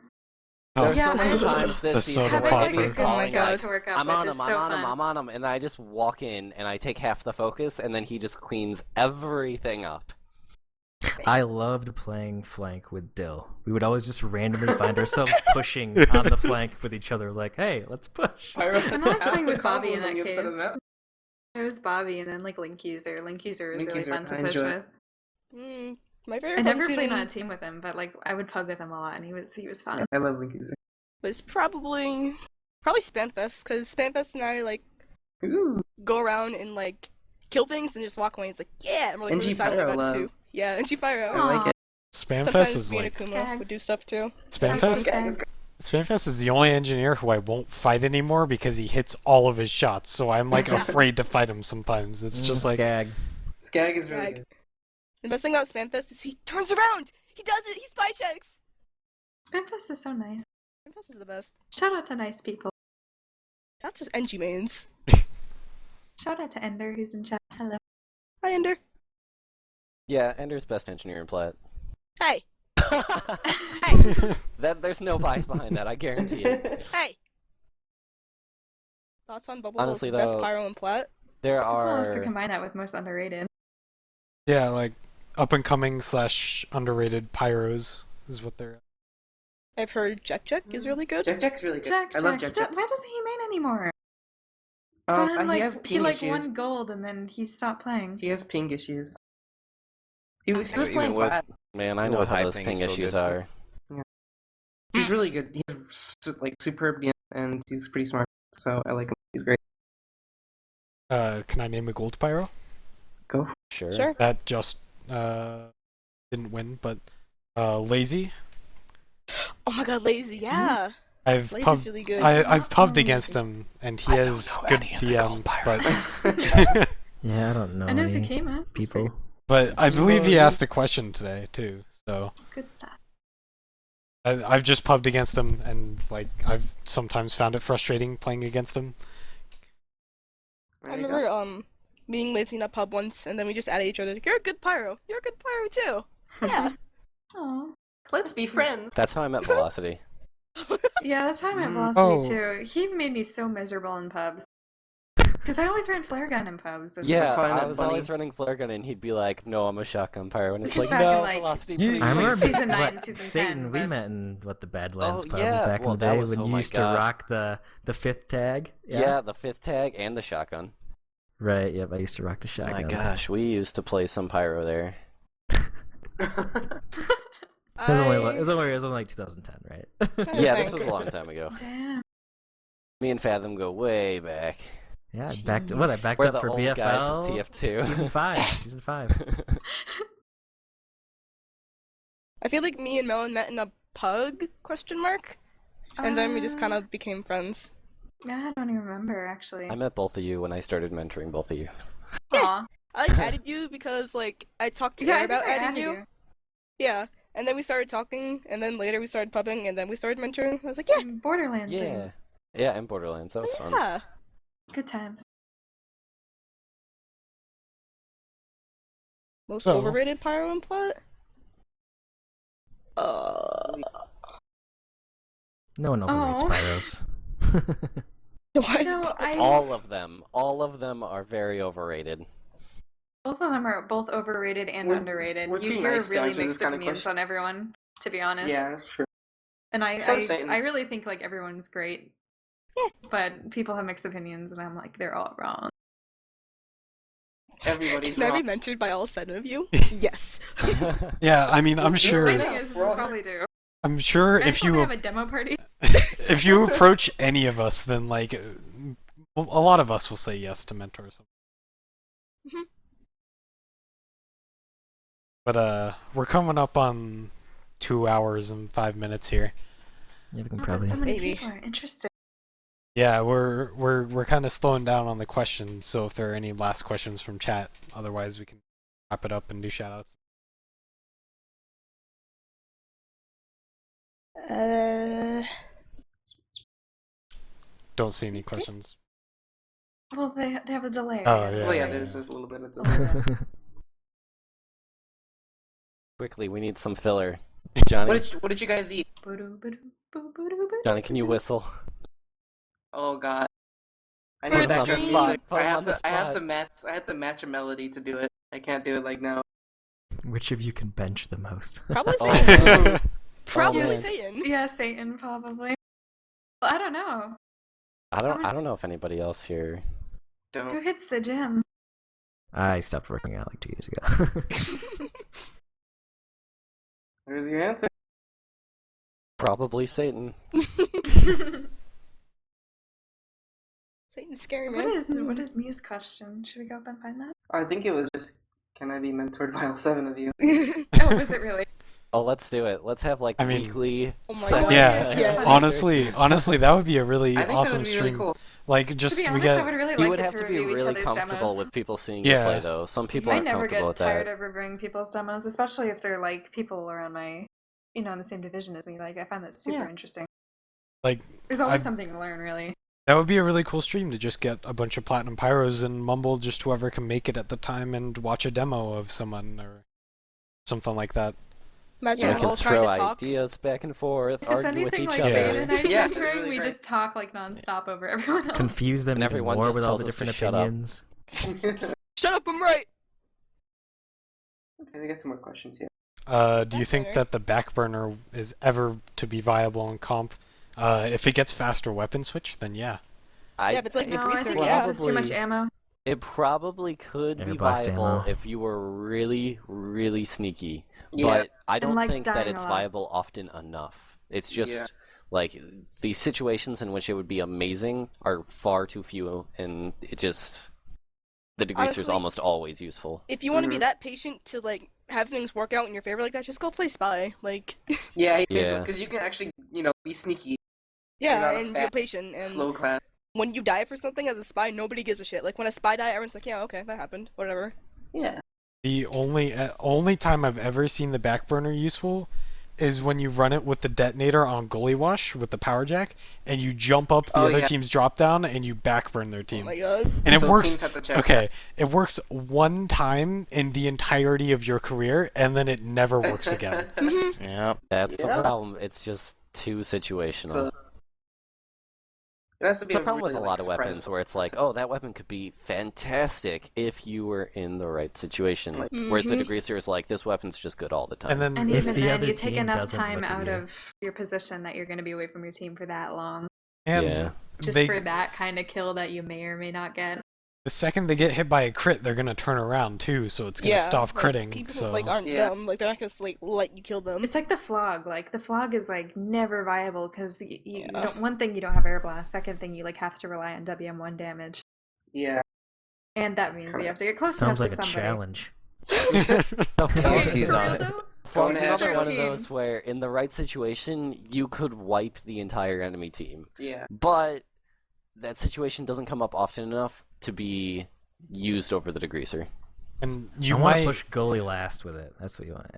There are Yeah, so many I- times this The season soda where popper. Ibby's Oh my calling God. like, to work up I'm with on is him, I'm so on him, fun. I'm on him, and I just walk in and I take half the focus, and then he just cleans everything up. I loved playing flank with Dill. We would always just randomly find ourselves pushing on the flank with each other, like, "Hey, let's push." Pyro, I'm not half playing the with Bobby in combos on that the other side of the case. map. It was Bobby and then like Link User. Link User is Link really User, fun to I push enjoy it. with. My I favorite never pug played on a suiting team with him, but like I would pug with him a lot, and he was fun. I love Link User. was probably Spamfest, because Spamfest and I like Ooh. go around and like kill things and just walk away. It's like, yeah, and we're like NG really silent Pyro about it love. too. Yeah, and Pyro. I like it. Spamfest Sometimes is me and like Akuma Skag. would do stuff too. Spamfest. Skag. Spamfest is the only engineer who I won't fight anymore because he hits all of his shots. So I'm like afraid to fight him sometimes. It's just like Skag. Skag is really Skag. good. The best thing about Spamfest is he turns around. He does it. He spy checks. Spamfest is so nice. Spamfest is the best. Shout out to nice people. Not just NG mains. Shout out to Ender who's in chat. Hello. Hi, Ender. Yeah, Ender's best engineer in Plat. Hey. There's no bias behind that, I guarantee it. Hey. Thoughts on Bubble? Honestly, Best though, Pyro and Plat? There Who else to are combine that with most underrated? yeah, like up and coming / underrated pyros is what they're. I've heard Jack is really good. Jack's really good. Jack. I love Jack. Why doesn't he main anymore? Someone, He has he ping like issues. won gold and then he stopped playing. He has ping issues. He was Even playing with- Plat. man, I Even know with how high those ping, ping he's still issues good. are. He's really good. He's like superb, and he's pretty smart. So I like him. He's great. Can I name a gold pyro? Go. Sure. Sure. That just didn't win, but Lazy. Oh my god, Lazy, yeah. I've Lazy's pubbed, really good. I've pubbed Oh, against Lazy. him, and he I don't has know good any of the DM, gold but Yeah, I don't know I know any Zakema. people. but I You believe he know, asked a question today too. So Good stuff. I've just pubbed against him, and like I've sometimes found it frustrating playing against him. I remember being Lazy in a pub once, and then we just added each other. Like, you're a good pyro. You're a good pyro too. Yeah. Oh. Let's be friends. That's how I met Velocity. Yeah, that's how I met Mm. Velocity Oh. too. He made me so miserable in pubs. Because I always ran flare gun in pubs. Yeah, That's why I I met was Bunny. always running flare gun, and he'd be like, "No, I'm a shotgun pyro," and it's This is like, back in, "No, like, Velocity, You, please." I remember Season 9, what, Season Satan, 10, we but- met in the Badlands pub yeah, back well, in the that day was- when oh you my used gosh. to rock the fifth tag. Yeah, the fifth tag and the shotgun. Right, yep, I used to rock the Oh shotgun. my gosh, we used to play some pyro there. It was only like 2010, right? Yeah, this was a long time ago. Damn. Me and Fathom go way back. Yeah, I backed what I backed We're up the for old BFL guys of TF2. season 5. Season 5. I feel like me and Melon met in a pug ? And then we just kind of became friends. Yeah, I don't even remember actually. I met both of you when I started mentoring both of you. Aw. I like added you because like I talked to Yeah, her I about think I adding added you. Yeah. And then we started talking, and then later we started pubbing, and then we started mentoring. I was like, yeah, Borderlands. Yeah. Yeah, and Borderlands. That was fun. yeah. Good times. Most So- overrated pyro and plot? No one overrates Oh. pyros. Why is No, I All of them are very overrated. both of them are both overrated and We're- underrated. we're You too hear nice to really answer this mixed kind of opinions question. on everyone, to be honest. Yeah, that's true. And I So Satan. I really think like everyone's great. Yeah. But people have mixed opinions and I'm like, they're all wrong. Everybody's Can I be wrong. mentored by all 7 of you? Yes. Yeah, I mean, I'm Let's do sure. it The right thing now. is We're all we probably do. I'm sure Next if time we you have a demo party. if you approach any of us, then like a lot of us will say yes to mentor or something. Mhm. But we're coming up on 2 hours and 5 minutes here. Yeah, we can Oh, probably. so many Maybe. people are interested. Yeah, we're kind of slowing down on the questions. So if there are any last questions from chat, otherwise we can wrap it up and do shoutouts. Don't see any questions. Well, they have a delay. Oh, right? yeah. Well, yeah, there's a little bit of A little bit. Quickly, we need some filler. Johnny, What did you guys eat? Johnny, can you whistle? Oh God. I Put need him on extra the music. spot, put him on the I have to spot. match. I have to match a melody to do it. I can't do it like now. Which of you can bench the most? Probably Oh, Satan. no. Probably man. Satan. Yeah, Satan probably. Well, I don't know. I don't know if anybody else here. Who Don't. hits the gym? I stopped working out like 2 years ago. There's your answer. Probably Satan. Satan's scary, man. What is Mew's question? Should we go up and find that? I think it was just, can I be mentored by all 7 of you? Oh, was it really? Oh, let's do it. Let's have like I mean- weekly. Oh my sessions. God, Yeah, yes. honestly, that would be a really I think awesome that would be stream. really cool. Like, just to be we honest, I get would really You like would it have to to be review each really other's comfortable demos. with people seeing Yeah. you play, though. Some people I aren't never comfortable get with tired that. of reviewing people's demos, especially if they're like people around my, in the same division as me. Like, I find that super Yeah. interesting. like There's always I- something to learn, really. that would be a really cool stream to just get a bunch of platinum pyros and mumble just whoever can make it at the time and watch a demo of someone or something like that. Imagine Yeah. We we're can all trying throw to talk. ideas back and forth, If it's argue with anything each like other. Zane and I Yeah, it's mentoring, really we great. just talk like nonstop over everyone else. Confuse them And even everyone more just with all tells the us to different shut up. opinions. Shut up, I'm right. Okay, we got some more questions here. Do you think that the back burner is ever to be viable in comp? If it gets faster weapon switch, then yeah. Yeah, if it's like No, I Degreaser, think yeah. it uses too much Probably- ammo. It probably could be Air blast viable ammo. if you were really, really sneaky. Yeah. But I don't like, think that dying it's a lot. viable often enough. It's just Yeah. like the situations in which it would be amazing are far too few, and it just the degreaser is Honestly, almost always useful. If you want to be Mhm. that patient to like have things work out in your favor like that, just go play Spy. Like, Yeah, Yeah. because you can actually, be sneaky. yeah, not a and fat, you're patient. And Slow class. when you die for something as a spy, nobody gives a shit. Like when a spy die, everyone's like, yeah, okay, that happened, whatever. Yeah. The only time I've ever seen the back burner useful is when you run it with the detonator on goalie wash with the power jack, and you jump up the Oh, other yeah. team's drop down and you backburn their Oh team. my god. And it So works. teams have to check Okay, it works one time in the entirety of your career, and then it never works again. Mhm. Yeah. That's the Yeah. problem. It's just too situational. So, it has to be It's a problem with really, a lot of surprise weapons where it's like, weapon. oh, that weapon could be fantastic if you were in the right situation. Like- Whereas the Mhm. degreaser is like, this weapen's just good all the time. And then And If even the then, other you take team enough doesn't time look at out you. of your position that you're going to be away from your team for that long. and Yeah. Just they, for that kind of kill that you may or may not get. the second they get hit by a crit, they're gonna turn around too, so it's gonna Yeah, stop like, critting. people So like aren't Yeah. dumb. Like they're not gonna like let you kill them. It's like the flog. Like the flog is like never viable because you Yeah. don't. One thing, you don't have air blast. Second thing, you like have to rely on WM1 damage, Yeah. and that means you have to get close Sounds enough like to a somebody. challenge. Okay, He's for on real it. though? Well, Phone it's edge. another one of 13. those where, in the right situation, you could wipe the entire enemy team. Yeah. But that situation doesn't come up often enough to be used over the degreaser. and You you want to might push goalie last with it. That's what you want.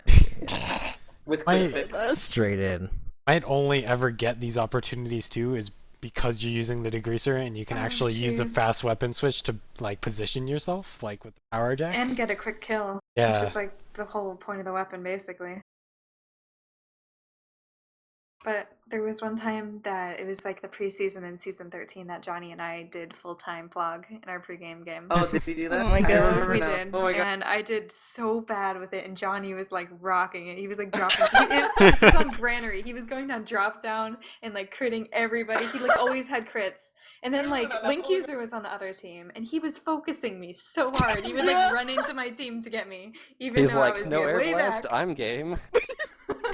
To With My- quick fix. Straight in. might only ever get these opportunities too is because you're using the degreaser and you can Oh, actually use a jeez. fast weapon switch to like position yourself like with the power jack. And get a quick kill. Yeah. Which is like the whole point of the weapon, basically. But there was one time that it was like the preseason in season 13 that Johnny and I did full-time vlog in our pregame game. Oh, did we do that? Oh my I God. remember We now. did, Oh my god. and I did so bad with it, and Johnny was like rocking it. He was like dropping. This was on Granary. He was going down drop down and like critting everybody. He like always had crits. And then like Link User was on the other team, and he was focusing me so hard. He would like run into my team to get me, even He's though I like, was no here air way blast, back. I'm game.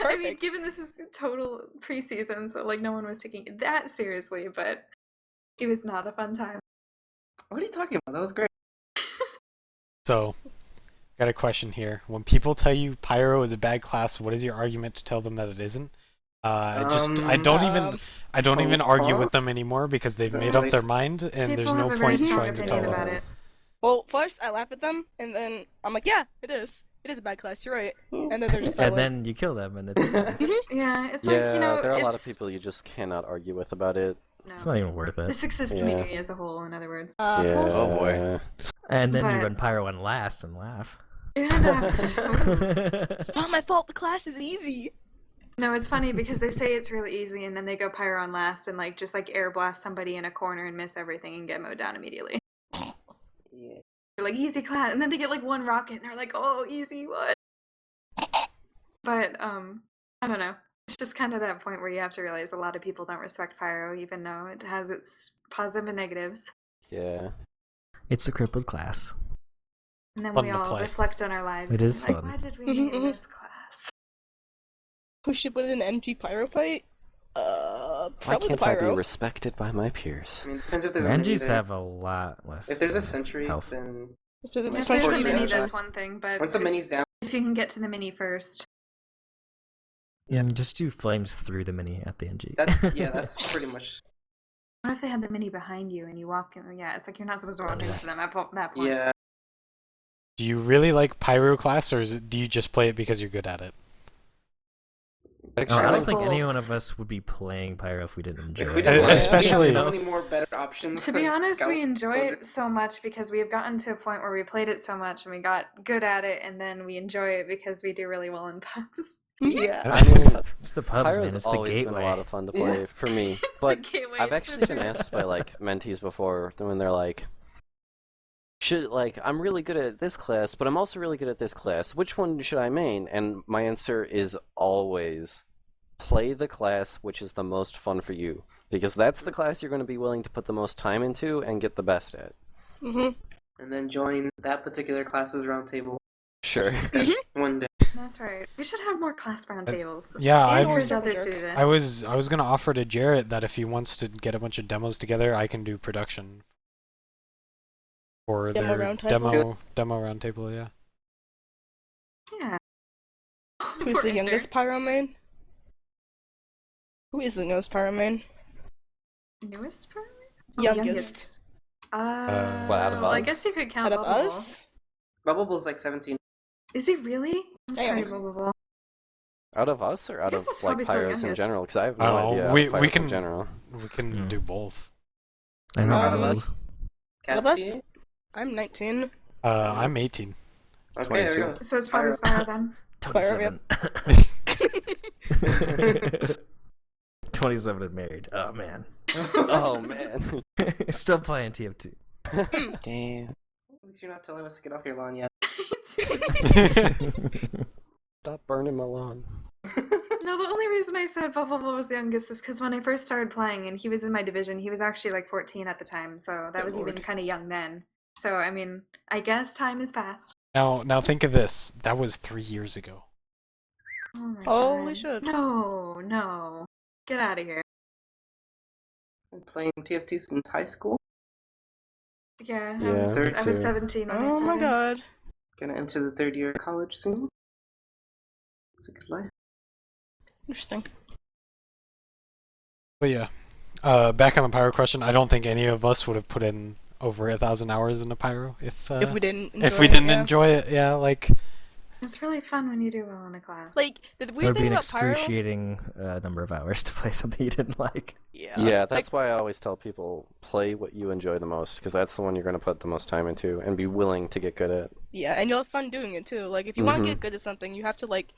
I mean, given this is total preseason, so like no one was taking it that seriously, but it was not a fun time. What are you talking about? That was great. So, got a question here. When people tell you Pyro is a bad class, what is your argument to tell them that it isn't? I don't even argue with them anymore because they've made up their mind and there's People no have a very point strong trying to tell opinion them. about it. Well, first I laugh at them, and then I'm like, yeah, it is. It is a bad class. You're right. And then they're just And silent. then you kill them, and it's fine. Yeah, it's Yeah, like, you know, there are a lot of it's- people you just cannot argue with about it. No. It's not even worth The it. Sixes Yeah. community as a whole, in other words. Yeah. Oh, boy. And then you But- run Pyro on last and laugh. Yeah, that's It's not my fault. The class is easy. No, it's funny because they say it's really easy, and then they go Pyro on last and like just like air blast somebody in a corner and miss everything and get mowed down immediately. Yeah. They're like easy class, and then they get like one rocket and they're like, oh, easy what? But I don't know. It's just kind of that point where you have to realize a lot of people don't respect Pyro, even though it has its positive and negatives. Yeah. It's a crippled class. And then Fun we to all play. reflect on our lives. It and is be like, fun. why did we name this class? Who should win an NG Pyro fight? Why Probably the can't I be Pyro. respected by my peers? I mean, depends if there's a mini Manjis there. have a lot less. If there's a sentry, health. then If there's a If there's century a mini, range, that's one thing, but once the mini's down, if you can get to the mini first. Just do flames through the mini at the NG. that's pretty much. What if they had the mini behind you and you walk in? Yeah, it's like you're not supposed to walk into them at that point. Yeah. Do you really like Pyro class, or do you just play it because you're good at it? Actually, I don't like think both. any one of us would be playing Pyro if we didn't enjoy If we it. didn't like it, Especially- we have so many more better options. To be than honest, Scout we enjoy Soldier. it so much because we have gotten to a point where we played it so much and we got good at it, and then we enjoy it because we do really well in pubs. Yeah. I mean, It's the pubs, man. Pyro's It's the always gateway. been a lot of fun to play for me. It's But the gateway. I've it's actually the been asked by like mentees before when they're like, I'm really good at this class, but I'm also really good at this class. Which one should I main? And my answer is always play the class which is the most fun for you, because that's the class you're going to be willing to put the most time into and get the best at. Mm-hmm. And then join that particular class's roundtable Sure. discussion one day. That's right. We should have more class roundtables. Yeah, And I or Encourage other Jerk. students. I was gonna offer to Jarrett that if he wants to get a bunch of demos together, I can do production for Demo their roundtable? demo roundtable. Yeah. Yeah. Who's Poor the Ender. youngest Pyro main? Who is the newest Pyro main? Newest for Youngest. What, out of I us? guess you could count Out of Bubble. us? Bubble's like 17. Is he really? I'm sorry, Damn. Bubble. Out of us or out guess of that's like probably still Pyros in youngest. general? Because I have I no don't know. idea. out of We Pyros can- in general. We can Hmm. do both. I know. Um, I Out of us? Katsy? I'm 19. I'm 18. Okay, there we 22. go. So it's probably Spyro then. 27. Spyro, 27 and married. Oh man. Oh man. Still playing TF2. Damn. At least you're not telling us to get off your lawn yet. Stop burning my lawn. No, the only reason I said Bubble was the youngest is because when I first started playing and he was in my division, he was actually like 14 at the time, so that Good was even lord. kind of young then. So, I mean, I guess time has passed. Now think of this. That was 3 years ago. Oh my Holy god. shit. No, no. Get out of here. I'm playing TF2 since high school. Yeah, Yeah, I me was too. 17 when I Oh started. my god. Gonna enter the third year of college soon. It's a good life. Interesting. But yeah, back on the Pyro question, I don't think any of us would have put in over 1,000 hours into Pyro if If we didn't enjoy if we it, didn't yeah. enjoy it. Yeah, like It's really fun when you do well in a class. Like, the It weird would be thing an about Pyro... excruciating number of hours to play something you didn't like. Yeah, that's why I always tell people play what you enjoy the most, because that's the one you're going to put the most time into and be willing to get good at. Yeah, and you'll have fun doing it too. Like, if you want Mhm. to get good at something, you have to, like,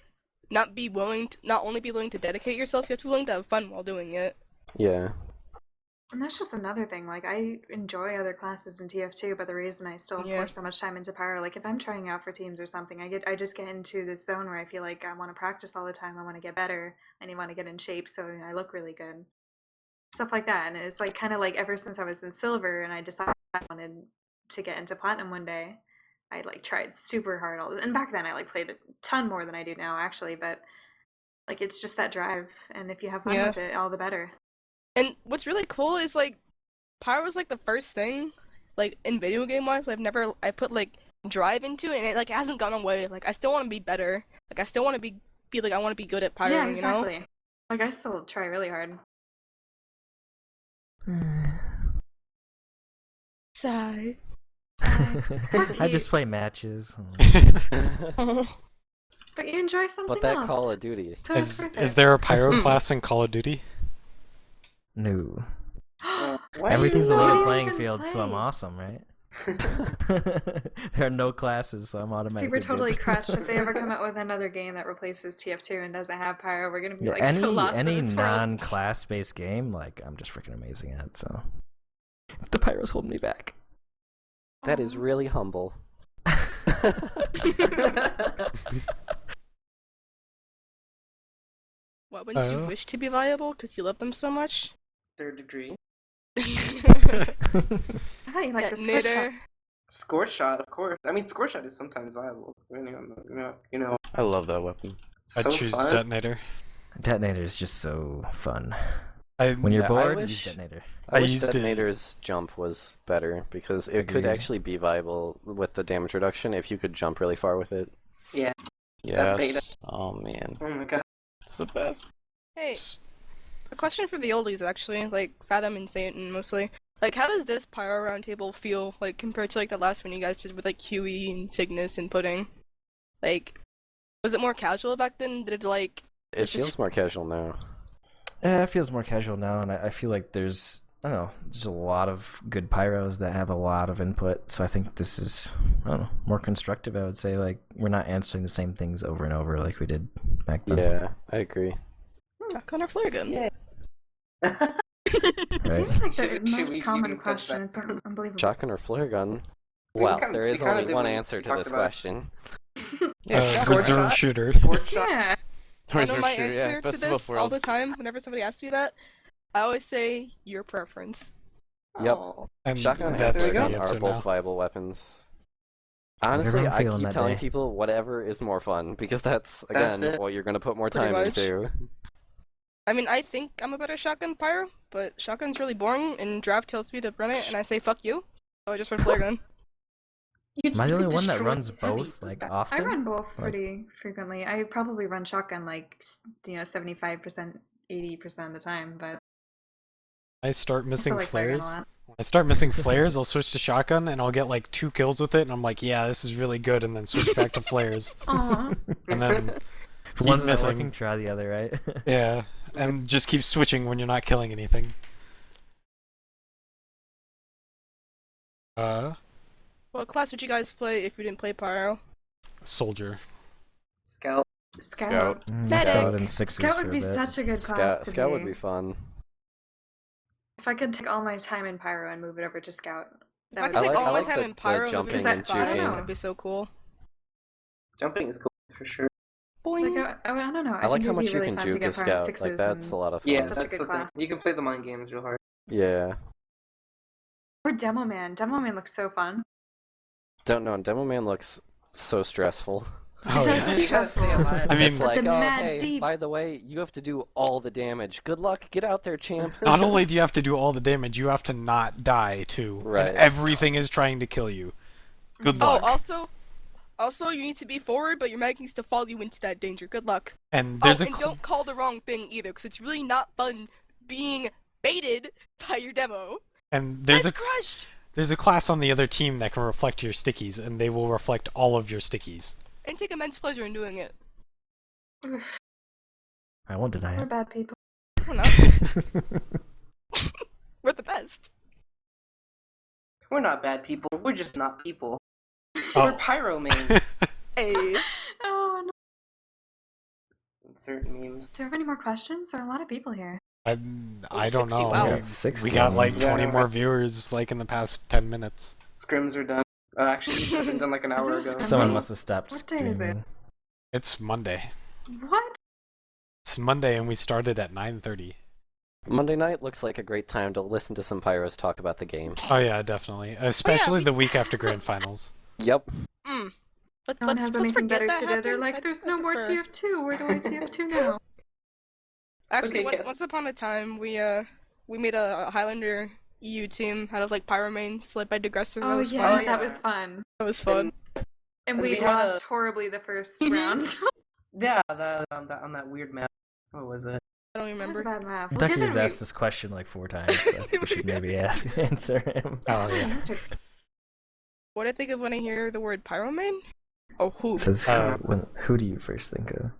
not only be willing to dedicate yourself, you have to be willing to have fun while doing it. Yeah. And that's just another thing. Like, I enjoy other classes in TF2, but the reason I still Yeah. pour so much time into Pyro, like if I'm trying out for teams or something, I just get into this zone where I feel like I want to practice all the time. I want to get better, and I want to get in shape so I look really good. Stuff like that. And it's like kind of like ever since I was in silver and I decided I wanted to get into platinum one day, I like tried super hard and back then I like played a ton more than I do now actually, but like it's just that drive, and if you have fun Yeah. with it, all the better. And what's really cool is, like, Pyro was, like, the first thing, like, in video game-wise, I put, like, drive into it, and it, like, hasn't gone away. Like, I still want to be better. Like, I still want to be like, I want to be good at Pyro, Yeah, you know? exactly. Like I still try really hard. Sigh. I just play matches. But you enjoy something But that else. Call of Duty. So it's worth is it. there a Pyro class in Call of Duty? No. Why Everything's a you level not playing even field, so I'm play? awesome, right? There are no classes, so I'm automatically Super totally good. crushed. If they ever come out with another game that replaces TF2 and doesn't have Pyro, we're gonna be Yeah, like so lost in any this world. non-class based game, like I'm just freaking amazing at. So the Pyro's holding me back. That is really humble. weapons you Oh. wish to be viable because you love them so much. Third degree. I thought you liked the squish shot. Detonator. Score shot, of course. I mean, score shot is sometimes viable. You know, I love that weapon. I so choose fun. detonator. Detonator is just so fun. I When you're Yeah, I bored, wish- use detonator. I wish used it- detonator's jump was better because it could Agreed. actually be viable with the damage reduction if you could jump really far with it. Yeah. Yes. Oh man, Oh my god. it's the best. Hey, a question for the oldies actually, like Fathom and Satan mostly. Like, how does this Pyro Roundtable feel like compared to like the last one you guys did with like Huey and Cygnus and Pudding? Like, was it more casual back then? Did it like? It It's just- feels more casual now. Yeah, it feels more casual now, and I feel like there's, I don't know, just a lot of good pyros that have a lot of input. So I think this is, I don't know, more constructive. I would say, like, we're not answering the same things over and over like we did back then. Yeah, I agree. Shotgun or flare gun? Yeah. It seems like the Should we- most you common can touch question. that. It's unbelievable. Shotgun or flare gun? We Wow, kinda- there we is kinda only did one what we answer to talked this about. question. reserve shot. shooter. Score shot. Yeah. I know Reserve my shooter, yeah, answer to best of both this all the worlds. time. Whenever somebody asks me that, I always say your preference. Yep. Oh. And Shotgun and that's flare the gun answer are both now. viable weapons. Honestly, Whatever I'm I feeling keep that telling day. people whatever is more fun because that's That's again it. what you're gonna put more Pretty time much. into. I mean, I think I'm a better shotgun pyro, but shotgun's really boring, and draft tells me to run it, and I say fuck you, so I just run flare gun. Am I the You only could one that destroy runs heavy. both, like, often? I run both Like- pretty frequently. I probably run shotgun like 75%, 80% of the time, but I start I still missing like flare gun a flares. lot. When I start missing flares, I'll switch to shotgun and I'll get like 2 kills with it, and I'm like, yeah, this is really good, and then switch back to flares, Aw. and then If keep one's not missing. working, try the other, right? Yeah, and just keep switching when you're not killing anything. What class would you guys play if you didn't play pyro? Soldier. Scout. Scout. Medic. Scout and sixes Scout for would a be bit. such a good class Scout, to Scout be. would be fun. If I could take all my time in pyro and move it over to scout, If I that could would take be all my like time the in pyro and move it jumping to and spy, shooting. that'd be so cool. Jumping is cool for sure. Boing. Like, I don't know. I like think how it'd be much you really can fun to juke get a pyro scout. Like sixes that's and... a lot of fun. Yeah, Such a that's good the thing. class. You can play the mind games real hard. Yeah. Or Demo Man. Demo Man looks so fun. Don't know. Demo Man looks so stressful. Oh, It does yeah. look You gotta stay stressful. alive. I mean- It's like, the oh, mad hey, deep. by the way, you have to do all the damage. Good luck. Get out there, champ. Not only do you have to do all the damage, you have to not die too. Right. And everything is trying to kill you. Good Oh, luck. also, you need to be forward, but your mag needs to follow you into that danger. Good luck. And there's oh, a and cl- don't call the wrong thing either, because it's really not fun being baited by your demo. and there's That's a crushed. there's a class on the other team that can reflect your stickies, and they will reflect all of your stickies. And take immense pleasure in doing it. I won't deny We're it. bad people. We're not. We're the best. We're not bad people. We're just not people. Oh. We're pyro main. Hey. Oh, no. Insert memes. Do you have any more questions? There are a lot of people here. I don't 60, know. wow. We We- got 6 we got like Yeah, 20 right. more viewers like in the past 10 minutes. Scrims are done. Actually, it's been done like an Is hour this ago. scrim? Someone must have stopped What day is it? streaming. It's Monday. What? It's Monday and we started at 9:30. Monday night looks like a great time to listen to some pyros talk about the game. Oh yeah, definitely. Especially we- the week after grand finals. Yep. Let's, No one let's, has let's anything forget better that to do. They're happened. like, I there's no more prefer- TF2. Where do I TF2 now? Actually, Okay, Cass. once upon a time, we made a Highlander EU team out of like pyro mains led by Digressor. That Oh was yeah, fun. Oh, that yeah. was fun. That was fun. And And we we had lost horribly the first Mhm. round. Yeah, on that weird map. What was it? I don't That was a remember. bad map. Ducky give has it a asked this question like 4 times, so I think we should maybe answer him. Oh re- yeah. answer. What do I think of when I hear the word pyro main? Oh, who? It says, Uh, who do you first think of?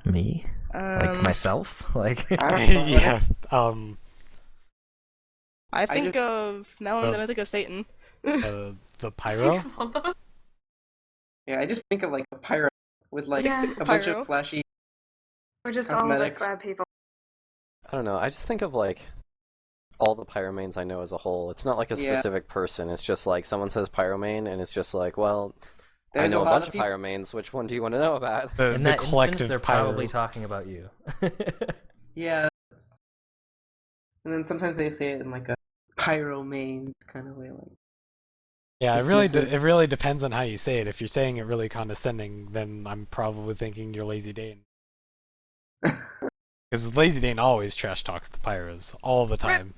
Me? Like myself? Like I don't know. Yeah. I think just- of Melon, Oh. then I think of Satan. The pyro. Yeah, I just think of like a pyro with like Yeah. a bunch Pyro. of flashy. We're just all of us Cosmetics. bad people. I don't know. I just think of like all the pyromanes I know as a whole. It's not like a Yeah. specific person. It's just like someone says pyromane, and it's just like, well, I There's know a lot bunch of of people- pyro mains. Which one do you want to know about? The, In the that instance, collective they're pyro. probably talking about you. Yeah. And then sometimes they say it in like a pyro main kind of way, like. Yeah, dismissive. it really depends on how you say it. If you're saying it really condescending, then I'm probably thinking you're Lazy Dane. Because Lazy Dane always trash talks the pyros all the time,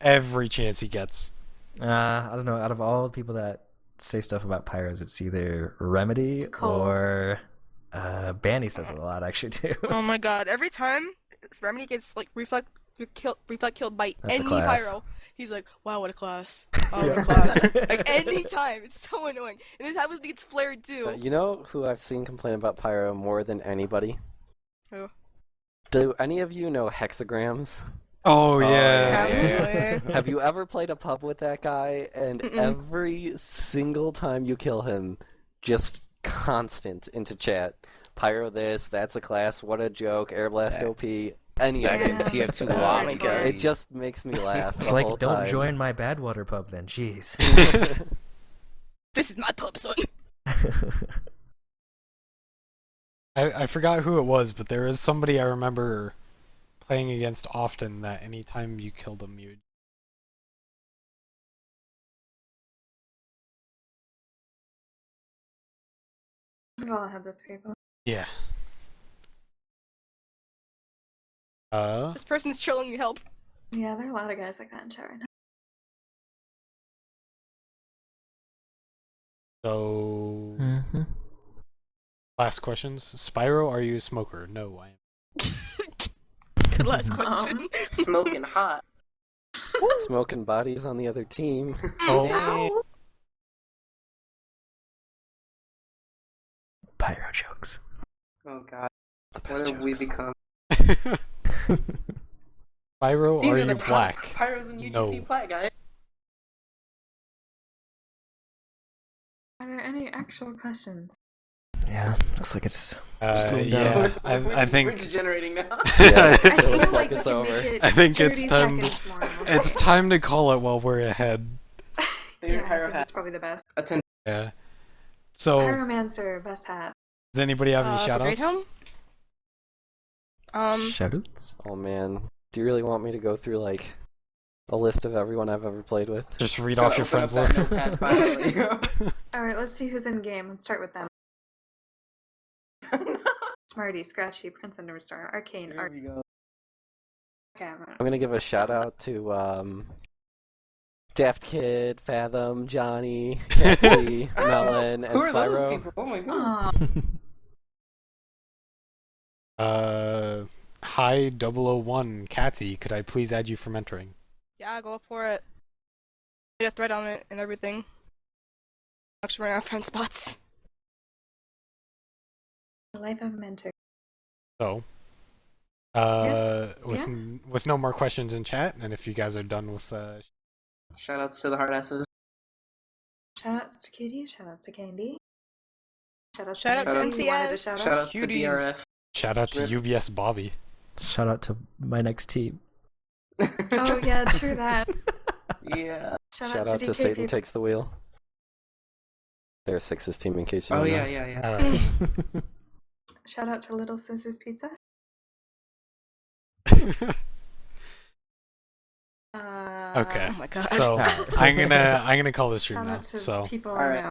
every chance he gets. I don't know. Out of all the people that say stuff about pyros, it's either Remedy Cole. or Banny says it a lot actually too. Oh my god! Every time Remedy gets like reflect killed by That's a any class. pyro, he's like, "Wow, what a class! Wow, what a class!" Like any time, it's so annoying. And this happens to get flared too. You know who I've seen complain about pyro more than anybody? Who? Do any of you know hexagrams? Oh yeah. Sounds familiar. Have you ever played a pub with that guy? And Mm-mm. every single time you kill him, just constant into chat. Pyro this, that's a class, what a joke, air blast Yeah. OP, any of Back in it. TF2 That's lobby, right, God. It just makes me laugh It's the like, whole don't time. join my Badwater pub then. Jeez. This is my pub, son. I forgot who it was, but there was somebody I remember playing against often that anytime you killed him, you'd. We've all had this people. Yeah. This person's trolling you. Help. Yeah, there are a lot of guys like that in chat right now. So. Mhm. Last questions. Spyro, are you a smoker? No, I am. Good last question. Smoking hot. Smoking bodies on the other team. Oh. Pyro jokes. Oh god. The What best have we jokes. become? Spyro, These are are the you top black? pyros in UGC No. plat, guys. Are there any actual questions? Yeah, looks like it's slowing Yeah, down. I We're think. degenerating now. Yeah, I it feel looks like like it's we can over. make it I think it's 30 time. seconds more, and we'll It's say- time to call it while we're ahead. Favorite Yeah, I pyro think hat. that's probably the best. Attend. Yeah. So, Pyromancer, best hat. does anybody have any The Great shoutouts? Home? Shoutouts? Oh man, do you really want me to go through like a list of everyone I've ever played with? Just read off your friends list. Alright, let's see who's in game. Let's start with them. Smarty, Scratchy, Prince Understar, Arcane, There we go. Camera. I'm gonna give a shout out to draftkid, Fathom, Johnny, Katsy, Melon, and Who are those Spyro. people? Oh my god. Aw, Hi 001 Katsy, could I please add you for mentoring? Yeah, go for it. Get a thread on it and everything. Actually, run out of friend spots. the life of a mentor. So, Yes, with no more questions in chat, and if you guys are done with Shoutouts to the hard asses. Shoutouts to Cutie, shoutouts to Candy. Shoutouts Shout to out Nancy, to who wanted a MTS. shout out. Shoutouts to Cuties. DRS. shout out to Rip. UBS Bobby. Shout out to my next team. Oh yeah, true that. Yeah. Shout out to Satan Takes the Wheel. They're Six's team in case you Oh don't yeah, know. yeah, yeah. Alright. Shout out to Little Scissors Pizza. Okay. Oh my god. So I'm gonna call this stream Shout now. out to So people Alright. I know.